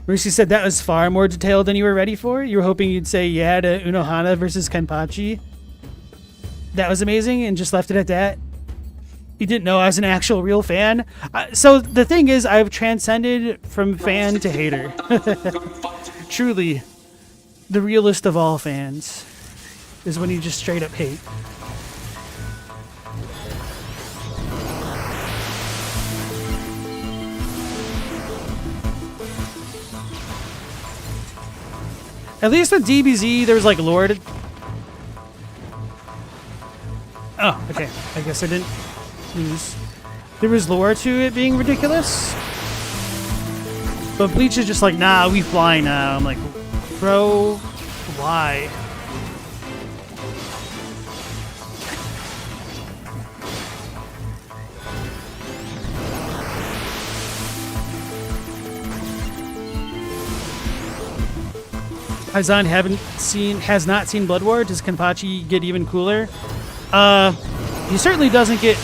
Mercy said that was far more detailed than you were ready for. You were hoping you'd say yeah to Unohana versus Kenpachi. That was amazing, and just left it at that. You didn't know I was an actual real fan. So the thing is, I've transcended from fan to hater. Truly, the realest of all fans is when you just straight up hate. At least with DBZ, there was like lore. Oh, okay. I guess I didn't lose. There was lore to it being ridiculous. But Bleach is just like, nah, we fly now. I'm like, bro, why? Aizan has not seen Blood War. Does Kenpachi get even cooler? He certainly doesn't get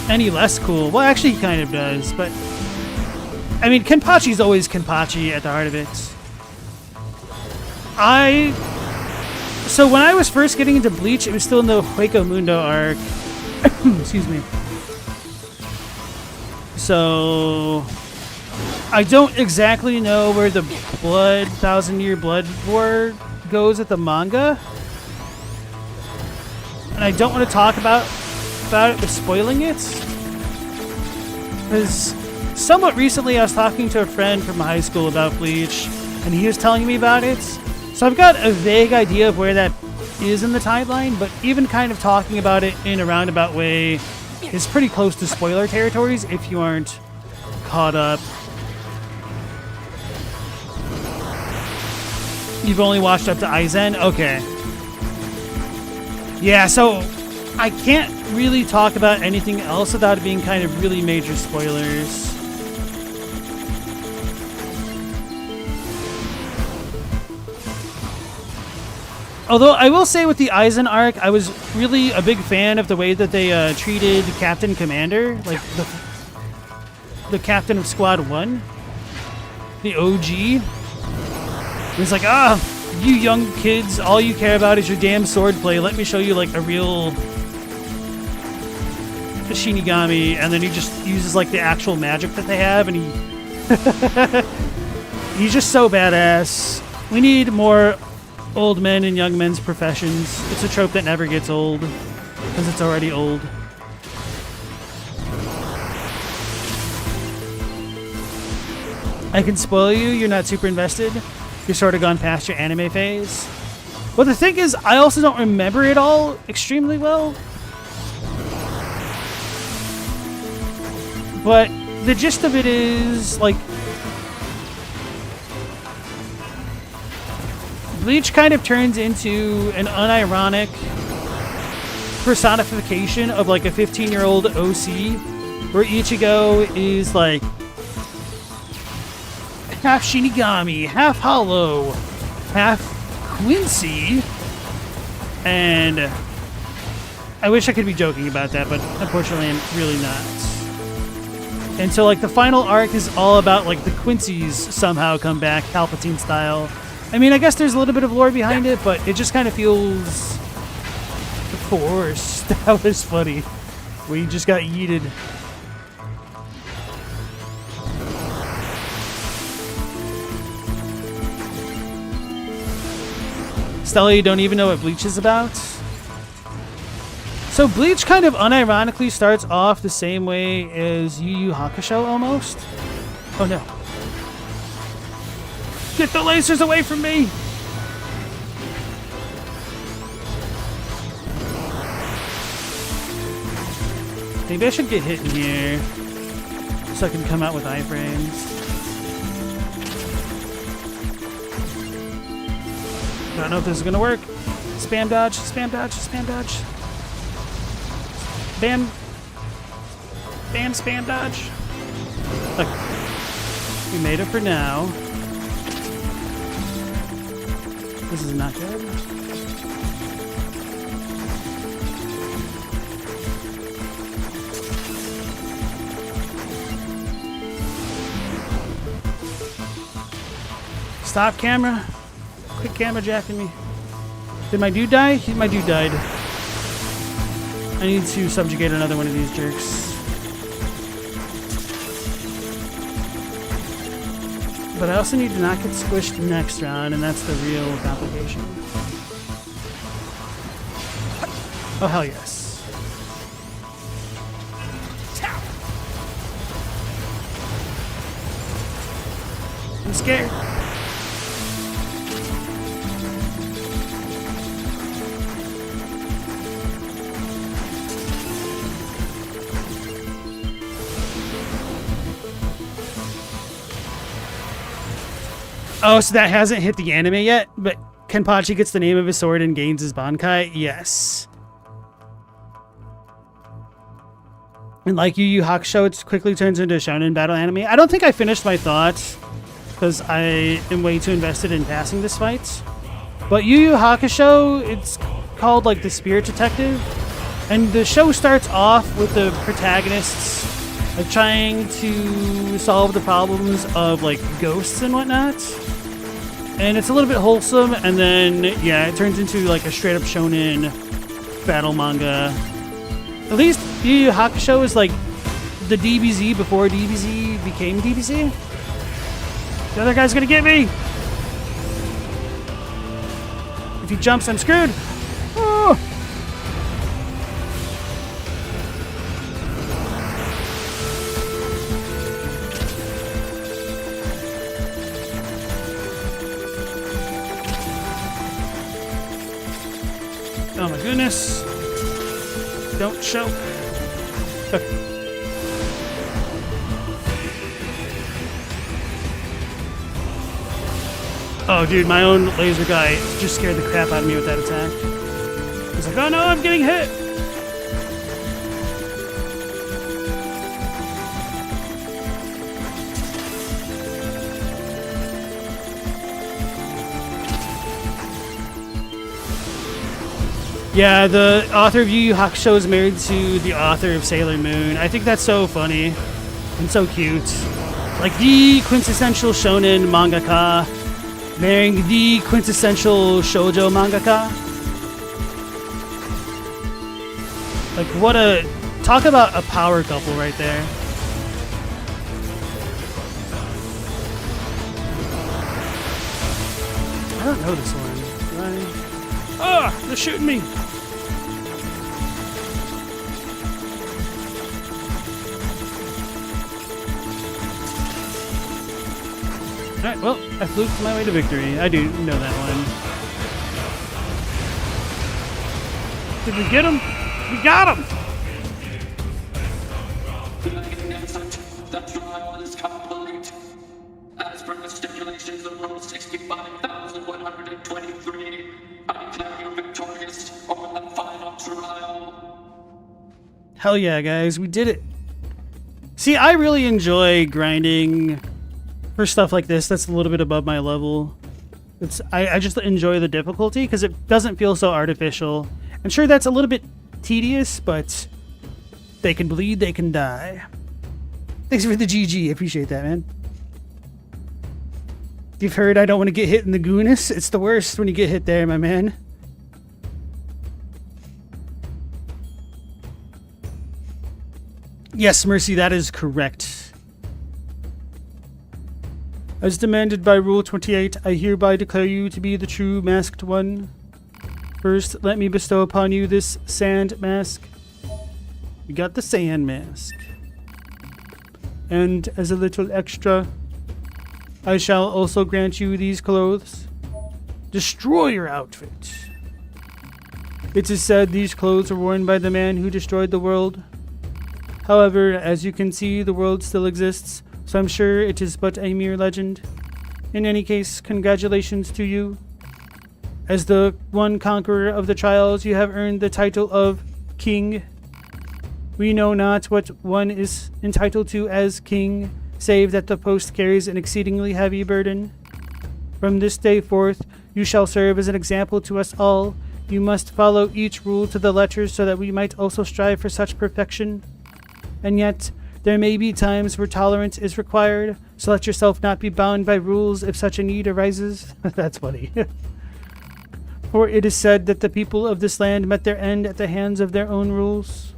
any less cool. Well, actually, he kind of does, but I mean, Kenpachi's always Kenpachi at the heart of it. So when I was first getting into Bleach, it was still in the Hueco Mundo arc. Excuse me. So I don't exactly know where the Thousand-Year Blood War goes at the manga. And I don't want to talk about it with spoiling it. Because somewhat recently I was talking to a friend from high school about Bleach, and he was telling me about it. So I've got a vague idea of where that is in the timeline, but even kind of talking about it in a roundabout way is pretty close to spoiler territories if you aren't caught up. You've only watched up to Aizen? Okay. Yeah, so I can't really talk about anything else without it being kind of really major spoilers. Although I will say with the Aizen arc, I was really a big fan of the way that they treated Captain Commander, like the captain of Squad 1, the OG. It was like, you young kids, all you care about is your damn swordplay. Let me show you like a real Shinigami, and then he just uses like the actual magic that they have, and he's just so badass. We need more old men in young men's professions. It's a trope that never gets old, because it's already old. I can spoil you, you're not super invested. You're sort of gone past your anime phase. But the thing is, I also don't remember it all extremely well. But the gist of it is, like, Bleach kind of turns into an unironic personification of like a 15-year-old OC, where Ichigo is like half Shinigami, half Hollow, half Quincy, and I wish I could be joking about that, but unfortunately I'm really not. And so like the final arc is all about like the Quincy's somehow come back, Palpatine style. I mean, I guess there's a little bit of lore behind it, but it just kind of feels forced. That was funny. We just got yeeted. Stella, you don't even know what Bleach is about? So Bleach kind of unironically starts off the same way as Yu Yu Hakusho almost. Oh no. Get the lasers away from me! Maybe I should get hit in here so I can come out with iframes. I don't know if this is gonna work. Spam dodge, spam dodge, spam dodge. Bam. Bam, spam dodge. Okay. We made it for now. This is not good. Stop camera. Quick camera jacking me. Did my dude die? My dude died. I need to subjugate another one of these jerks. But I also need to not get squished next round, and that's the real complication. Oh, hell yes. I'm scared. Oh, so that hasn't hit the anime yet, but Kenpachi gets the name of his sword and gains his Bankai? Yes. And like Yu Yu Hakusho, it quickly turns into a shonen battle anime. I don't think I finished my thoughts, because I am way too invested in passing this fight. But Yu Yu Hakusho, it's called like the Spirit Detective, and the show starts off with the protagonists like trying to solve the problems of like ghosts and whatnot. And it's a little bit wholesome, and then yeah, it turns into like a straight up shonen battle manga. At least Yu Yu Hakusho is like the DBZ before DBZ became DBZ. The other guy's gonna get me! If he jumps, I'm screwed! Oh. Oh my goodness. Don't choke. Okay. Oh dude, my own laser guy just scared the crap out of me with that attack. He's like, oh no, I'm getting hit! Yeah, the author of Yu Yu Hakusho is married to the author of Sailor Moon. I think that's so funny and so cute. Like the quintessential shonen mangaka. Marrying the quintessential shoujo mangaka. Like, what a... Talk about a power couple right there. I don't know this one. Ah! They're shooting me! Alright, well, I flew my way to victory. I do know that one. Did we get him? We got him! The trial is complete. As per the stipulations of Rule 65,123, I declare you victorious over the final trial. Hell yeah, guys, we did it. See, I really enjoy grinding for stuff like this that's a little bit above my level. I just enjoy the difficulty because it doesn't feel so artificial. I'm sure that's a little bit tedious, but they can bleed, they can die. Thanks for the GG. I appreciate that, man. You've heard I don't want to get hit in the gooness. It's the worst when you get hit there, my man. Yes, Mercy, that is correct. As demanded by Rule 28, I hereby declare you to be the true masked one. First, let me bestow upon you this sand mask. You got the sand mask. And as a little extra, I shall also grant you these clothes. Destroy your outfit. It is said these clothes are worn by the man who destroyed the world. However, as you can see, the world still exists, so I'm sure it is but a mere legend. In any case, congratulations to you. As the one conqueror of the trials, you have earned the title of King. We know not what one is entitled to as king, save that the post carries an exceedingly heavy burden. From this day forth, you shall serve as an example to us all. You must follow each rule to the letter so that we might also strive for such perfection. And yet, there may be times where tolerance is required, so let yourself not be bound by rules if such a need arises. That's funny. For it is said that the people of this land met their end at the hands of their own rules.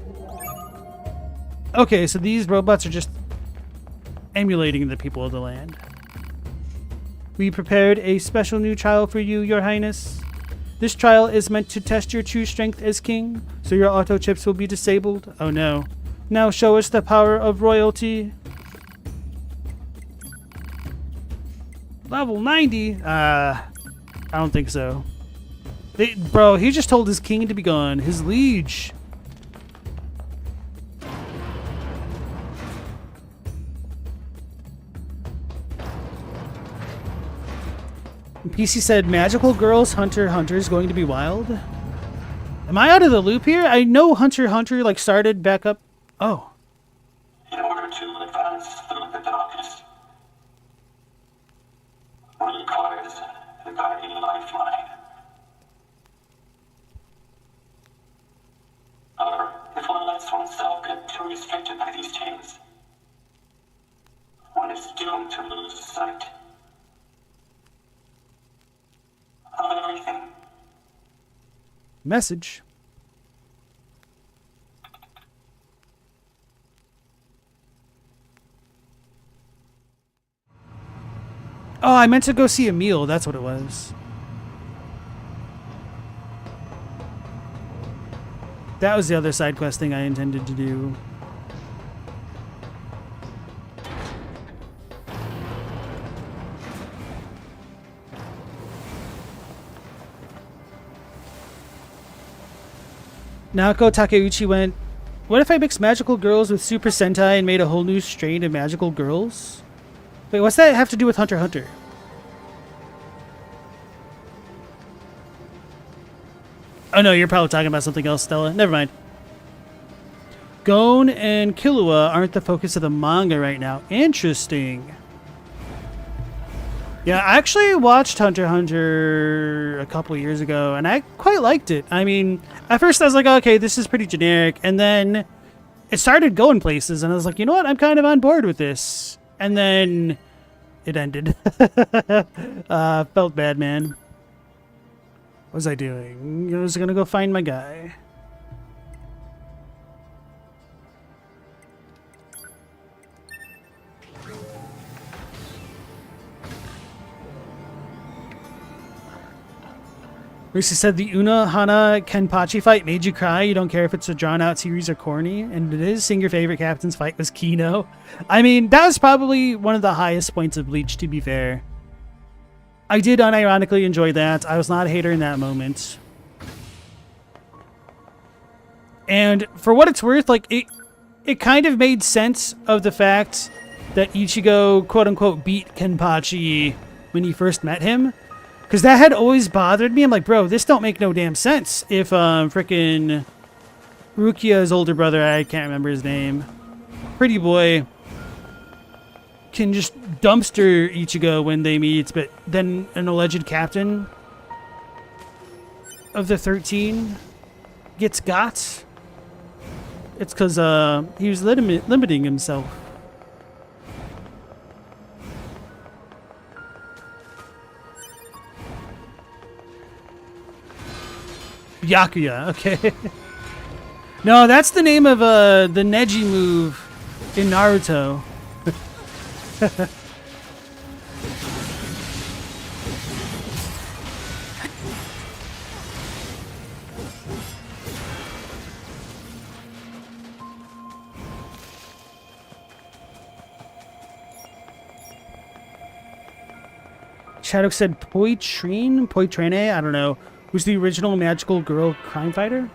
Okay, so these robots are just emulating the people of the land. We prepared a special new trial for you, Your Highness. This trial is meant to test your true strength as king, so your auto chips will be disabled. Oh no. Now show us the power of royalty. Level 90? I don't think so. Bro, he just told his king to be gone. His liege. PC said, Magical Girls Hunter x Hunter is going to be wild. Am I out of the loop here? I know Hunter x Hunter like started back up. Oh. In order to advance through the darkness, one requires the guardian lifeline. However, if one lets oneself get too restricted by these chains, one is doomed to lose sight of everything. Message. Oh, I meant to go see Emil. That's what it was. That was the other side quest thing I intended to do. Naoko Takeuchi went, what if I mixed magical girls with Super Sentai and made a whole new strain of magical girls? Wait, what's that have to do with Hunter x Hunter? Oh no, you're probably talking about something else, Stella. Never mind. Gon and Killua aren't the focus of the manga right now. Interesting. Yeah, I actually watched Hunter x Hunter a couple years ago, and I quite liked it. I mean, at first I was like, okay, this is pretty generic, and then it started going places, and I was like, you know what, I'm kind of on board with this. And then it ended. Felt bad, man. What was I doing? I was gonna go find my guy. Lucy said the Una Hana Kenpachi fight made you cry. You don't care if it's a drawn-out series or corny, and it is. Seeing your favorite captain's fight was Kino. I mean, that was probably one of the highest points of Bleach, to be fair. I did unironically enjoy that. I was not a hater in that moment. And for what it's worth, like, it kind of made sense of the fact that Ichigo, quote-unquote, beat Kenpachi when he first met him. Because that had always bothered me. I'm like, bro, this don't make no damn sense. If frickin' Rukia's older brother, I can't remember his name, Pretty Boy, can just dumpster Ichigo when they meet, but then an alleged captain of the 13 gets got. It's because he was limiting himself. Byakuya, okay. No, that's the name of the Neji move in Naruto. Chadwick said Poitrine, I don't know. Who's the original magical girl crime fighter?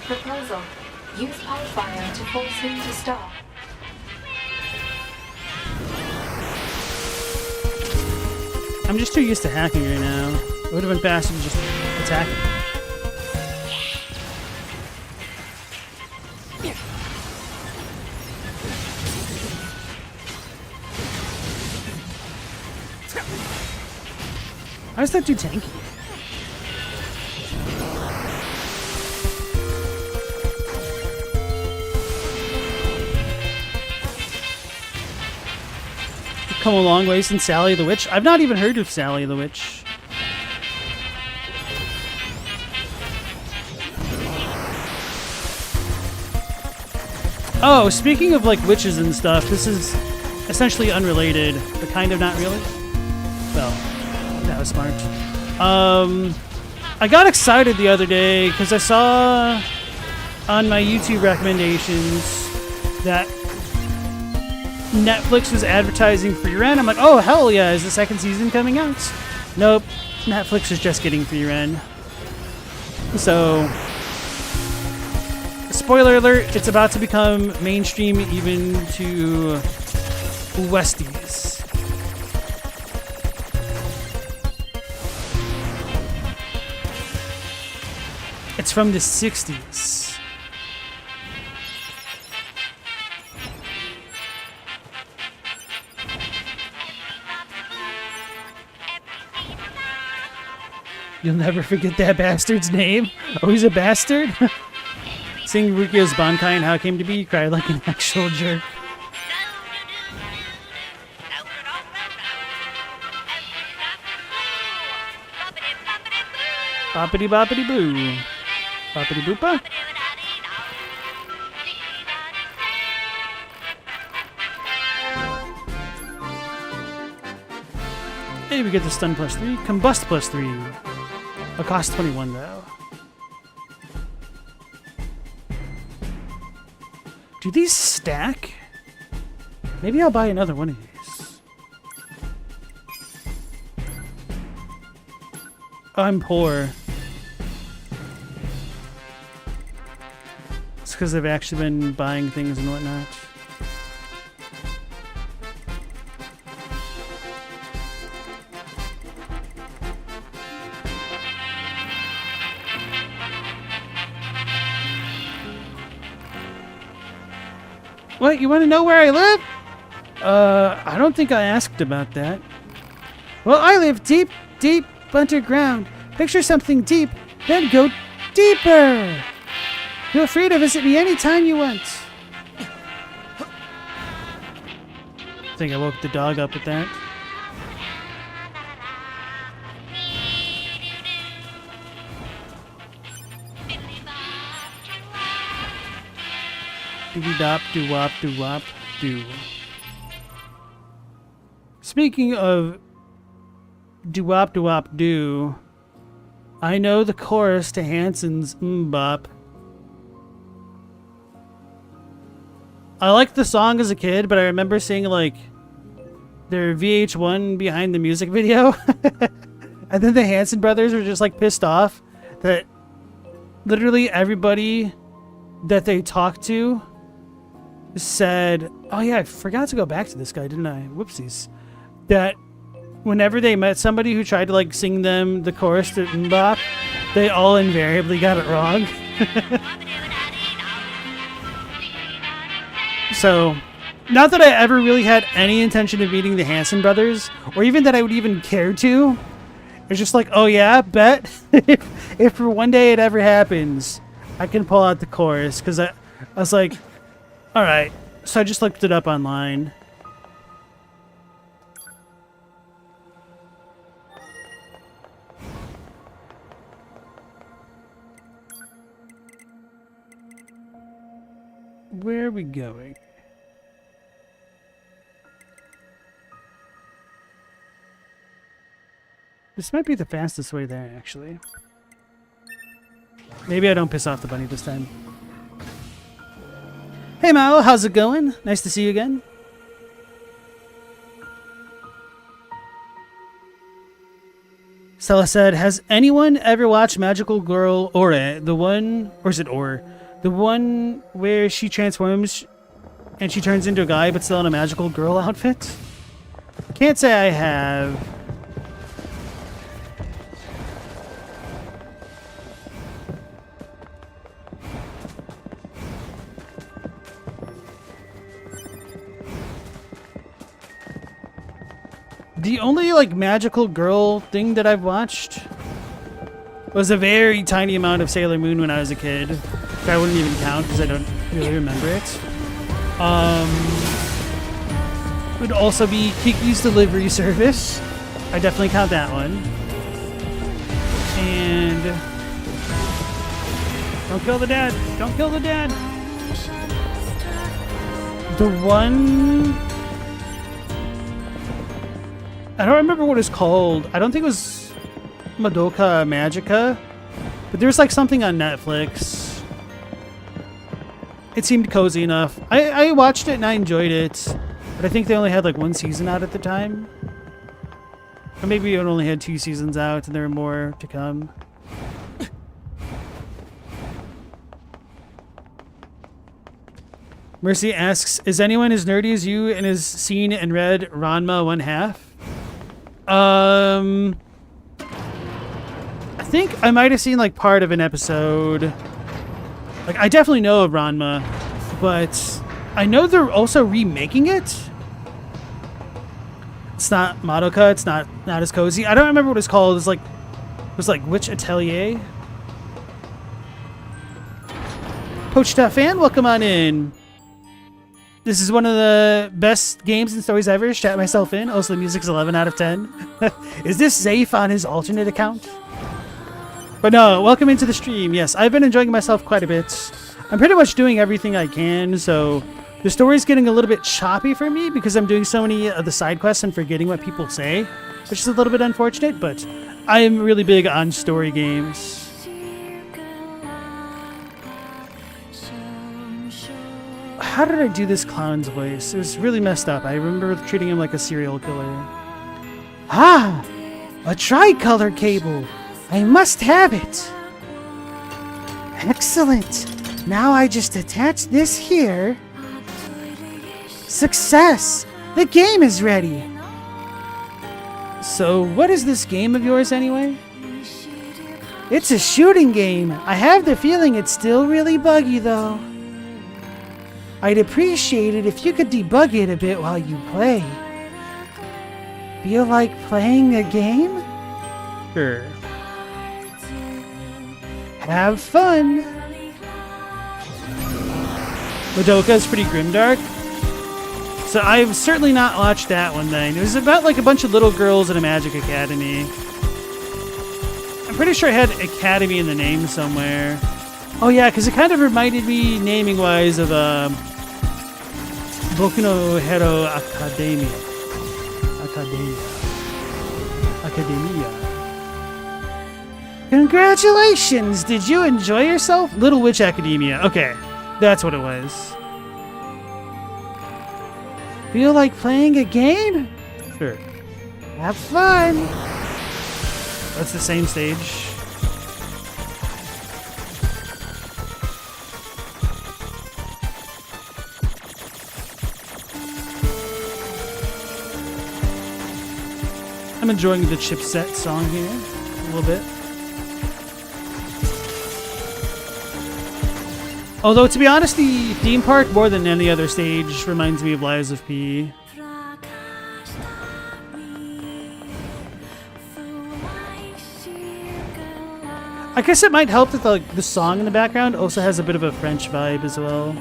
Proposal. Use pipe fire to force him to stop. I'm just too used to hacking right now. It would have been faster to just attack him. How is that too tanky? You've come a long way since Sally the Witch. I've not even heard of Sally the Witch. Oh, speaking of like witches and stuff, this is essentially unrelated, but kind of not really. Well, that was smart. I got excited the other day because I saw on my YouTube recommendations that Netflix was advertising Free Ren. I'm like, oh, hell yeah, is the second season coming out? Nope, Netflix is just getting Free Ren. So, spoiler alert, it's about to become mainstream even to Westies. It's from the 60s. You'll never forget that bastard's name? Oh, he's a bastard? Seeing Rukio's Bankai and how it came to be, you cried like an actual jerk. Boppity boppity boo. Boppity boopa. Hey, we get the stun +3, combust +3. A cost 21 though. Do these stack? Maybe I'll buy another one of these. I'm poor. It's because I've actually been buying things and whatnot. What, you want to know where I live? I don't think I asked about that. Well, I live deep, deep underground. Picture something deep, then go deeper. Feel free to visit me anytime you want. think I woke the dog up with that. Doo-dop, doo-wop, doo-wop, doo. Speaking of doo-wop, doo-wop, doo, I know the chorus to Hansen's Mbop. I liked the song as a kid, but I remember seeing like their VH1 behind the music video. And then the Hansen brothers were just like pissed off that literally everybody that they talked to said, oh yeah, I forgot to go back to this guy, didn't I? Whoopsies. That whenever they met somebody who tried to like sing them the chorus to Mbop, they all invariably got it wrong. So, not that I ever really had any intention of meeting the Hansen brothers, or even that I would even care to. It's just like, oh yeah, bet. if for one day it ever happens, I can pull out the chorus, because I was like, alright. So I just looked it up online. Where are we going? This might be the fastest way there, actually. Maybe I don't piss off the bunny this time. Hey Mao, how's it going? Nice to see you again. Stella said, has anyone ever watched Magical Girl Ore? The one, or is it Ore? The one where she transforms and she turns into a guy but still in a magical girl outfit? Can't say I have. The only like magical girl thing that I've watched was a very tiny amount of Sailor Moon when I was a kid. I wouldn't even count because I don't really remember it. Would also be Kiki's Delivery Service. I definitely count that one. And don't kill the dad. Don't kill the dad. The one, I don't remember what it's called. I don't think it was Madoka Magica, but there's like something on Netflix. It seemed cozy enough. I watched it and I enjoyed it, but I think they only had like one season out at the time. Or maybe it only had 2 seasons out and there were more to come. Mercy asks, is anyone as nerdy as you and has seen and read Ranma 1/2? I think I might have seen like part of an episode. Like, I definitely know of Ranma, but I know they're also remaking it. It's not Madoka, it's not as cozy. I don't remember what it's called. It was like Witch Atelier? Poached fan, welcome on in. This is one of the best games and stories ever. Shat myself in. Also, the music's 11 out of 10. Is this Zafe on his alternate account? But no, welcome into the stream. Yes, I've been enjoying myself quite a bit. I'm pretty much doing everything I can, so the story's getting a little bit choppy for me because I'm doing so many of the side quests and forgetting what people say, which is a little bit unfortunate, but I am really big on story games. How did I do this clown's voice? It was really messed up. I remember treating him like a serial killer. Ah! A tricolor cable! I must have it! Excellent! Now I just attach this here. Success! The game is ready! So, what is this game of yours anyway? It's a shooting game. I have the feeling it's still really buggy though. I'd appreciate it if you could debug it a bit while you play. Feel like playing a game? Sure. Have fun! Madoka is pretty grimdark. So I've certainly not watched that one then. It was about like a bunch of little girls in a magic academy. I'm pretty sure it had academy in the name somewhere. Oh yeah, because it kind of reminded me naming-wise of Boku no Hero Academia. Academia. Congratulations! Did you enjoy yourself? Little Witch Academia. Okay, that's what it was. Feel like playing a game? Sure. Have fun! That's the same stage. I'm enjoying the chipset song here a little bit. Although, to be honest, the theme park, more than any other stage, reminds me of Lies of P. I guess it might help that the song in the background also has a bit of a French vibe as well.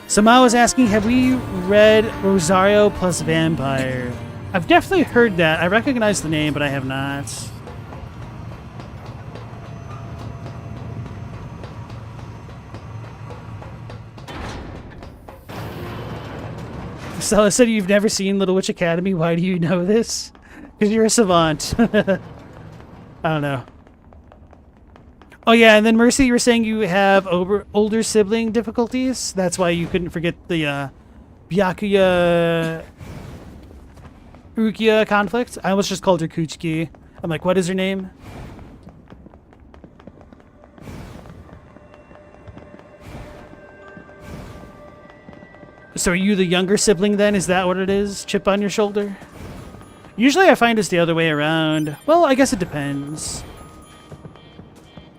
So Ma was asking, have we read Rosario plus Vampire? I've definitely heard that. I recognize the name, but I have not. Stella said you've never seen Little Witch Academy. Why do you know this? Because you're a savant. I don't know. Oh yeah, and then Mercy, you were saying you have older sibling difficulties. That's why you couldn't forget the Byakuya Rukia conflict. I almost just called her Kuchiki. I'm like, what is her name? So are you the younger sibling then? Is that what it is? Chip on your shoulder? Usually I find it's the other way around. Well, I guess it depends.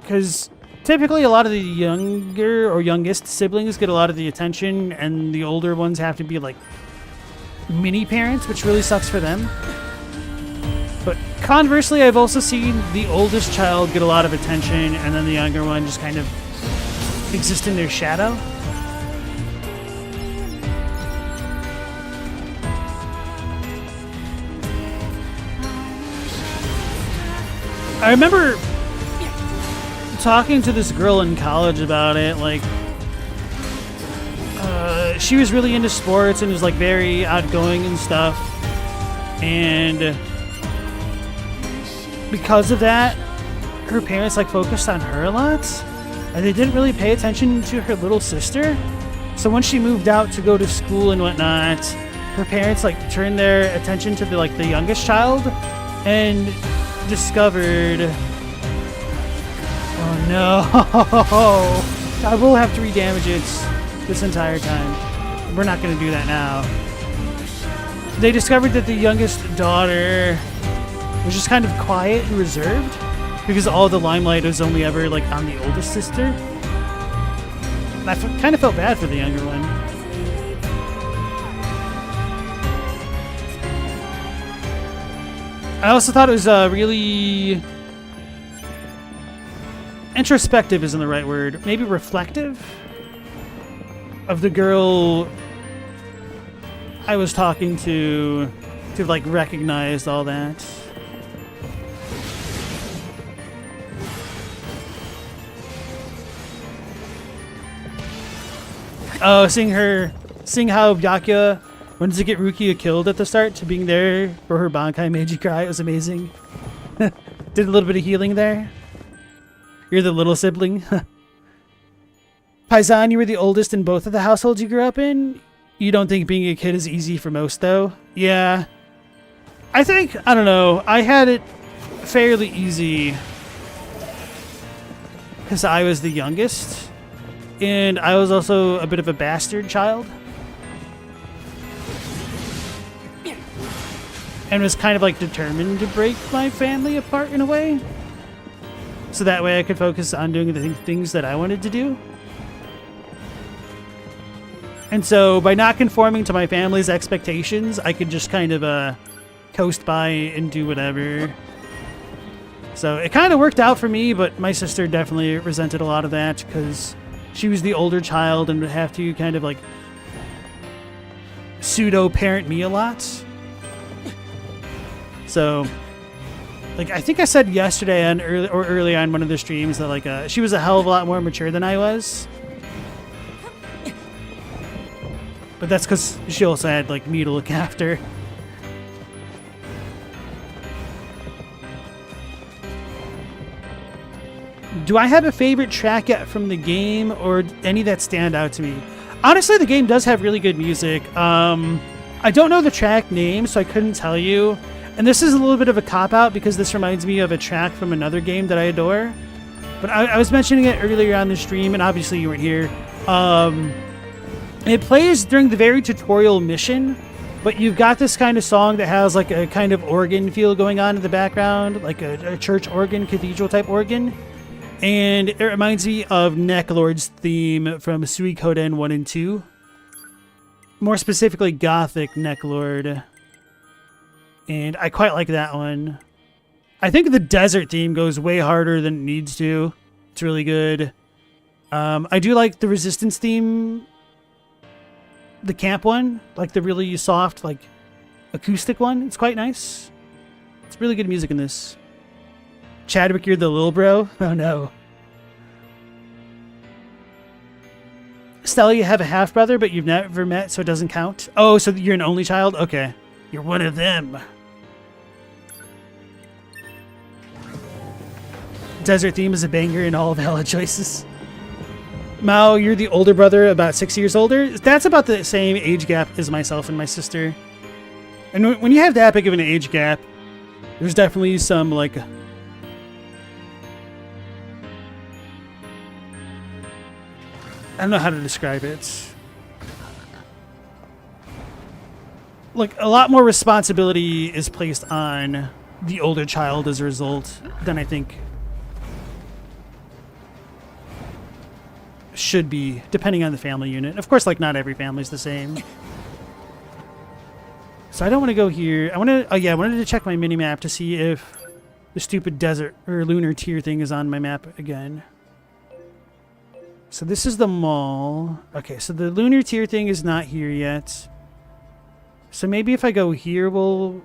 Because typically a lot of the younger or youngest siblings get a lot of the attention, and the older ones have to be like mini parents, which really sucks for them. But conversely, I've also seen the oldest child get a lot of attention, and then the younger one just kind of exist in their shadow. I remember talking to this girl in college about it, like, she was really into sports and was like very outgoing and stuff, and because of that, her parents like focused on her a lot, and they didn't really pay attention to her little sister. So when she moved out to go to school and whatnot, her parents like turned their attention to the youngest child, and discovered, oh no, I will have to redamage it this entire time. We're not going to do that now. They discovered that the youngest daughter was just kind of quiet and reserved because all the limelight was only ever like on the oldest sister. And I kind of felt bad for the younger one. I also thought it was really introspective isn't the right word. Maybe reflective of the girl I was talking to like recognize all that. Oh, seeing how Byakuya wanted to get Rukia killed at the start to being there for her Bankai made you cry. It was amazing. Did a little bit of healing there. You're the little sibling. Paisan, you were the oldest in both of the households you grew up in. You don't think being a kid is easy for most, though? Yeah. I don't know. I had it fairly easy because I was the youngest, and I was also a bit of a bastard child. And was kind of like determined to break my family apart in a way. So that way I could focus on doing the things that I wanted to do. And so by not conforming to my family's expectations, I could just kind of coast by and do whatever. So it kind of worked out for me, but my sister definitely resented a lot of that because she was the older child and would have to kind of like pseudo-parent me a lot. So, like, I think I said yesterday on early on one of the streams that like she was a hell of a lot more mature than I was. But that's because she also had like me to look after. Do I have a favorite track yet from the game or any that stand out to me? Honestly, the game does have really good music. I don't know the track name, so I couldn't tell you. And this is a little bit of a cop-out because this reminds me of a track from another game that I adore. But I was mentioning it earlier on the stream, and obviously you weren't here. It plays during the very tutorial mission, but you've got this kind of song that has like a kind of organ feel going on in the background, like a church organ, cathedral type organ. And it reminds me of Necklord's theme from Suikoden 1 and 2. More specifically, Gothic Necklord. And I quite like that one. I think the desert theme goes way harder than it needs to. It's really good. I do like the Resistance theme. The camp one. Like the really soft, like, acoustic one. It's quite nice. It's really good music in this. Chadwick, you're the little bro? Oh no. Stella, you have a half-brother, but you've never met, so it doesn't count. Oh, so you're an only child? Okay. You're one of them. Desert theme is a banger in all valid choices. Mao, you're the older brother, about 6 years older. That's about the same age gap as myself and my sister. And when you have that big of an age gap, there's definitely some, like... I don't know how to describe it. Like, a lot more responsibility is placed on the older child as a result than I think should be, depending on the family unit. Of course, like, not every family's the same. So I don't want to go here. I wanted to check my mini-map to see if the stupid desert or lunar tier thing is on my map again. So this is the mall. Okay, so the lunar tier thing is not here yet. So maybe if I go here, we'll...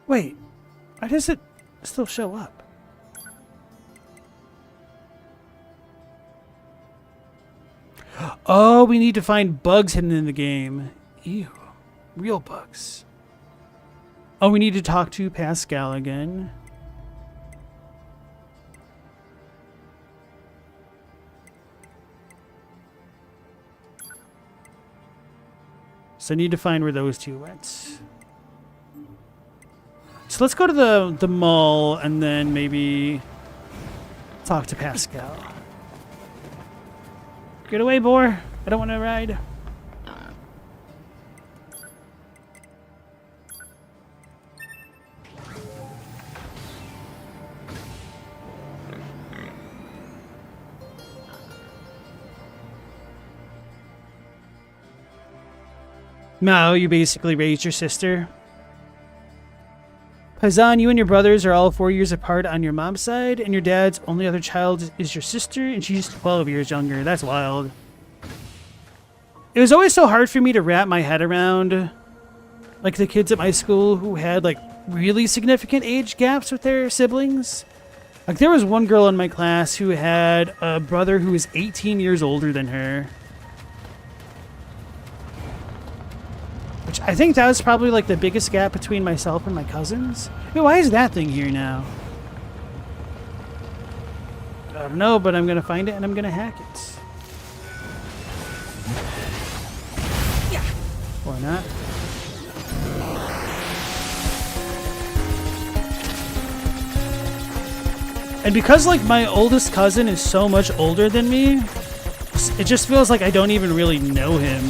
Wait, why does it still show up? Oh, we need to find bugs hidden in the game. Ew, real bugs. Oh, we need to talk to Pascal again. So I need to find where those two went. So let's go to the mall and then maybe talk to Pascal. Get away, boar. I don't want to ride. Mao, you basically raised your sister. Paisan, you and your brothers are all 4 years apart on your mom's side, and your dad's only other child is your sister, and she's 12 years younger. That's wild. It was always so hard for me to wrap my head around, like, the kids at my school who had, like, really significant age gaps with their siblings. Like, there was one girl in my class who had a brother who was 18 years older than her. Which I think that was probably like the biggest gap between myself and my cousins. Hey, why is that thing here now? I don't know, but I'm going to find it and I'm going to hack it. Yeah. Or not. And because like my oldest cousin is so much older than me, it just feels like I don't even really know him.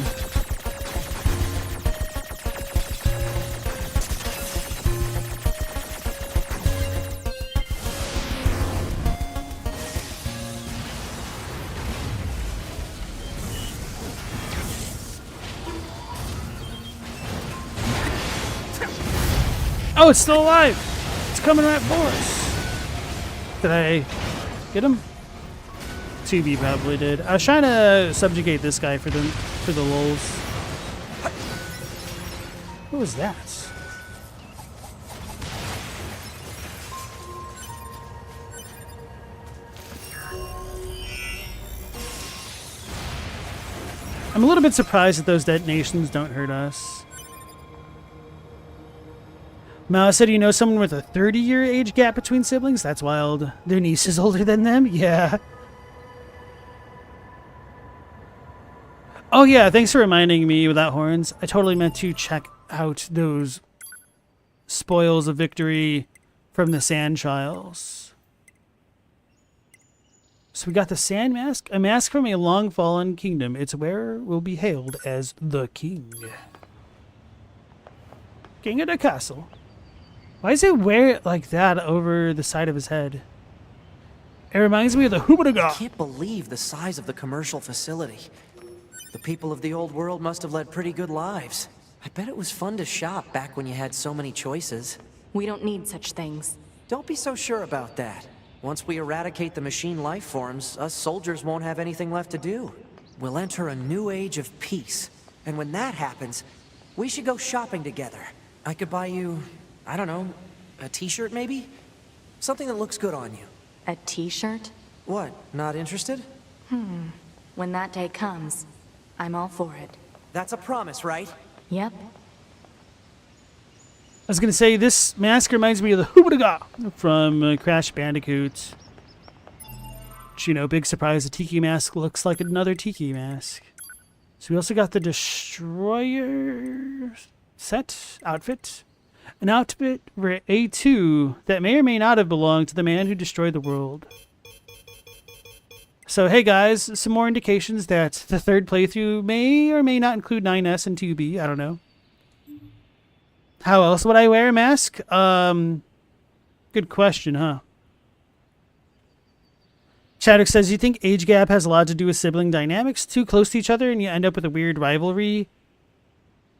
Oh, it's still alive! It's coming right for us. Did I get him? 2B probably did. I was trying to subjugate this guy for the lulz. What was that? I'm a little bit surprised that those detonations don't hurt us. Mao said, you know someone with a 30-year age gap between siblings? That's wild. Their niece is older than them? Yeah. Oh yeah, thanks for reminding me without horns. I totally meant to check out those spoils of victory from the Sand Trials. So we got the Sand Mask, a mask from a long-fallen kingdom. Its wearer will be hailed as the king. King of the castle. Why does he wear it like that over the side of his head? It reminds me of the Hoobadaga. I can't believe the size of the commercial facility. The people of the old world must have led pretty good lives. I bet it was fun to shop back when you had so many choices. We don't need such things. Don't be so sure about that. Once we eradicate the machine life forms, us soldiers won't have anything left to do. We'll enter a new age of peace. And when that happens, we should go shopping together. I could buy you, I don't know, a t-shirt maybe? Something that looks good on you. A t-shirt? What, not interested? When that day comes, I'm all for it. That's a promise, right? Yep. I was going to say, this mask reminds me of the Hoobadaga from Crash Bandicoot. Which, you know, big surprise, the Tiki mask looks like another Tiki mask. So we also got the Destroyer outfit. An outfit for A2 that may or may not have belonged to the man who destroyed the world. So hey guys, some more indications that the third playthrough may or may not include 9S and 2B, I don't know. How else would I wear a mask? Good question, huh? Chadwick says, you think age gap has a lot to do with sibling dynamics? Too close to each other and you end up with a weird rivalry?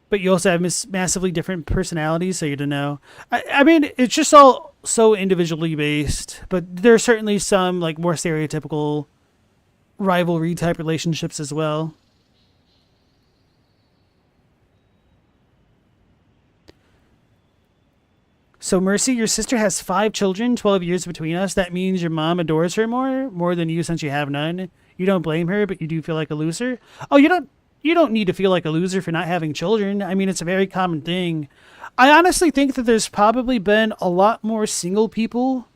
But you also have massively different personalities, so you don't know. I mean, it's just all so individually based. But there are certainly some like more stereotypical rivalry type relationships as well. So Mercy, your sister has 5 children, 12 years between us. That means your mom adores her more than you since you have none. You don't blame her, but you do feel like a loser. Oh, you don't need to feel like a loser for not having children. I mean, it's a very common thing. I honestly think that there's probably been a lot more single people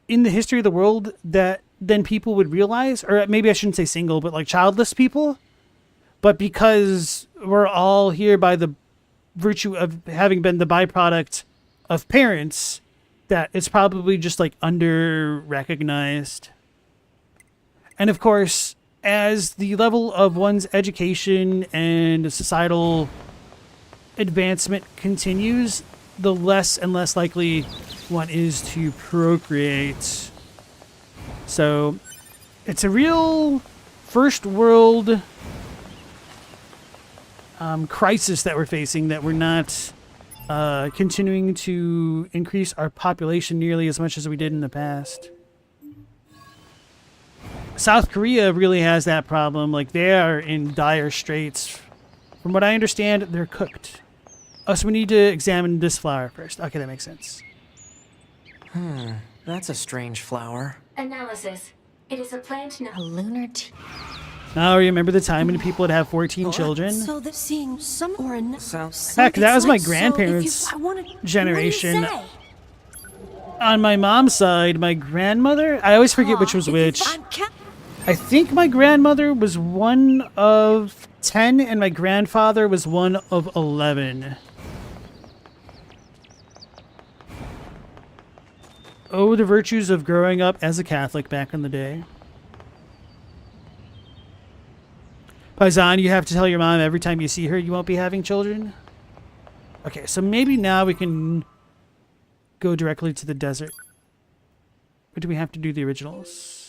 in the history of the world than people would realize. Or maybe I shouldn't say single, but like childless people. But because we're all here by the virtue of having been the byproduct of parents, that it's probably just like under-recognized. And of course, as the level of one's education and societal advancement continues, the less and less likely one is to procreate. So it's a real first world crisis that we're facing, that we're not continuing to increase our population nearly as much as we did in the past. South Korea really has that problem. Like, they are in dire straits. From what I understand, they're cooked. Oh, so we need to examine this flower first. Okay, that makes sense. That's a strange flower. Analysis. It is a plant A lunar tea. Now, remember the time when people would have 14 children? So that seeing some or a Sounds... Heck, that was my grandparents' generation. On my mom's side, my grandmother, I always forget which was which. I think my grandmother was one of 10 and my grandfather was one of 11. Oh, the virtues of growing up as a Catholic back in the day. Paisan, you have to tell your mom every time you see her you won't be having children? Okay, so maybe now we can go directly to the desert. Or do we have to do the originals?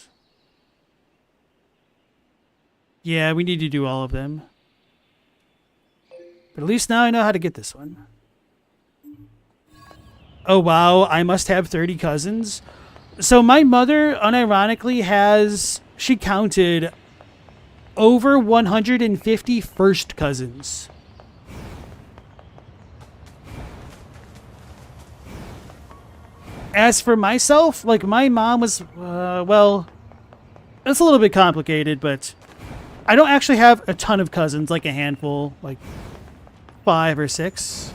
Yeah, we need to do all of them. But at least now I know how to get this one. Oh wow, I must have 30 cousins. So my mother, unironically, she counted over 150 first cousins. As for myself, like, my mom was, well, it's a little bit complicated, but I don't actually have a ton of cousins, like a handful, like 5 or 6.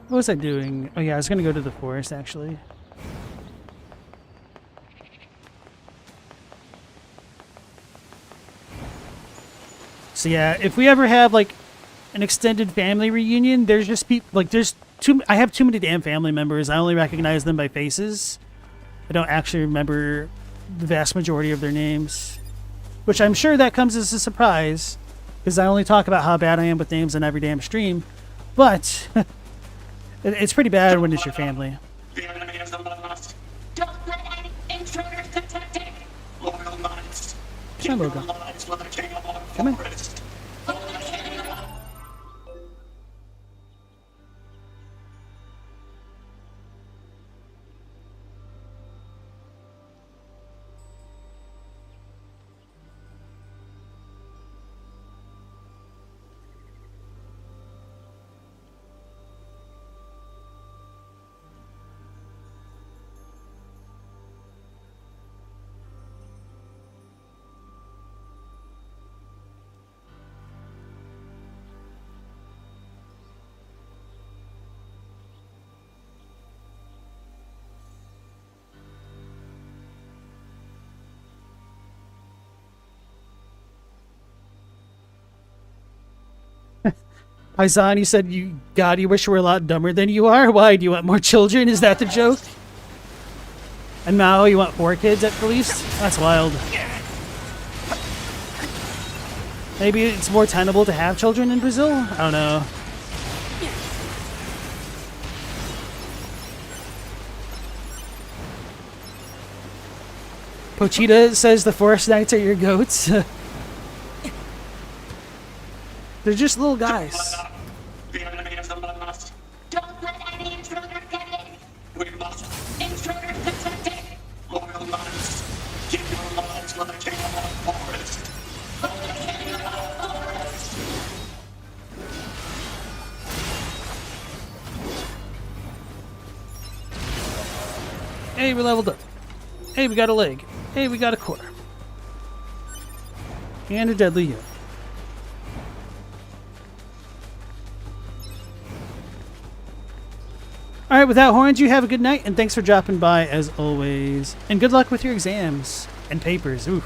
What was I doing? Oh yeah, I was gonna go to the forest, actually. So yeah, if we ever have, like, an extended family reunion, there's just people, like, I have too many damn family members. I only recognize them by faces. I don't actually remember the vast majority of their names. Which I'm sure that comes as a surprise, because I only talk about how bad I am with names in every damn stream. But it's pretty bad when it's your family. The enemy is among us. Don't let any intruders detect it. Loyal knights. Come on, Keep your lives for the king of our Come on. forest. Paisan, you said, God, you wish you were a lot dumber than you are? Why? Do you want more children? Is that the joke? And Mao, you want 4 kids at the least? That's wild. Maybe it's more tenable to have children in Brazil? I don't know. Pochita says the forest knights are your goats. They're just little guys. The enemy is among us. Don't let any intruder get in. We must. Intruders detect it. Loyal knights. Keep your lives for the king of our forest. Hey, we leveled up. Hey, we got a leg. Hey, we got a core. And a deadly yoke. Alright, without horns, you have a good night, and thanks for dropping by as always. And good luck with your exams and papers. Ooh,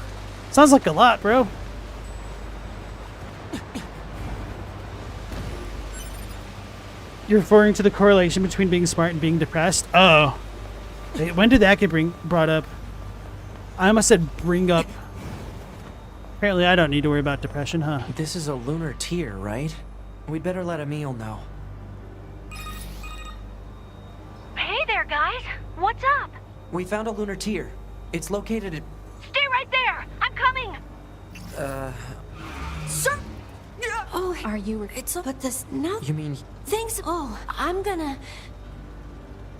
sounds like a lot, bro. You're referring to the correlation between being smart and being depressed? Oh. Hey, when did that get brought up? I almost said bring up. Apparently I don't need to worry about depression, huh? This is a lunar tier, right? We'd better let Emil know. Hey there, guys. What's up? We found a lunar tier. It's located at... Stay right there. I'm coming. Sir! Oh, are you... It's but this... No... You mean... Thanks... Oh, I'm gonna...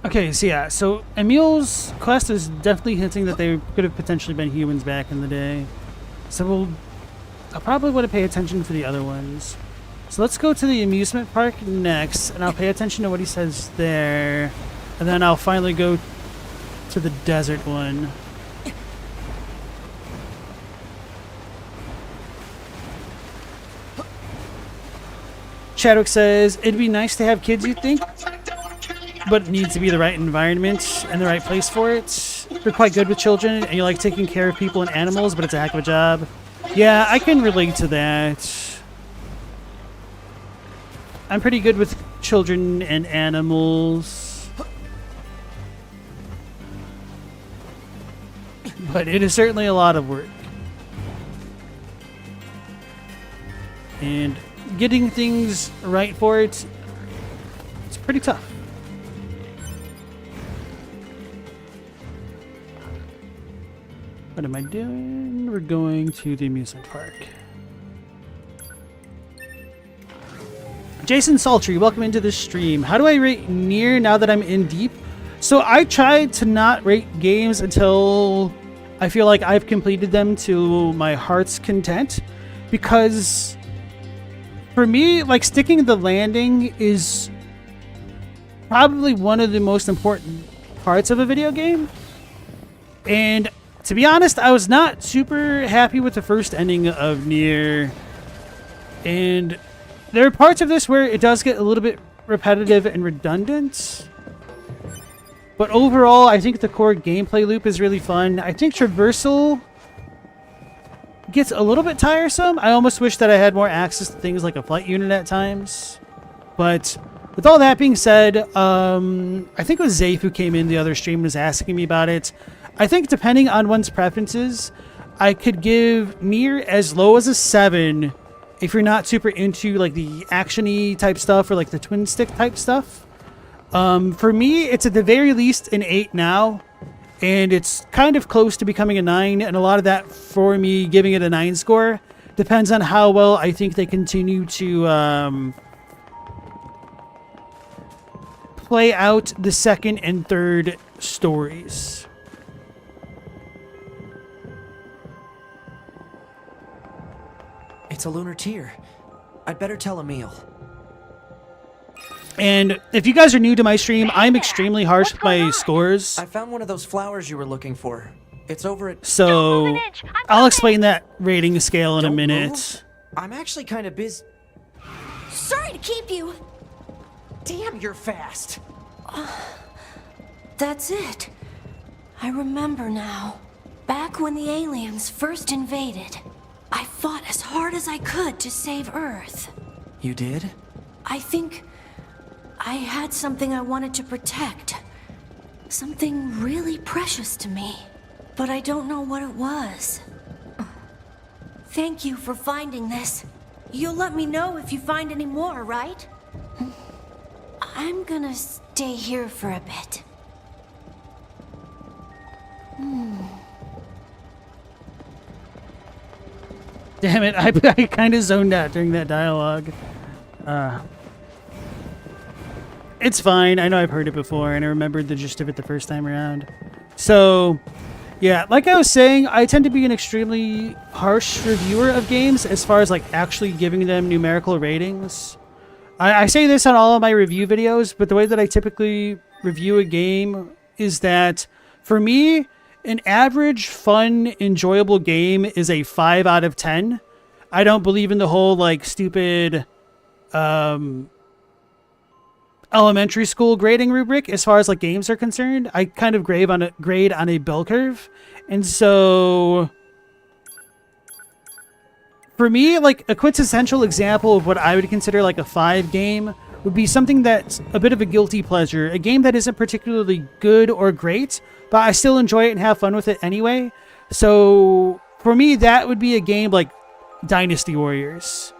Okay, so yeah, so Emil's quest is definitely hinting that they could have potentially been humans back in the day. So I'll probably want to pay attention for the other ones. So let's go to the amusement park next, and I'll pay attention to what he says there. And then I'll finally go to the desert one. Chadwick says, it'd be nice to have kids, you think? But it needs to be the right environment and the right place for it. You're quite good with children, and you like taking care of people and animals, but it's a heck of a job. Yeah, I can relate to that. I'm pretty good with children and animals. But it is certainly a lot of work. And getting things right for it, it's pretty tough. What am I doing? We're going to the amusement park. Jason Saltry, welcome into the stream. How do I rate Nier now that I'm in deep? So I try to not rate games until I feel like I've completed them to my heart's content, because for me, like, sticking to the landing is probably one of the most important parts of a video game. And to be honest, I was not super happy with the first ending of Nier. And there are parts of this where it does get a little bit repetitive and redundant. But overall, I think the core gameplay loop is really fun. I think traversal gets a little bit tiresome. I almost wish that I had more access to things like a flight unit at times. But with all that being said, I think it was Zafe who came in the other stream and was asking me about it. I think depending on one's preferences, I could give Nier as low as a 7 if you're not super into like the action-y type stuff or like the twin stick type stuff. For me, it's at the very least an 8 now, and it's kind of close to becoming a 9, and a lot of that for me giving it a 9 score depends on how well I think they continue to play out the second and third stories. It's a lunar tier. I'd better tell Emil. And if you guys are new to my stream, I'm extremely harsh with my scores. I found one of those flowers you were looking for. It's over at... So I'll explain that rating scale in a minute. Move. I'm actually kind of busy. Sorry to keep you. Damn, you're fast. That's it. I remember now. Back when the aliens first invaded, I fought as hard as I could to save Earth. You did? I think I had something I wanted to protect. Something really precious to me. But I don't know what it was. Thank you for finding this. You'll let me know if you find any more, right? I'm gonna stay here for a bit. Damn it, I kind of zoned out during that dialogue. It's fine. I know I've heard it before, and I remembered the gist of it the first time around. So, yeah, like I was saying, I tend to be an extremely harsh reviewer of games as far as like actually giving them numerical ratings. I say this on all of my review videos, but the way that I typically review a game is that, for me, an average, fun, enjoyable game is a 5 out of 10. I don't believe in the whole, like, stupid elementary school grading rubric as far as, like, games are concerned. I kind of grade on a bell curve. And so, for me, like, a quintessential example of what I would consider, like, a 5 game would be something that's a bit of a guilty pleasure. A game that isn't particularly good or great, but I still enjoy it and have fun with it anyway. So for me, that would be a game like Dynasty Warriors.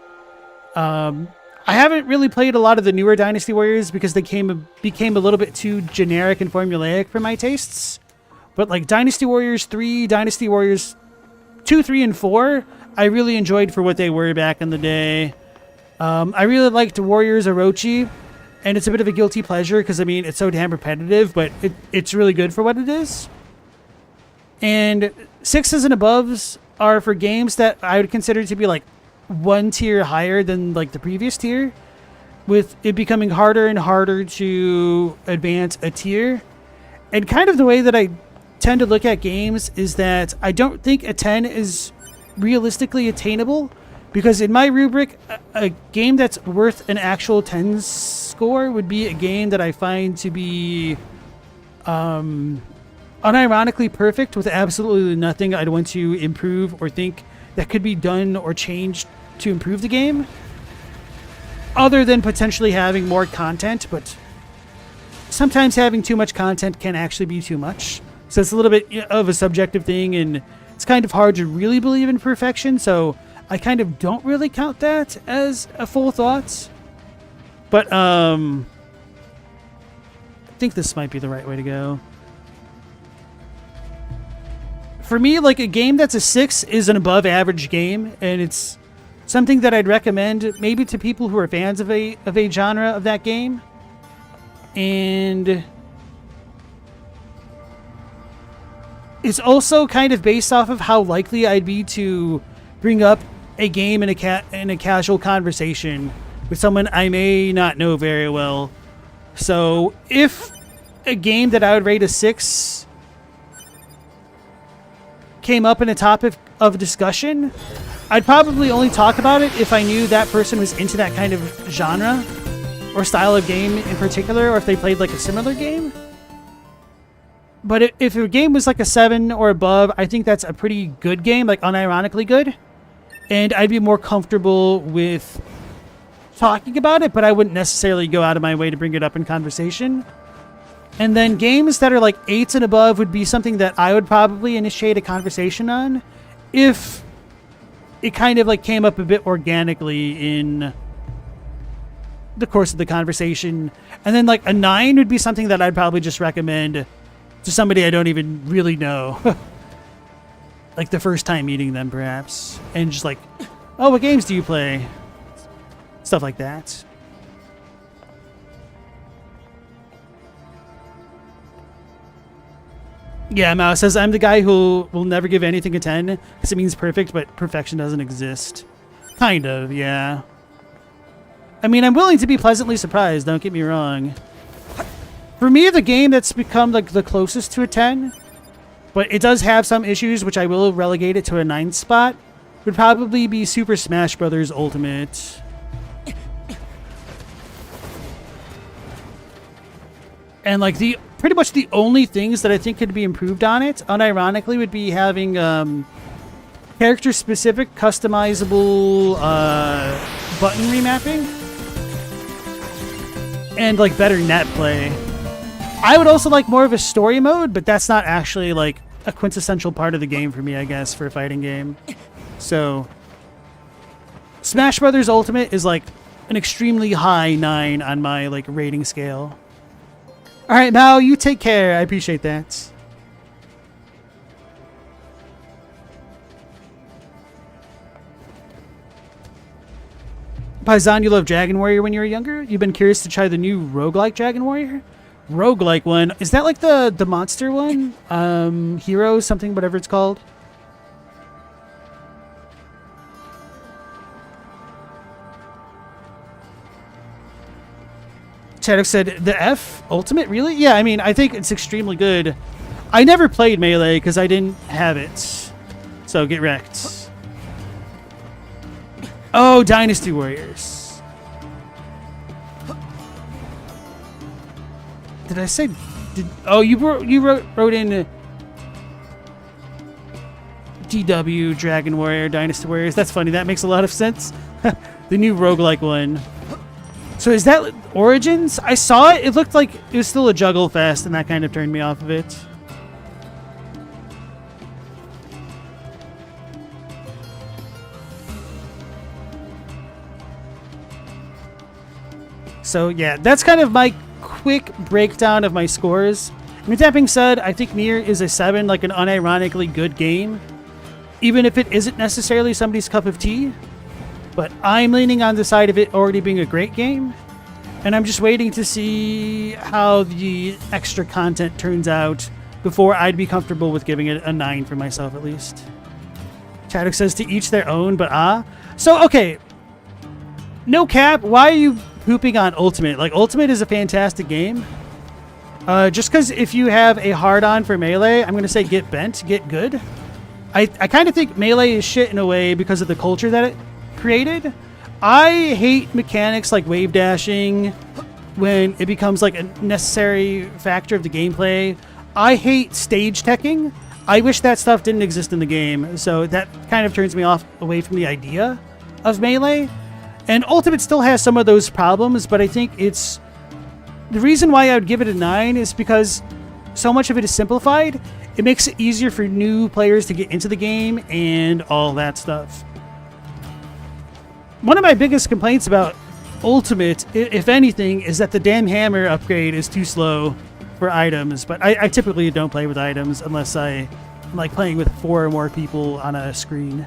I haven't really played a lot of the newer Dynasty Warriors because they became a little bit too generic and formulaic for my tastes. But like Dynasty Warriors 3, Dynasty Warriors 2, 3, and 4, I really enjoyed for what they were back in the day. I really liked Warriors Orochi, and it's a bit of a guilty pleasure because, I mean, it's so damn repetitive, but it's really good for what it is. And 6s and aboves are for games that I would consider to be, like, one tier higher than, like, the previous tier, with it becoming harder and harder to advance a tier. And kind of the way that I tend to look at games is that I don't think a 10 is realistically attainable, because in my rubric, a game that's worth an actual 10 score would be a game that I find to be unironically perfect with absolutely nothing I'd want to improve or think that could be done or changed to improve the game, other than potentially having more content. But sometimes having too much content can actually be too much. So it's a little bit of a subjective thing, and it's kind of hard to really believe in perfection. So I kind of don't really count that as a full thought. But I think this might be the right way to go. For me, like, a game that's a 6 is an above average game, and it's something that I'd recommend maybe to people who are fans of a genre of that game. And it's also kind of based off of how likely I'd be to bring up a game in a casual conversation with someone I may not know very well. So if a game that I would rate a 6 came up in a topic of discussion, I'd probably only talk about it if I knew that person was into that kind of genre or style of game in particular, or if they played like a similar game. But if a game was like a 7 or above, I think that's a pretty good game, like unironically good. And I'd be more comfortable with talking about it, but I wouldn't necessarily go out of my way to bring it up in conversation. And then games that are like 8s and above would be something that I would probably initiate a conversation on if it kind of like came up a bit organically in the course of the conversation. And then like a 9 would be something that I'd probably just recommend to somebody I don't even really know. Like the first time meeting them, perhaps. And just like, oh, what games do you play? Stuff like that. Yeah, Mao says, I'm the guy who will never give anything a 10 because it means perfect, but perfection doesn't exist. Kind of, yeah. I mean, I'm willing to be pleasantly surprised, don't get me wrong. For me, the game that's become like the closest to a 10, but it does have some issues, which I will relegate it to a 9 spot, would probably be Super Smash Bros. Ultimate. And like pretty much the only things that I think could be improved on it, unironically, would be having character-specific, customizable button remapping, and like better net play. I would also like more of a story mode, but that's not actually like a quintessential part of the game for me, I guess, for a fighting game. So Smash Brothers Ultimate is like an extremely high 9 on my like rating scale. All right, Mao, you take care. I appreciate that. Paisan, you loved Dragon Warrior when you were younger? You've been curious to try the new roguelike Dragon Warrior? Roguelike one. Is that like the monster one? Hero something, whatever it's called. Chaddock said, the F Ultimate? Really? Yeah, I mean, I think it's extremely good. I never played Melee because I didn't have it. So get wrecked. Oh, Dynasty Warriors. Did I say... oh, you wrote in... DW, Dragon Warrior, Dynasty Warriors. That's funny. That makes a lot of sense. The new roguelike one. So is that Origins? I saw it. It looked like it was still a juggle fest, and that kind of turned me off of it. So yeah, that's kind of my quick breakdown of my scores. And with that being said, I think Nier is a 7, like an unironically good game, even if it isn't necessarily somebody's cup of tea. But I'm leaning on the side of it already being a great game. And I'm just waiting to see how the extra content turns out before I'd be comfortable with giving it a 9 for myself, at least. Chaddock says to each their own, but So, okay. No cap, why are you pooping on Ultimate? Like, Ultimate is a fantastic game. Just because if you have a hard-on for Melee, I'm going to say get bent, get good. I kind of think Melee is shit in a way because of the culture that it created. I hate mechanics like wave dashing when it becomes like a necessary factor of the gameplay. I hate stage teching. I wish that stuff didn't exist in the game, so that kind of turns me off away from the idea of Melee. And Ultimate still has some of those problems, but I think it's... the reason why I would give it a 9 is because so much of it is simplified. It makes it easier for new players to get into the game and all that stuff. One of my biggest complaints about Ultimate, if anything, is that the damn hammer upgrade is too slow for items. But I typically don't play with items unless I'm like playing with 4 or more people on a screen.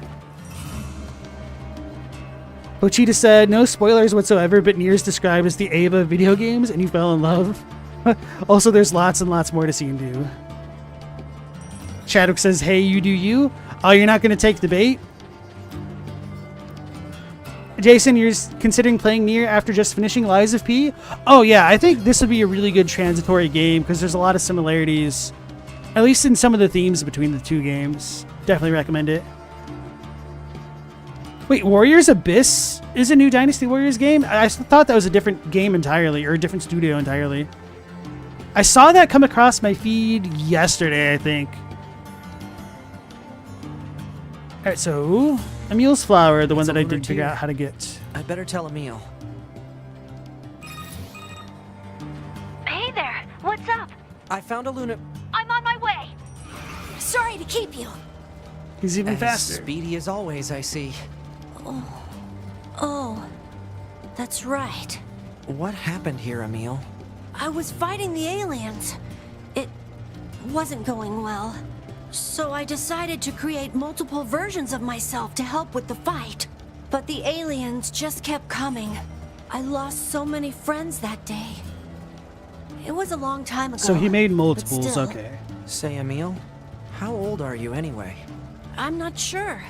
Pochita said, no spoilers whatsoever, but Nier's described as the Ava of video games, and you fell in love. Also, there's lots and lots more to see and do. Chadwick says, hey, you do you. Oh, you're not going to take the bait? Jason, you're considering playing Nier after just finishing Lies of P? Oh, yeah, I think this would be a really good transitory game because there's a lot of similarities, at least in some of the themes between the two games. Definitely recommend it. Wait, Warriors Abyss is a new Dynasty Warriors game? I thought that was a different game entirely, or a different studio entirely. I saw that come across my feed yesterday, I think. Alright, so Emil's flower, the one that I did figure out how to get. I better tell Emil. Hey there, what's up? I found a Luna. I'm on my way. Sorry to keep you. He's even As faster. speedy as always, I see. Oh, that's right. What happened here, Emil? I was fighting the aliens. It wasn't going well. So I decided to create multiple versions of myself to help with the fight. But the aliens just kept coming. I lost so many friends that day. It was a long time ago. So he made but multiples, still, okay. Say, Emil, how old are you anyway? I'm not sure.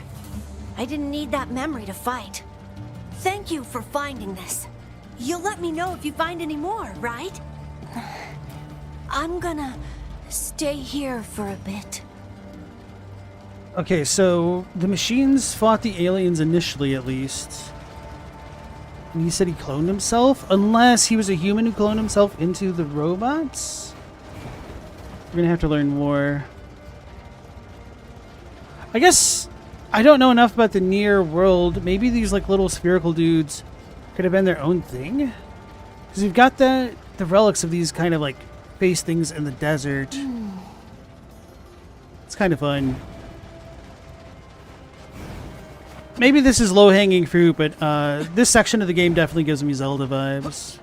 I didn't need that memory to fight. Thank you for finding this. You'll let me know if you find any more, right? I'm gonna stay here for a bit. Okay, so the machines fought the aliens initially, at least. And he said he cloned himself, unless he was a human who cloned himself into the robots? We're gonna have to learn more. I guess I don't know enough about the Nier world. Maybe these like little spherical dudes could have been their own thing? Because we've got the relics of these kind of like face things in the desert. It's kind of fun. Maybe this is low-hanging fruit, but this section of the game definitely gives me Zelda vibes.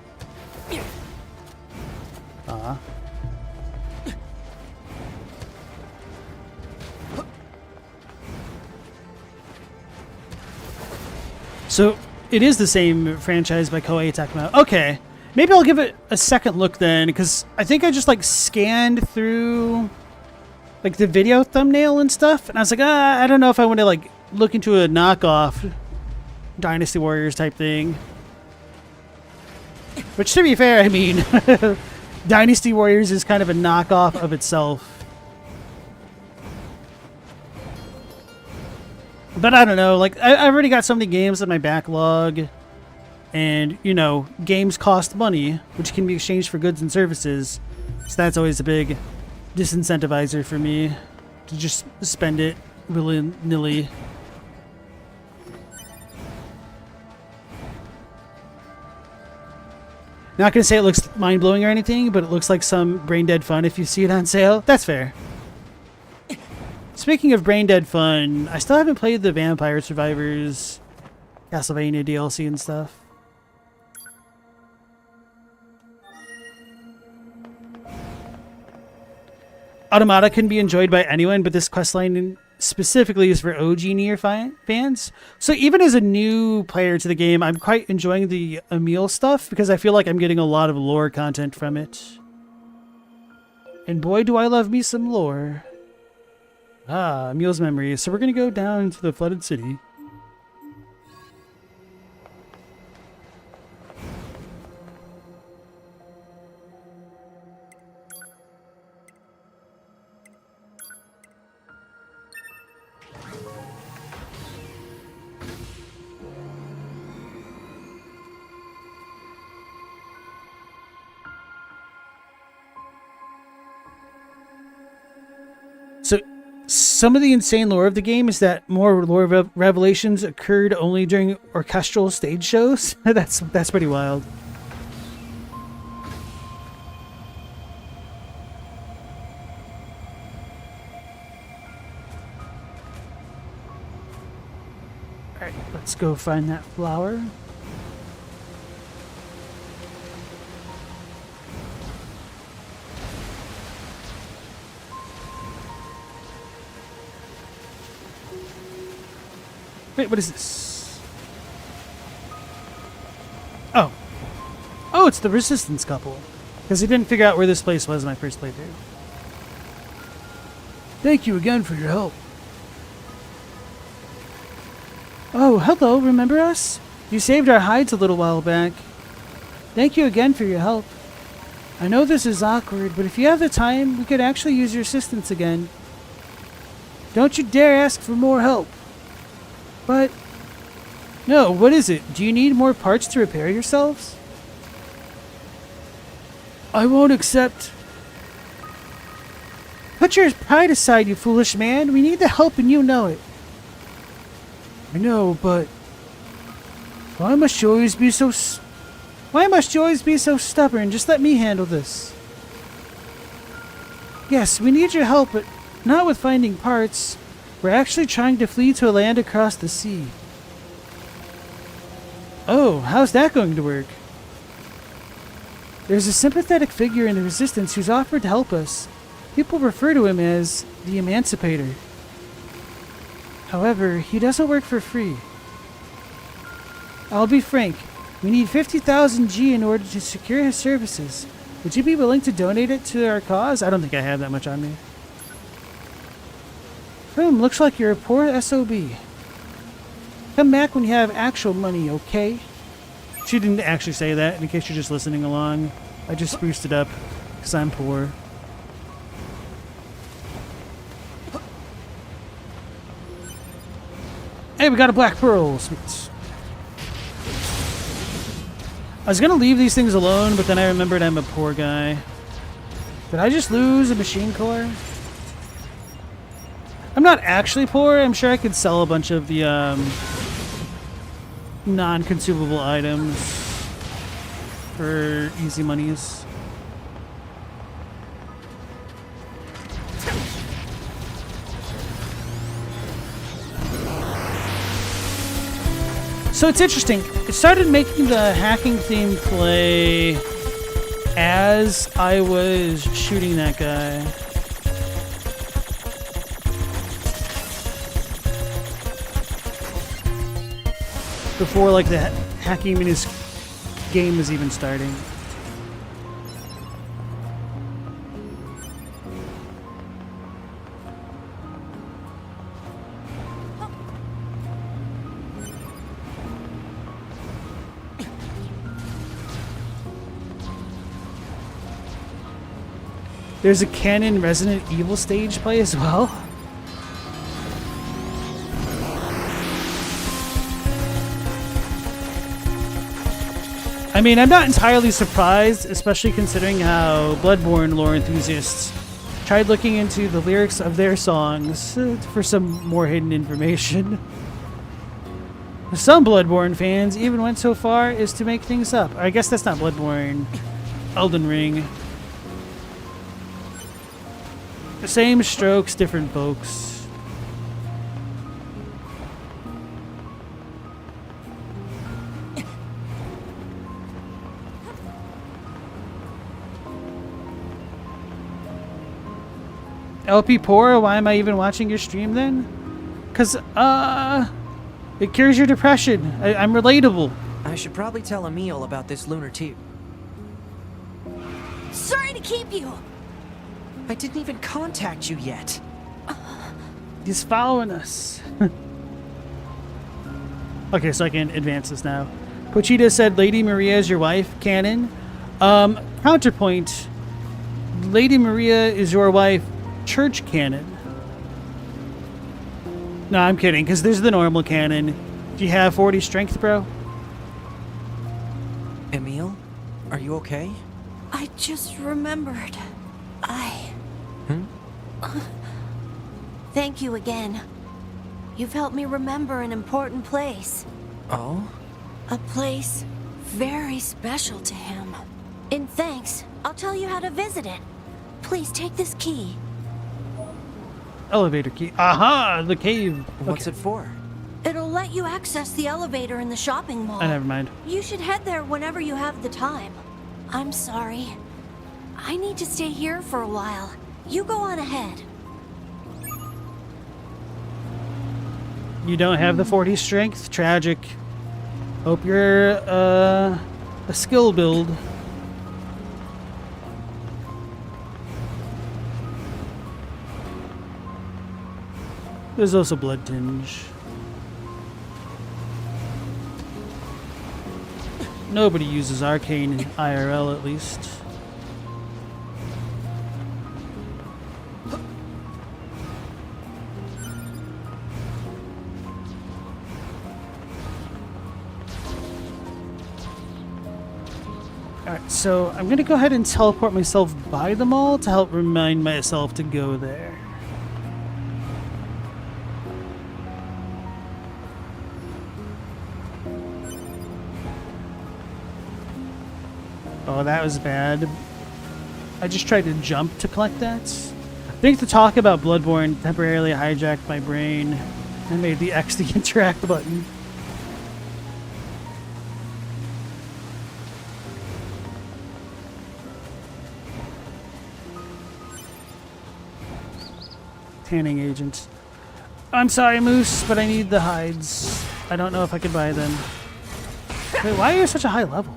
So it is the same franchise by Koei Tecmo. Okay, maybe I'll give it a second look then, because I think I just like scanned through like the video thumbnail and stuff, and I was like, I don't know if I want to like look into a knockoff Dynasty Warriors type thing. Which, to be fair, I mean, Dynasty Warriors is kind of a knockoff of itself. But I don't know, like, I've already got so many games in my backlog, and, you know, games cost money, which can be exchanged for goods and services, so that's always a big disincentivizer for me to just spend it willy-nilly. Not gonna say it looks mind-blowing or anything, but it looks like some brain-dead fun if you see it on sale. That's fair. Speaking of brain-dead fun, I still haven't played the Vampire Survivors Castlevania DLC and stuff. Automata can be enjoyed by anyone, but this questline specifically is for OG Nier fans. So even as a new player to the game, I'm quite enjoying the Emil stuff because I feel like I'm getting a lot of lore content from it. And boy, do I love me some lore. Ah, Emil's memories. So we're going to go down to the flooded city. So, some of the insane lore of the game is that more lore revelations occurred only during orchestral stage shows. That's pretty wild. Alright, let's go find that flower. Wait, what is this? Oh, it's the Resistance couple. Because he didn't figure out where this place was in my first playthrough. Thank you again for your help. Oh, hello, remember us? You saved our hides a little while back. Thank you again for your help. I know this is awkward, but if you have the time, we could actually use your assistance again. Don't you dare ask for more help. But... No, what is it? Do you need more parts to repair yourselves? I won't accept. Put your pride aside, you foolish man. We need the help and you know it. I know, but why must you always be so stubborn? Just let me handle this. Yes, we need your help, but not with finding parts. We're actually trying to flee to a land across the sea. Oh, how's that going to work? There's a sympathetic figure in the Resistance who's offered to help us. People refer to him as the Emancipator. However, he doesn't work for free. I'll be frank. We need 50,000 G in order to secure his services. Would you be willing to donate it to our cause? I don't think I have that much on me. Looks like you're a poor SOB. Come back when you have actual money, okay? She didn't actually say that, in case you're just listening along. I just spruced it up, because I'm poor. Hey, we got a black pearl. Sweet. I was gonna leave these things alone, but then I remembered I'm a poor guy. Did I just lose a machine core? I'm not actually poor. I'm sure I could sell a bunch of the non-consumable items for easy monies. So it's interesting. It started making the hacking theme play as I was shooting that guy. Before, like, the hacking in his game was even starting. There's a canon Resident Evil stage play as well. I mean, I'm not entirely surprised, especially considering how Bloodborne lore enthusiasts tried looking into the lyrics of their songs for some more hidden information. Some Bloodborne fans even went so far as to make things up. I guess that's not Bloodborne. Elden Ring. The same strokes, different folks. LP Poor, why am I even watching your stream then? Cause, it cures your depression. I'm relatable. I should probably tell Emil about this lunar tube. Sorry to keep you. I didn't even contact you yet. He's following us. Okay, so I can advance this now. Pochita said Lady Maria is your wife, canon. Counterpoint. Lady Maria is your wife, church canon. No, I'm kidding, because there's the normal canon. Do you have 40 strength, bro? Emil, are you okay? I just remembered. Thank you again. You've helped me remember an important place. Oh? A place very special to him. In thanks, I'll tell you how to visit it. Please take this key. Elevator key. Aha! The cave. What's it for? It'll let you access the elevator in the shopping mall. Never mind. You should head there whenever you have the time. I'm sorry. I need to stay here for a while. You go on ahead. You don't have the 40 strength? Tragic. Hope you're, a skill build. There's also blood tinge. Nobody uses arcane in IRL, at least. Alright, so I'm gonna go ahead and teleport myself by them all to help remind myself to go there. Oh, that was bad. I just tried to jump to collect that. I think the talk about Bloodborne temporarily hijacked my brain and made the X the interact button. Tanning agent. I'm sorry, Moose, but I need the hides. I don't know if I could buy them. Wait, why are you such a high level?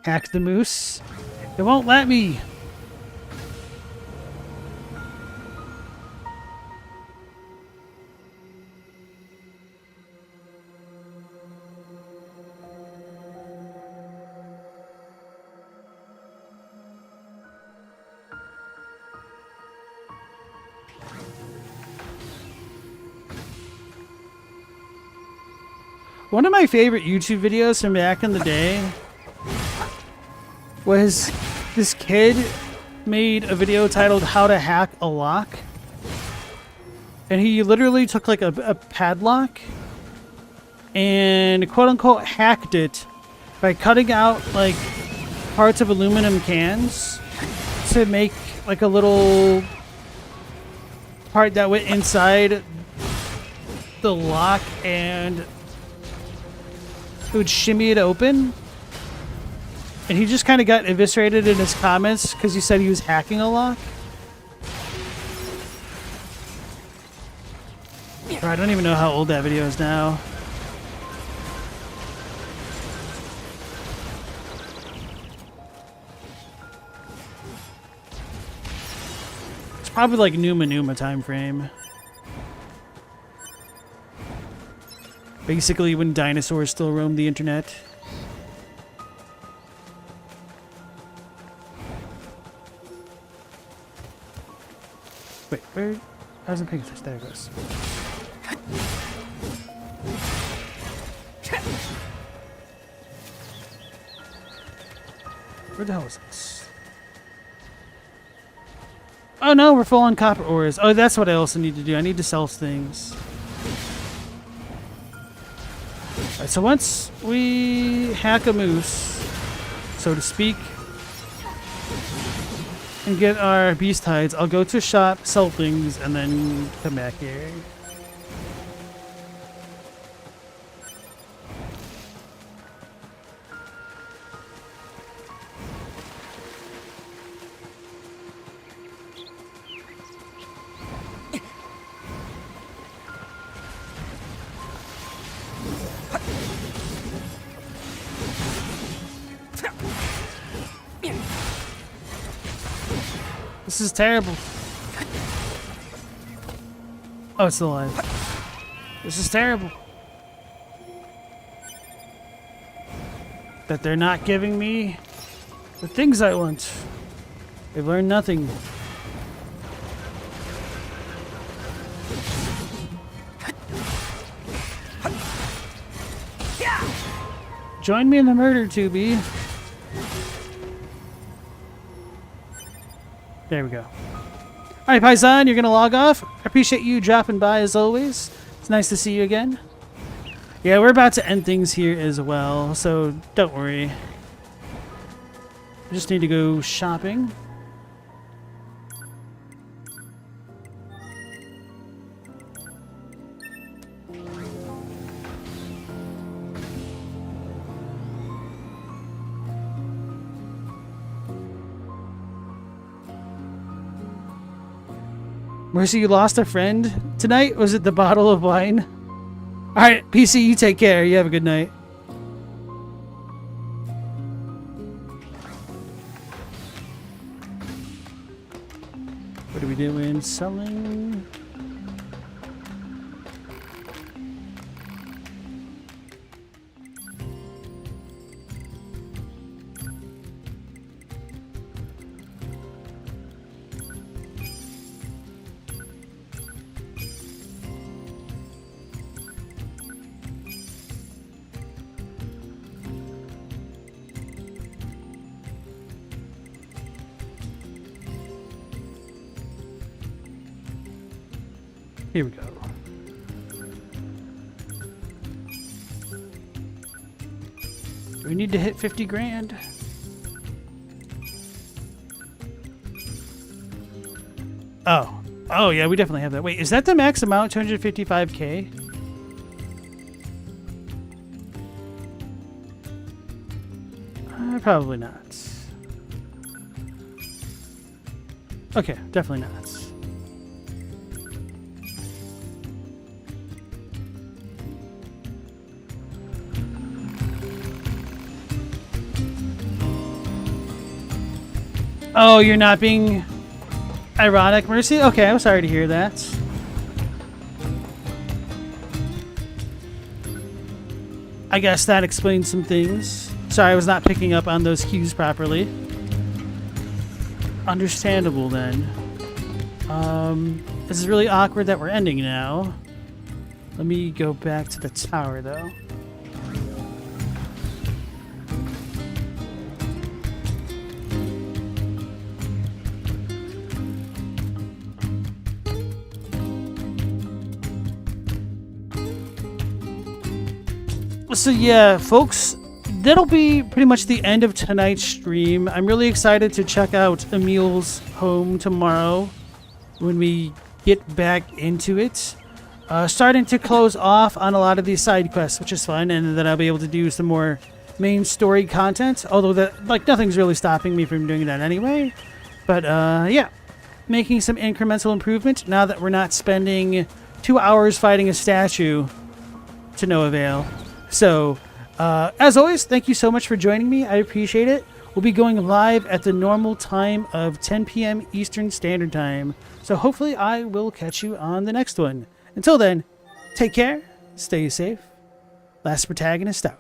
Hack the moose. It won't let me. One of my favorite YouTube videos from back in the day was this kid made a video titled How to Hack a Lock. And he literally took like a padlock and quote unquote hacked it by cutting out like parts of aluminum cans to make like a little part that went inside the lock and it would shimmy it open. And he just kind of got eviscerated in his comments because he said he was hacking a lock. Or I don't even know how old that video is now. It's probably like Numa time frame. Basically when dinosaurs still roamed the internet. Wait, where? I wasn't paying attention. There it goes. Where the hell is this? Oh no, we're full on copper ores. Oh, that's what I also need to do. I need to sell things. Alright, so once we hack a moose, so to speak, and get our beast hides, I'll go to a shop, sell things, and then come back here. This is terrible. Oh, it's still alive. This is terrible. That they're not giving me the things I want. They've learned nothing. Join me in the murder, 2B. There we go. Alright, Paisan, you're gonna log off. I appreciate you dropping by as always. It's nice to see you again. Yeah, we're about to end things here as well, so don't worry. I just need to go shopping. Mercy, you lost a friend tonight? Was it the bottle of wine? Alright, PC, you take care. You have a good night. What are we doing? Selling. Here we go. We need to hit 50 grand. Oh. Oh, yeah, we definitely have that. Wait, is that the max amount? 255K? Probably not. Okay, definitely not. Oh, you're not being ironic, Mercy? Okay, I'm sorry to hear that. I guess that explains some things. Sorry, I was not picking up on those cues properly. Understandable, then. This is really awkward that we're ending now. Let me go back to the tower, though. So yeah, folks, that'll be pretty much the end of tonight's stream. I'm really excited to check out Emil's home tomorrow when we get back into it. Starting to close off on a lot of these side quests, which is fun, and then I'll be able to do some more main story content, although that, like, nothing's really stopping me from doing that anyway. But yeah, making some incremental improvement now that we're not spending 2 hours fighting a statue to no avail. So, as always, thank you so much for joining me. I appreciate it. We'll be going live at the normal time of 10 p.m. Eastern Standard Time. So hopefully I will catch you on the next one. Until then, take care, stay safe. Last Protagonist out.